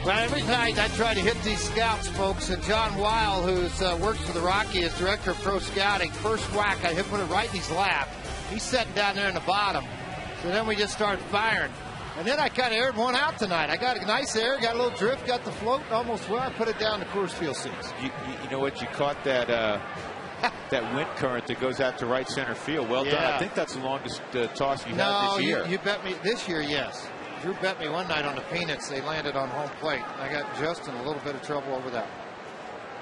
Well, every night I try to hit these scouts, folks, and John Weil, who works for the Rockies as director of pro scouting, first whack, I put it right in his lap. He's sitting down there in the bottom. So then we just started firing. And then I kind of aired one out tonight. I got a nice air, got a little drift, got the float almost where I put it down the Coors Field seats. You know what? You caught that that wind current that goes out to right center field. Well done. I think that's the longest toss you had this year. You bet me this year, yes. Drew bet me one night on the Peanuts. They landed on home plate. I got Justin a little bit of trouble over that.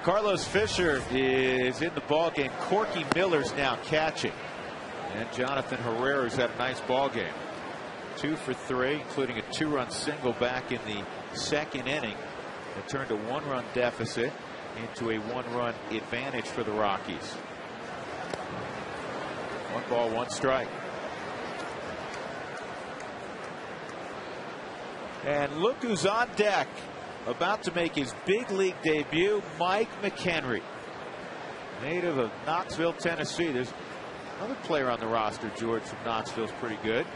Carlos Fisher is in the ball game. Corky Miller's now catching. And Jonathan Herrera's had a nice ball game. 2 for 3, including a 2-run single back in the second inning. It turned a 1-run deficit into a 1-run advantage for the Rockies. 1 ball, 1 strike. And look who's on deck, about to make his big league debut, Mike McHenry. Native of Knoxville, Tennessee. There's another player on the roster, George, from Knoxville's pretty good.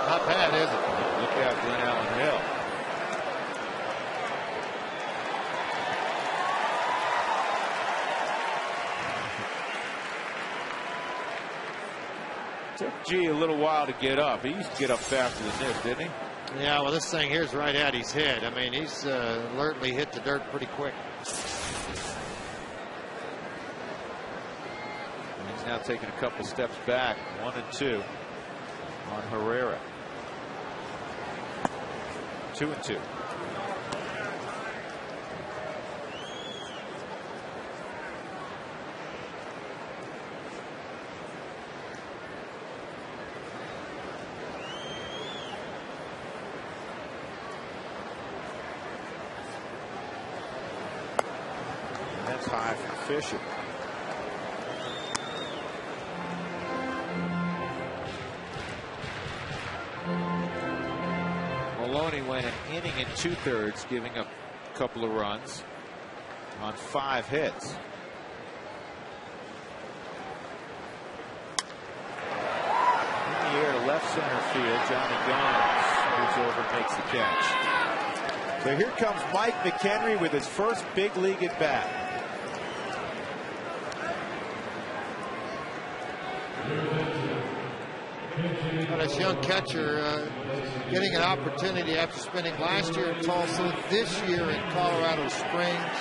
Not bad, is it? Look out, Glen Allen Hill. Took G a little while to get up. He used to get up faster than this, didn't he? Yeah, well, this thing here's right at his head. I mean, he's alertly hit the dirt pretty quick. And he's now taking a couple steps back, 1 and 2 on Herrera. 2 and 2. That's high from Fisher. Maloney went an inning and 2/3, giving up a couple of runs on 5 hits. In the air to left center field, Johnny Gomes moves over and makes the catch. So here comes Mike McHenry with his first big league at bat. Well, this young catcher getting an opportunity after spending last year in Tulsa, this year in Colorado Springs.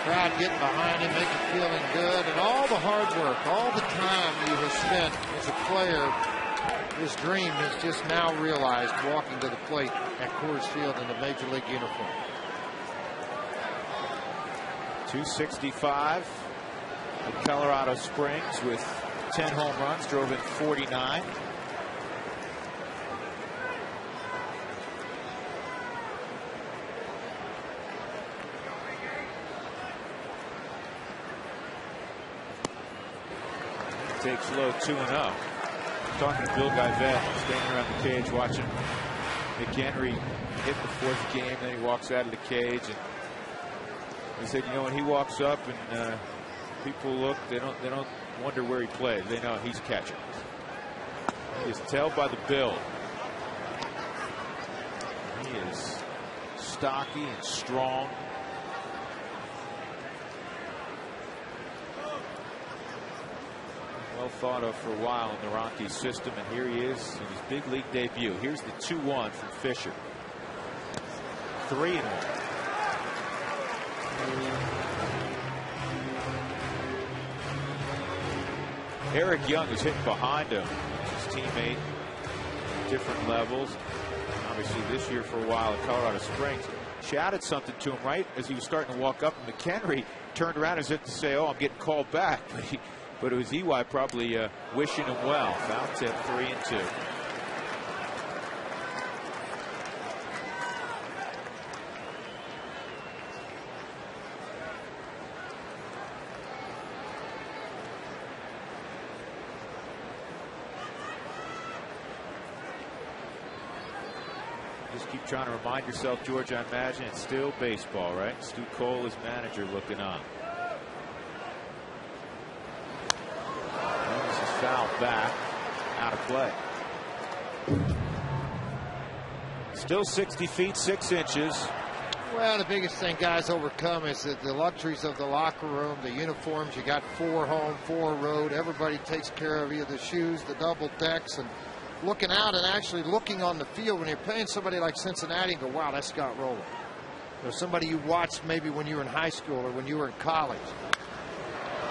Crowd getting behind him, making him feeling good, and all the hard work, all the time you have spent as a player, his dream is just now realized, walking to the plate at Coors Field in the Major League uniform. 265 at Colorado Springs with 10 home runs, drove in 49. Takes low, 2-0. Talking to Bill Guyvette, standing around the cage watching McHenry hit the 4th game, then he walks out of the cage, and he said, you know, when he walks up and people look, they don't wonder where he plays. They know he's catching. He is tell by the build. He is stocky and strong. Well thought of for a while in the Rockies system, and here he is in his big league debut. Here's the 2-1 from Fisher. 3-1. Eric Young is hitting behind him. His teammate, different levels. Obviously this year for a while at Colorado Springs. Shouted something to him right as he was starting to walk up, and McHenry turned around as if to say, oh, I'm getting called back. But it was EY probably wishing him well. Foul tip, 3-2. just keep trying to remind yourself, George, I imagine it's still baseball, right? Stu Cole, his manager, looking on. This is fouled back, out of play. Still 60 feet, 6 inches. Well, the biggest thing guys overcome is that the luxuries of the locker room, the uniforms. You got 4 home, 4 road. Everybody takes care of you. The shoes, the double decks, and looking out and actually looking on the field when you're playing somebody like Cincinnati and go, wow, that's Scott Rowland. Or somebody you watched maybe when you were in high school or when you were in college.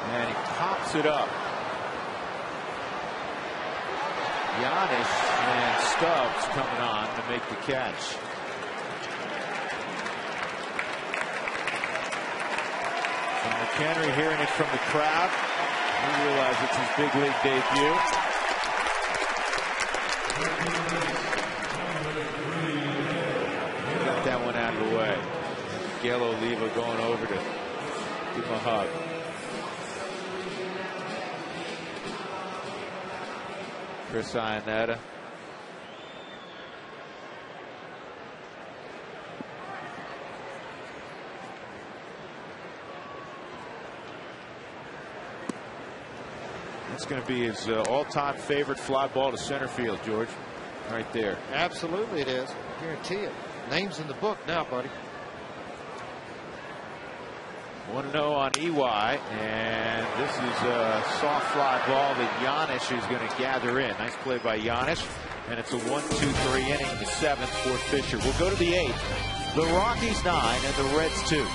And he pops it up. Giannis and Stubbs coming on to make the catch. And McHenry hearing it from the crowd. He realizes it's his big league debut. He got that one out of the way. Miguel Oliva going over to give him a hug. Chris Iannetta. That's going to be his all-time favorite fly ball to center field, George. Right there. Absolutely it is. I guarantee it. Name's in the book now, buddy. 1-0 on EY, and this is a soft fly ball that Giannis is going to gather in. Nice play by Giannis, and it's a 1-2-3 inning, the 7th for Fisher. We'll go to the 8th. The Rockies 9 and the Reds 2.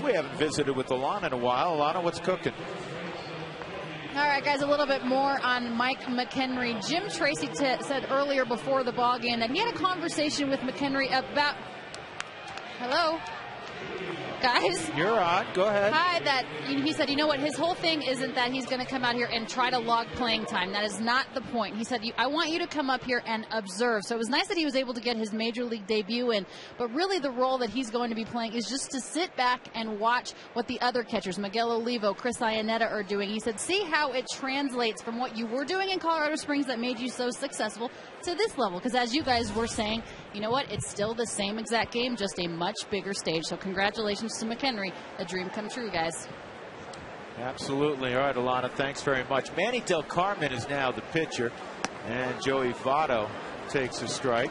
We haven't visited with Alana in a while. Alana, what's cooking? All right, guys, a little bit more on Mike McHenry. Jim Tracy said earlier before the ball game that he had a conversation with McHenry about... Hello? Guys? You're on. Go ahead. Hi. That he said, you know what, his whole thing isn't that he's going to come out here and try to log playing time. That is not the point. He said, I want you to come up here and observe. So it was nice that he was able to get his major league debut in, but really the role that he's going to be playing is just to sit back and watch what the other catchers, Miguel Olivo, Chris Iannetta, are doing. He said, see how it translates from what you were doing in Colorado Springs that made you so successful to this level. Because as you guys were saying, you know what, it's still the same exact game, just a much bigger stage. So congratulations to McHenry. A dream come true, guys. Absolutely. All right, Alana, thanks very much. Manny Del Carmen is now the pitcher, and Joey Votto takes a strike.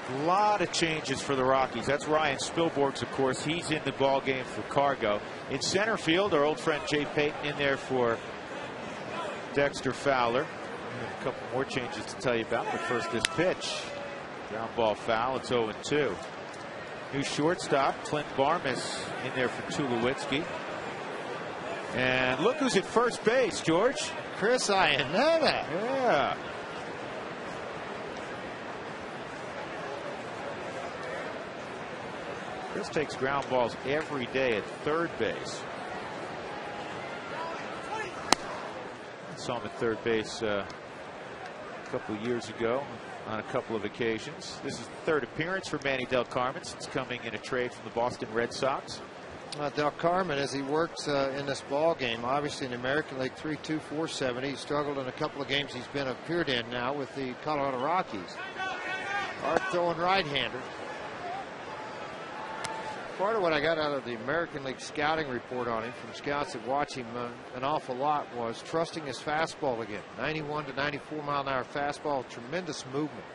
A lot of changes for the Rockies. That's Ryan Spilborghs, of course. He's in the ball game for Cargo. In center field, our old friend Jay Payton in there for Dexter Fowler. A couple more changes to tell you about, but first this pitch. Ground ball foul. It's 0-2. New shortstop, Clint Barmas, in there for Tulowitzki. And look who's at first base, George. Chris Iannetta. Yeah. Chris takes ground balls every day at third base. I saw him at third base a couple of years ago on a couple of occasions. This is the third appearance for Manny Del Carmen since coming in a trade from the Boston Red Sox. Del Carmen, as he works in this ball game, obviously in the American League, 3.2, 470. He struggled in a couple of games he's been appeared in now with the Colorado Rockies. Hard throwing right-hander. Part of what I got out of the American League scouting report on him from scouts that watch him an awful lot was trusting his fastball again. 91 to 94 mile an hour fastball, tremendous movement.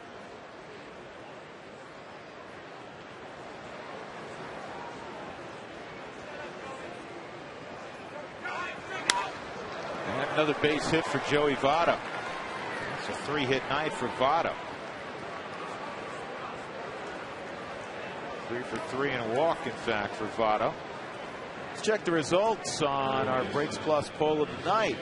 And another base hit for Joey Votto. It's a 3-hit night for Votto. 3 for 3 and a walk, in fact, for Votto. Let's check the results on our Breaks Plus poll of the night.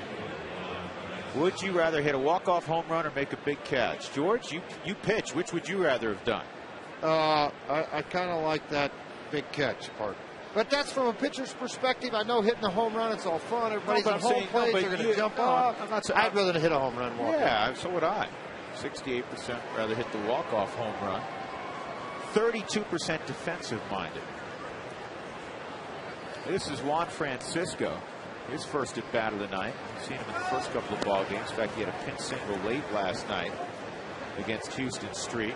Would you rather hit a walk-off home run or make a big catch? George, you pitch. Which would you rather have done? I kind of like that big catch part. But that's from a pitcher's perspective. I know hitting a home run, it's all fun. Everybody's on home plate. They're going to jump up. I'd rather hit a home run walk. Yeah, so would I. 68% rather hit the walk-off home run. 32% defensive-minded. This is Juan Francisco. His first at bat of the night. You've seen him in the first couple of ball games. In fact, he had a pin single late last night against Houston Street.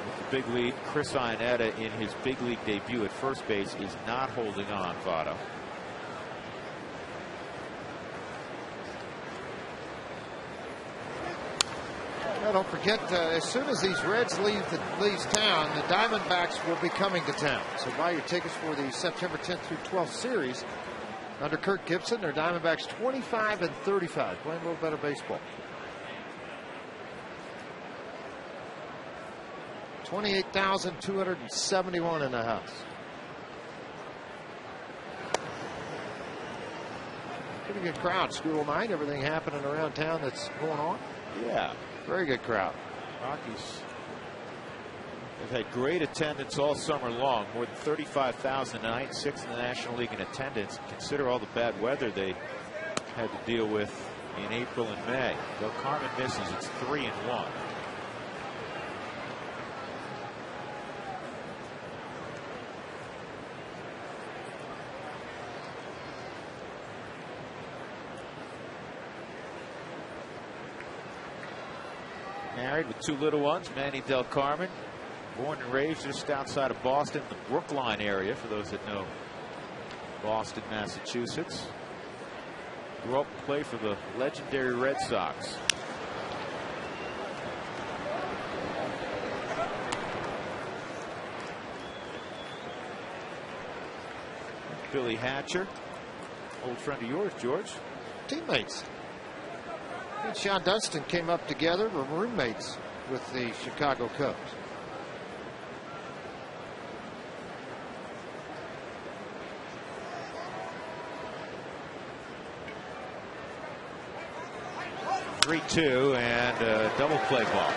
With the big lead, Chris Iannetta in his big league debut at first base is not holding on Votto. Don't forget, as soon as these Reds leave town, the Diamondbacks will be coming to town. So buy your tickets for the September 10th through 12th series. Under Kirk Gibson, their Diamondbacks 25 and 35, playing a little better baseball. 28,271 in the house. Pretty good crowd, school night. Everything happening around town that's going on. Yeah. Very good crowd. Rockies have had great attendance all summer long. More than 35,000 tonight, 6th in the National League in attendance. Consider all the bad weather they had to deal with in April and May. Del Carmen misses. It's 3-1. Married with 2 little ones, Manny Del Carmen, born and raised just outside of Boston, the Brookline area, for those that know Boston, Massachusetts. Grew up and played for the legendary Red Sox. Billy Hatcher, old friend of yours, George. Teammates. He and Sean Dunston came up together, were roommates with the Chicago Cubs. (3-2) and a double play ball.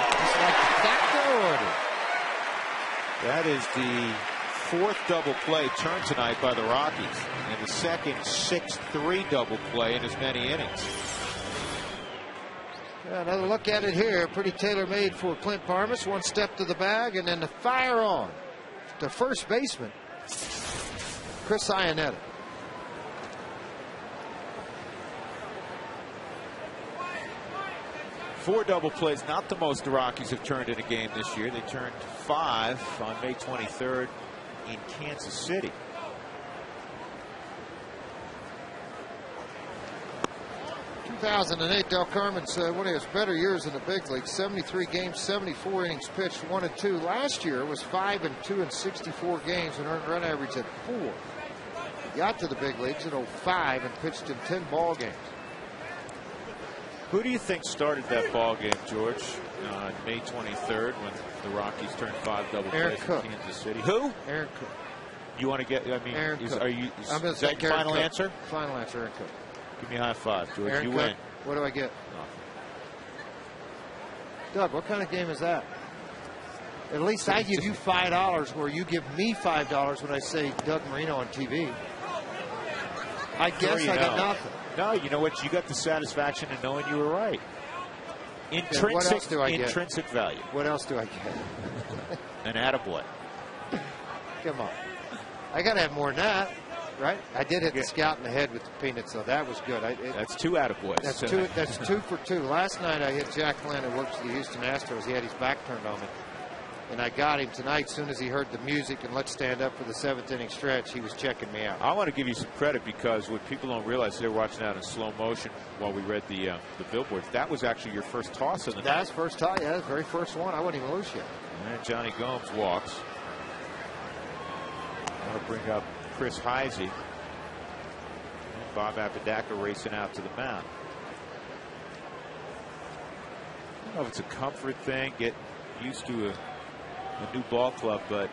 Just like the factor order. That is the 4th double play turn tonight by the Rockies, and the second 6-3 double play in as many innings. Another look at it here. Pretty tailor-made for Clint Parmas. One step to the bag, and then the fire on to first baseman, Chris Iannetta. Four double plays, not the most the Rockies have turned in a game this year. They turned 5 on May 23rd in Kansas City. In 2008, Del Carmen's one of his better years in the big league. 73 games, 74 innings pitched, 1 and 2. Last year was 5 and 2 in 64 games and earned run average at 4. He got to the big leagues in 05 and pitched in 10 ball games. Who do you think started that ball game, George, on May 23rd when the Rockies turned 5 double plays in Kansas City? Who? Aaron Cook. You want to get? I mean, Aaron Cook. Is that your final answer? Final answer, Aaron Cook. Give me a high five, George. Aaron you Cook. win. What do I get? Doug, what kind of game is that? At least I give you $5 where you give me $5 when I say Doug Marino on TV. I guess I got nothing. No, you know what? You got the satisfaction of knowing you were right. Intrinsic, what else do I get? Intrinsic value. What else do I get? An attaboy. Come on. I got to have more than that, right? I did hit the scout in the head with the peanuts, so that was good. That's 2 attaboys. That's 2 for 2. Last night I hit Jack Glenn, who works for the Houston Astros. He had his back turned on me. And I got him tonight. As soon as he heard the music and let's stand up for the 7th inning stretch, he was checking me out. I want to give you some credit because what people don't realize, they're watching out in slow motion while we read the billboards. That was actually your first toss in the That's first toss. Yeah, that's the very first one. I wasn't even loose yet. And Johnny Gomes walks. I want to bring up Chris Heisey. And Bob Apodaca racing out to the mound. I don't know if it's a comfort thing, get used to a new ball club, but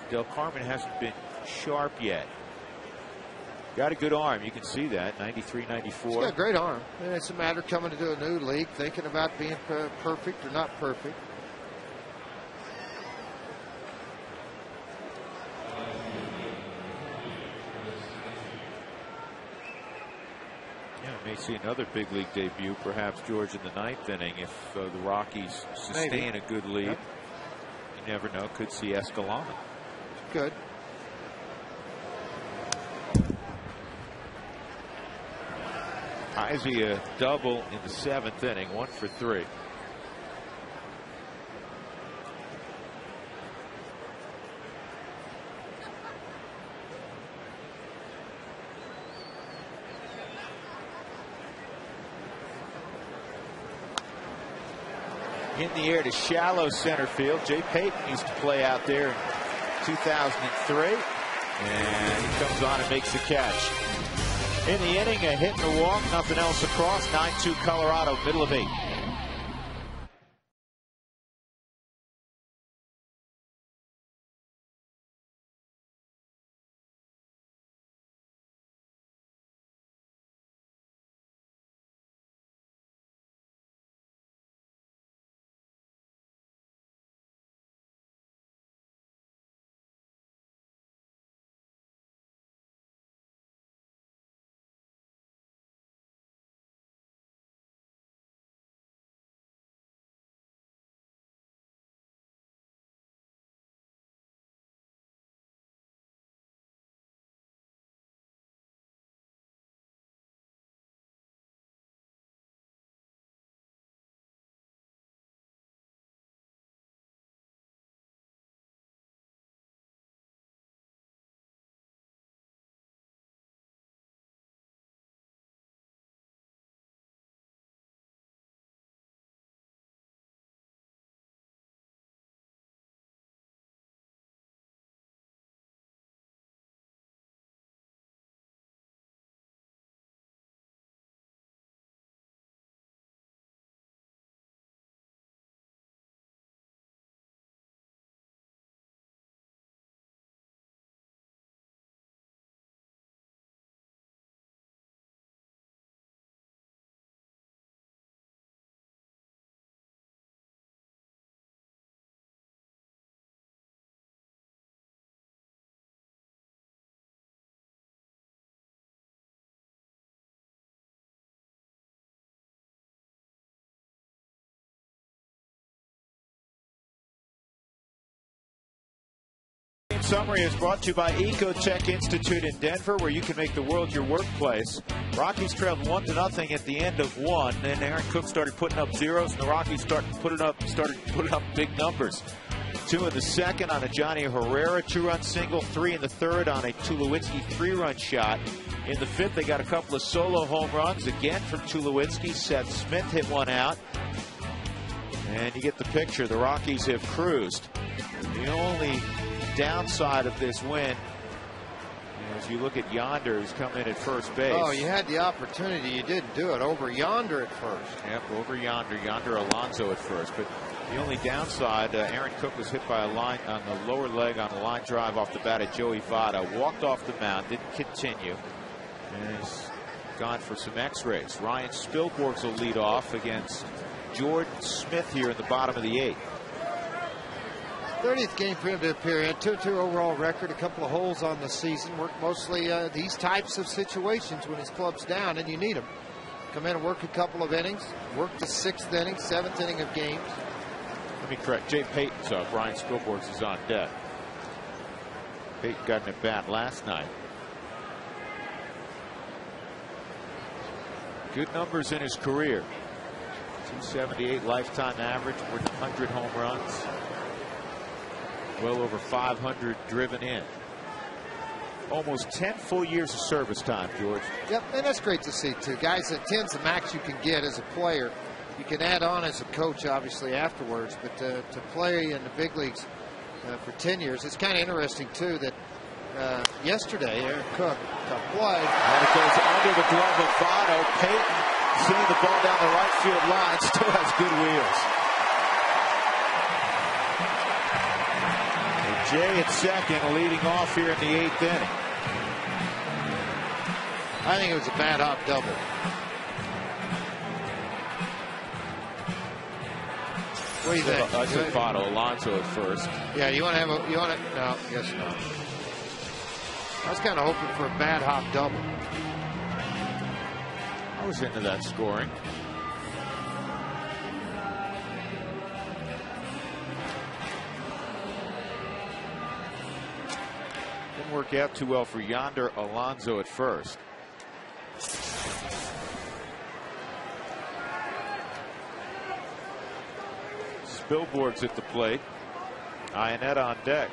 Del Carmen hasn't been sharp yet. Got a good arm. You can see that. 93, 94. He's got a great arm. And it's a matter of coming into a new league, thinking about being perfect or not perfect. Yeah, may see another big league debut, perhaps, George, in the 9th inning if the Rockies sustain a good lead. Yep. You never know. Could see Escalona. Good. Heisey a double in the 7th inning, 1 for 3. In the air to shallow center field. Jay Payton used to play out there in 2003. And he comes on and makes the catch. In the inning, a hit and a walk, nothing else across. 9-2 Colorado, middle of 8. Summary is brought to you by Ecotech Institute in Denver, where you can make the world your workplace. Rockies trailed 1-0 at the end of 1. Then Aaron Cook started putting up zeros, and the Rockies started putting up big numbers. 2 in the 2nd on a Johnny Herrera 2-run single, 3 in the 3rd on a Tulowitzki 3-run shot. In the 5th, they got a couple of solo home runs again from Tulowitzki. Seth Smith hit one out. And you get the picture. The Rockies have cruised. The only downside of this win, As you look at Yonder, who's coming in at first base. Oh, you had the opportunity. You didn't do it. Over Yonder at first. Yep, over Yonder. Yonder Alonso at first. But the only downside, Aaron Cook was hit by a line on the lower leg on a line drive off the bat at Joey Votto. Walked off the mound, didn't continue. And he's gone for some x-rays. Ryan Spilborghs will lead off against Jordan Smith here in the bottom of the 8th. 30th game for him to appear in. 2-2 overall record, a couple of holes on the season. Worked mostly these types of situations when his club's down and you need him. Come in and work a couple of innings. Work the 6th inning, 7th inning of games. Let me correct. Jay Payton's up. Ryan Spilborghs is on deck. Payton got an at bat last night. Good numbers in his career. 278 lifetime average, more than 100 home runs. Well over 500 driven in. Almost 10 full years of service time, George. Yep, and that's great to see, too. Guys, that 10's the max you can get as a player. You can add on as a coach, obviously, afterwards. But to play in the big leagues for 10 years, it's kind of interesting, too, that yesterday, Aaron Cook to play. And it goes under the glove of Votto. Payton seeing the ball down the right field line, still has good wheels. Jay at second, leading off here in the 8th inning. I think it was a bad hop double. What do you think? I said Votto, Alonso at first. Yeah, you want to have a, you want to, no, guess not. I was kind of hoping for a bad hop double. I was into that scoring. Didn't work out too well for Yonder Alonso at first. Spilborghs at the plate. Ionetta on deck.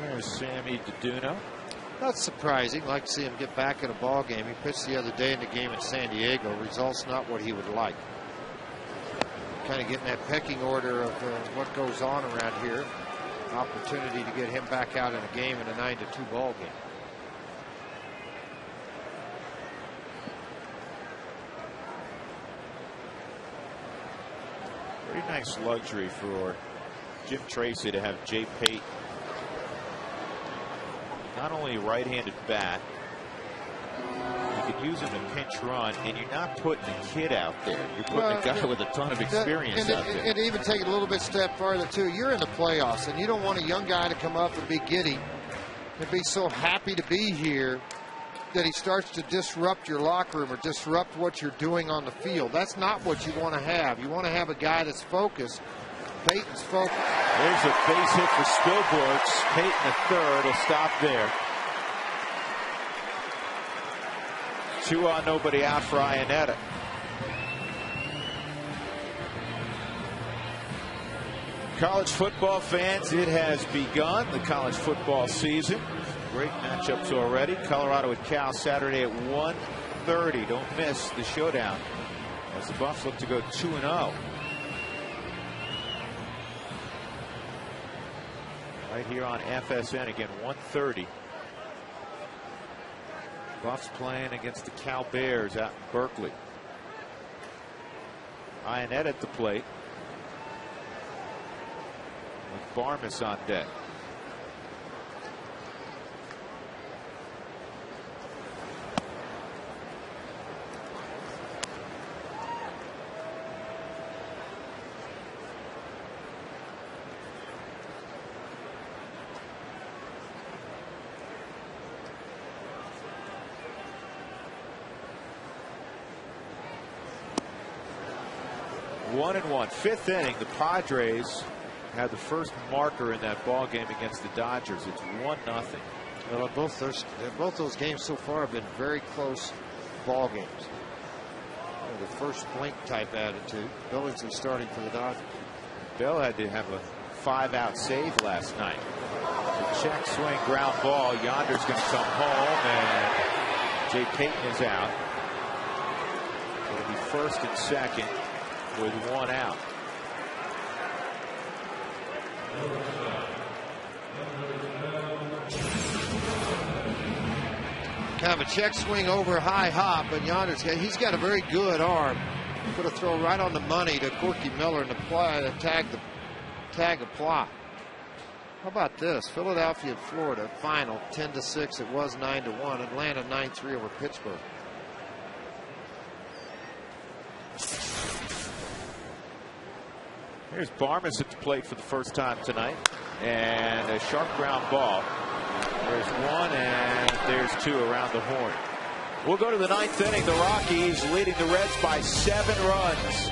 There's Sammy Deduno. Not surprising. Like to see him get back in a ball game. He pitched the other day in the game in San Diego. Results not what he would like. Kind of getting that pecking order of what goes on around here. Opportunity to get him back out in a game in a 9-2 ball game. Very nice luxury for Jim Tracy to have Jay Payton. Not only a right-handed bat, you can use him to pinch run, and you're not putting a kid out there. You're putting a guy with a ton of experience out there. And even take it a little bit step farther, too. You're in the playoffs, and you don't want a young guy to come up and be giddy and be so happy to be here that he starts to disrupt your locker room or disrupt what you're doing on the field. That's not what you want to have. You want to have a guy that's focused. Payton's focused. There's a base hit for Spilborghs. Payton at third will stop there. 2 on, nobody out for Ionetta. College football fans, it has begun, the college football season. Great matchups already. Colorado at Cal Saturday at 1:30. Don't miss the showdown as the Buffs look to go 2-0. Right here on FSN again, 1:30. Buffs playing against the Cal Bears out in Berkeley. Ionetta at the plate. With Barmas on deck. 1-1. Fifth inning, the Padres had the first marker in that ball game against the Dodgers. It's 1-0. Well, both those games so far have been very close ball games. The first blink type attitude. Billingsley starting for the Dodgers. Bill had to have a 5-out save last night. The check swing ground ball. Yonder's going to come home, and Jay Payton is out. It'll be first and second with 1 out. Kind of a check swing over high hop, but he's got a very good arm. Put a throw right on the money to Corky Miller and tag apply. How about this? Philadelphia, Florida, final 10-6. It was 9-1. Atlanta 9-3 over Pittsburgh. Here's Barmes at the plate for the first time tonight, and a sharp ground ball. There's one, and there's two around the horn. We'll go to the ninth inning. The Rockies leading the Reds by 7 runs.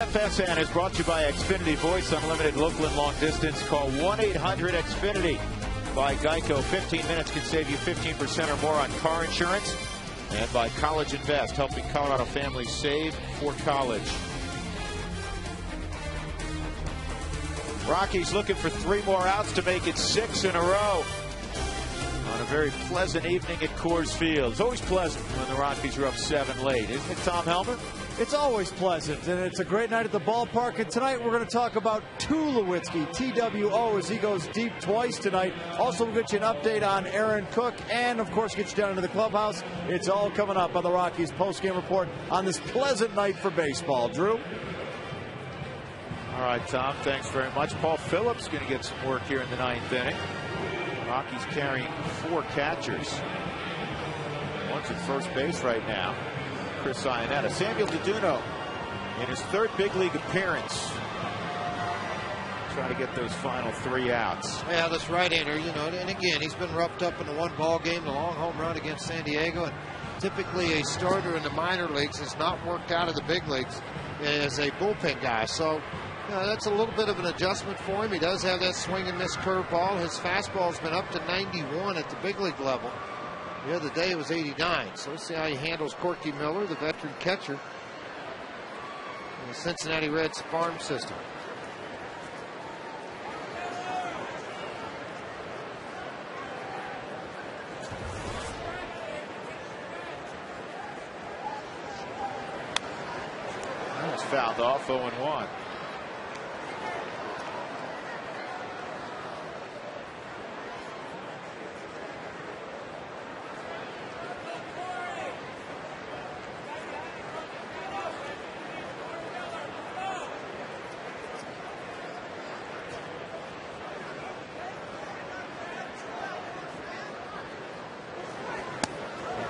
FSN is brought to you by Xfinity Voice Unlimited Local and Long Distance. Call 1-800-XFINITY. By Geico, 15 minutes can save you 15% or more on car insurance. And by College Invest, helping Colorado families save for college. Rockies looking for 3 more outs to make it 6 in a row. On a very pleasant evening at Coors Field. It's always pleasant when the Rockies are up 7 late, isn't it, Tom Helmer? It's always pleasant, and it's a great night at the ballpark. And tonight we're going to talk about Tulowitzki, TWO, as he goes deep twice tonight. Also, we'll get you an update on Aaron Cook, and of course, get you down into the clubhouse. It's all coming up on the Rockies post-game report on this pleasant night for baseball. Drew? All right, Tom, thanks very much. Paul Phillips going to get some work here in the ninth inning. Rockies carrying 4 catchers. One's at first base right now. Chris Iannetta. Samuel DeDuno in his 3rd big league appearance. Trying to get those final 3 outs. Yeah, this right-hander, and again, he's been roughed up in the 1 ball game, the long home run against San Diego, and typically a starter in the minor leagues has not worked out of the big leagues as a bullpen guy. So that's a little bit of an adjustment for him. He does have that swing and miss curveball. His fastball's been up to 91 at the big league level. The other day it was 89. So let's see how he handles Corky Miller, the veteran catcher in the Cincinnati Reds farm system. That's fouled off, 0-1.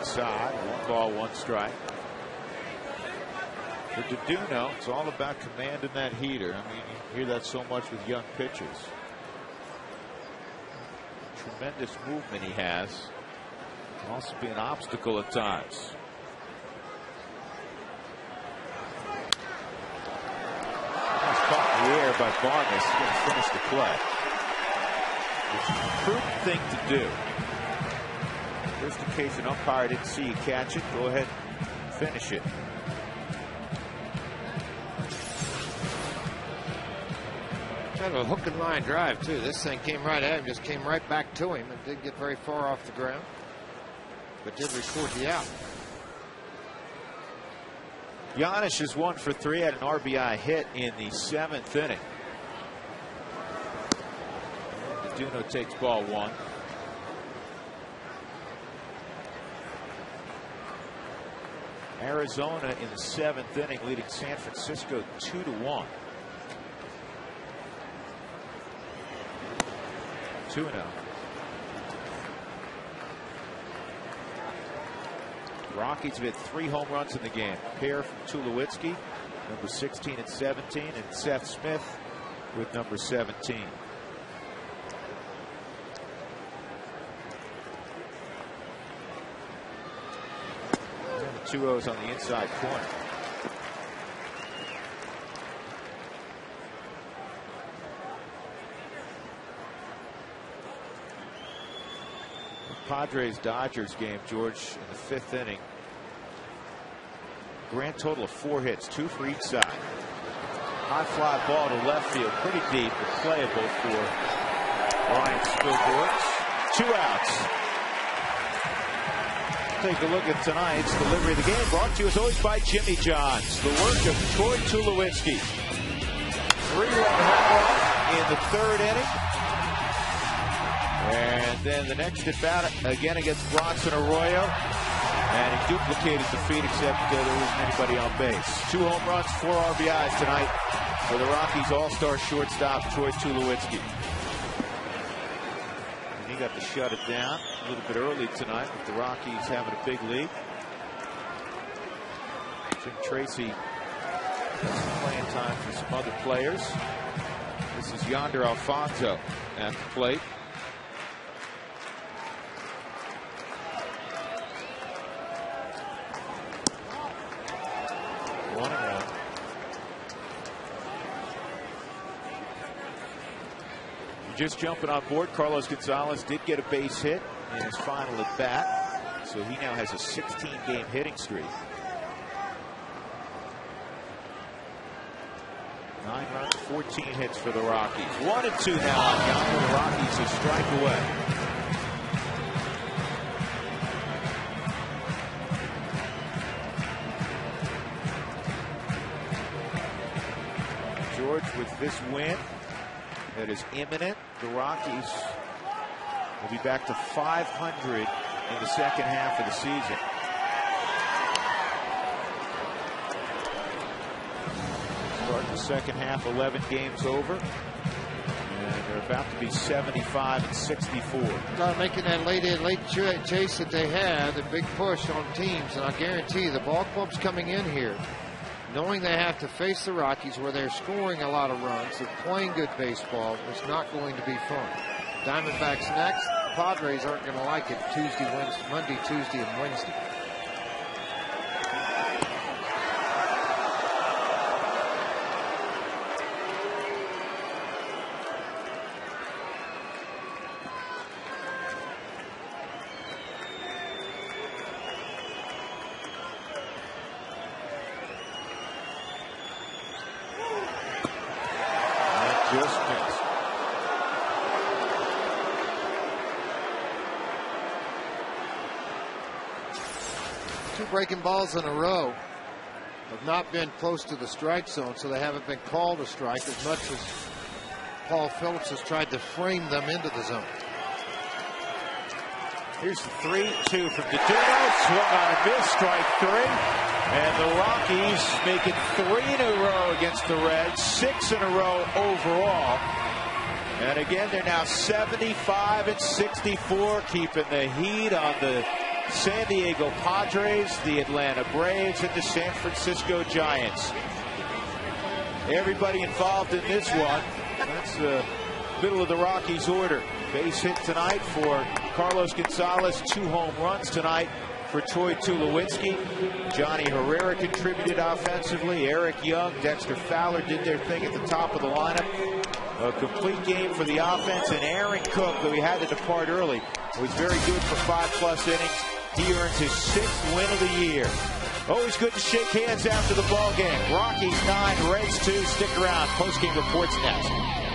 Inside, 1 ball, 1 strike. For DeDuno, it's all about commanding that heater. I mean, you hear that so much with young pitchers. Tremendous movement he has. Can also be an obstacle at times. That's caught in the air by Barnes. He's going to finish the play. It's a prudent thing to do. Just in case an umpire didn't see you catch it, go ahead and finish it. Kind of a hook and line drive, too. This thing came right at him, just came right back to him, and didn't get very far off the ground, but did record the out. Giannis is 1 for 3, had an RBI hit in the 7th inning. Duno takes ball 1. Arizona in the 7th inning leading San Francisco 2-1. 2-0. Rockies have hit 3 home runs in the game. A pair from Tulowitzki, number 16 and 17, and Seth Smith with number 17. And the 2-0s on the inside corner. Padres-Dodgers game, George, in the 5th inning. Grand total of 4 hits, 2 for each side. High fly ball to left field, pretty deep, but playable for Ryan Spilborghs. 2 outs. Take a look at tonight's delivery of the game, brought to you as always by Jimmy John's. The work of Troy Tulowitzki. 3-run home run in the 3rd inning. And then the next at bat again against Bronson Arroyo. And he duplicated the feat, except there wasn't anybody on base. 2 home runs, 4 RBIs tonight for the Rockies all-star shortstop Troy Tulowitzki. And he got to shut it down a little bit early tonight with the Rockies having a big lead. Jim Tracy has some playing time for some other players. This is Yonder Alfonso at the plate. 1-1. Just jumping on board, Carlos Gonzalez did get a base hit in his final at bat, so he now has a 16-game hitting streak. 9 runs, 14 hits for the Rockies. 1-2 now on Yonder. The Rockies a strike away. George, with this win that is imminent, the Rockies will be back to 500 in the second half of the season. Start the second half, 11 games over, and they're about to be 75 and 64. Making that late chase that they had, the big push on teams, and I guarantee you the ball club's coming in here knowing they have to face the Rockies where they're scoring a lot of runs, they're playing good baseball. It's not going to be fun. Diamondbacks next. Padres aren't going to like it Monday, Tuesday, and Wednesday. Just missed. Two breaking balls in a row have not been close to the strike zone, so they haven't been called a strike as much as Paul Phillips has tried to frame them into the zone. Here's the 3-2 from Duno. Swung on a miss, strike 3. And the Rockies make it 3 in a row against the Reds, 6 in a row overall. And again, they're now 75 and 64, keeping the heat on the San Diego Padres, the Atlanta Braves, and the San Francisco Giants. Everybody involved in this one. That's the middle of the Rockies order. Base hit tonight for Carlos Gonzalez, 2 home runs tonight for Troy Tulowitzki. Johnny Herrera contributed offensively. Eric Young, Dexter Fowler did their thing at the top of the lineup. A complete game for the offense, and Aaron Cook, though he had to depart early, was very good for 5+ innings. He earns his 6th win of the year. Always good to shake hands after the ball game. Rockies 9, Reds 2. Stick around. Post-game reports next.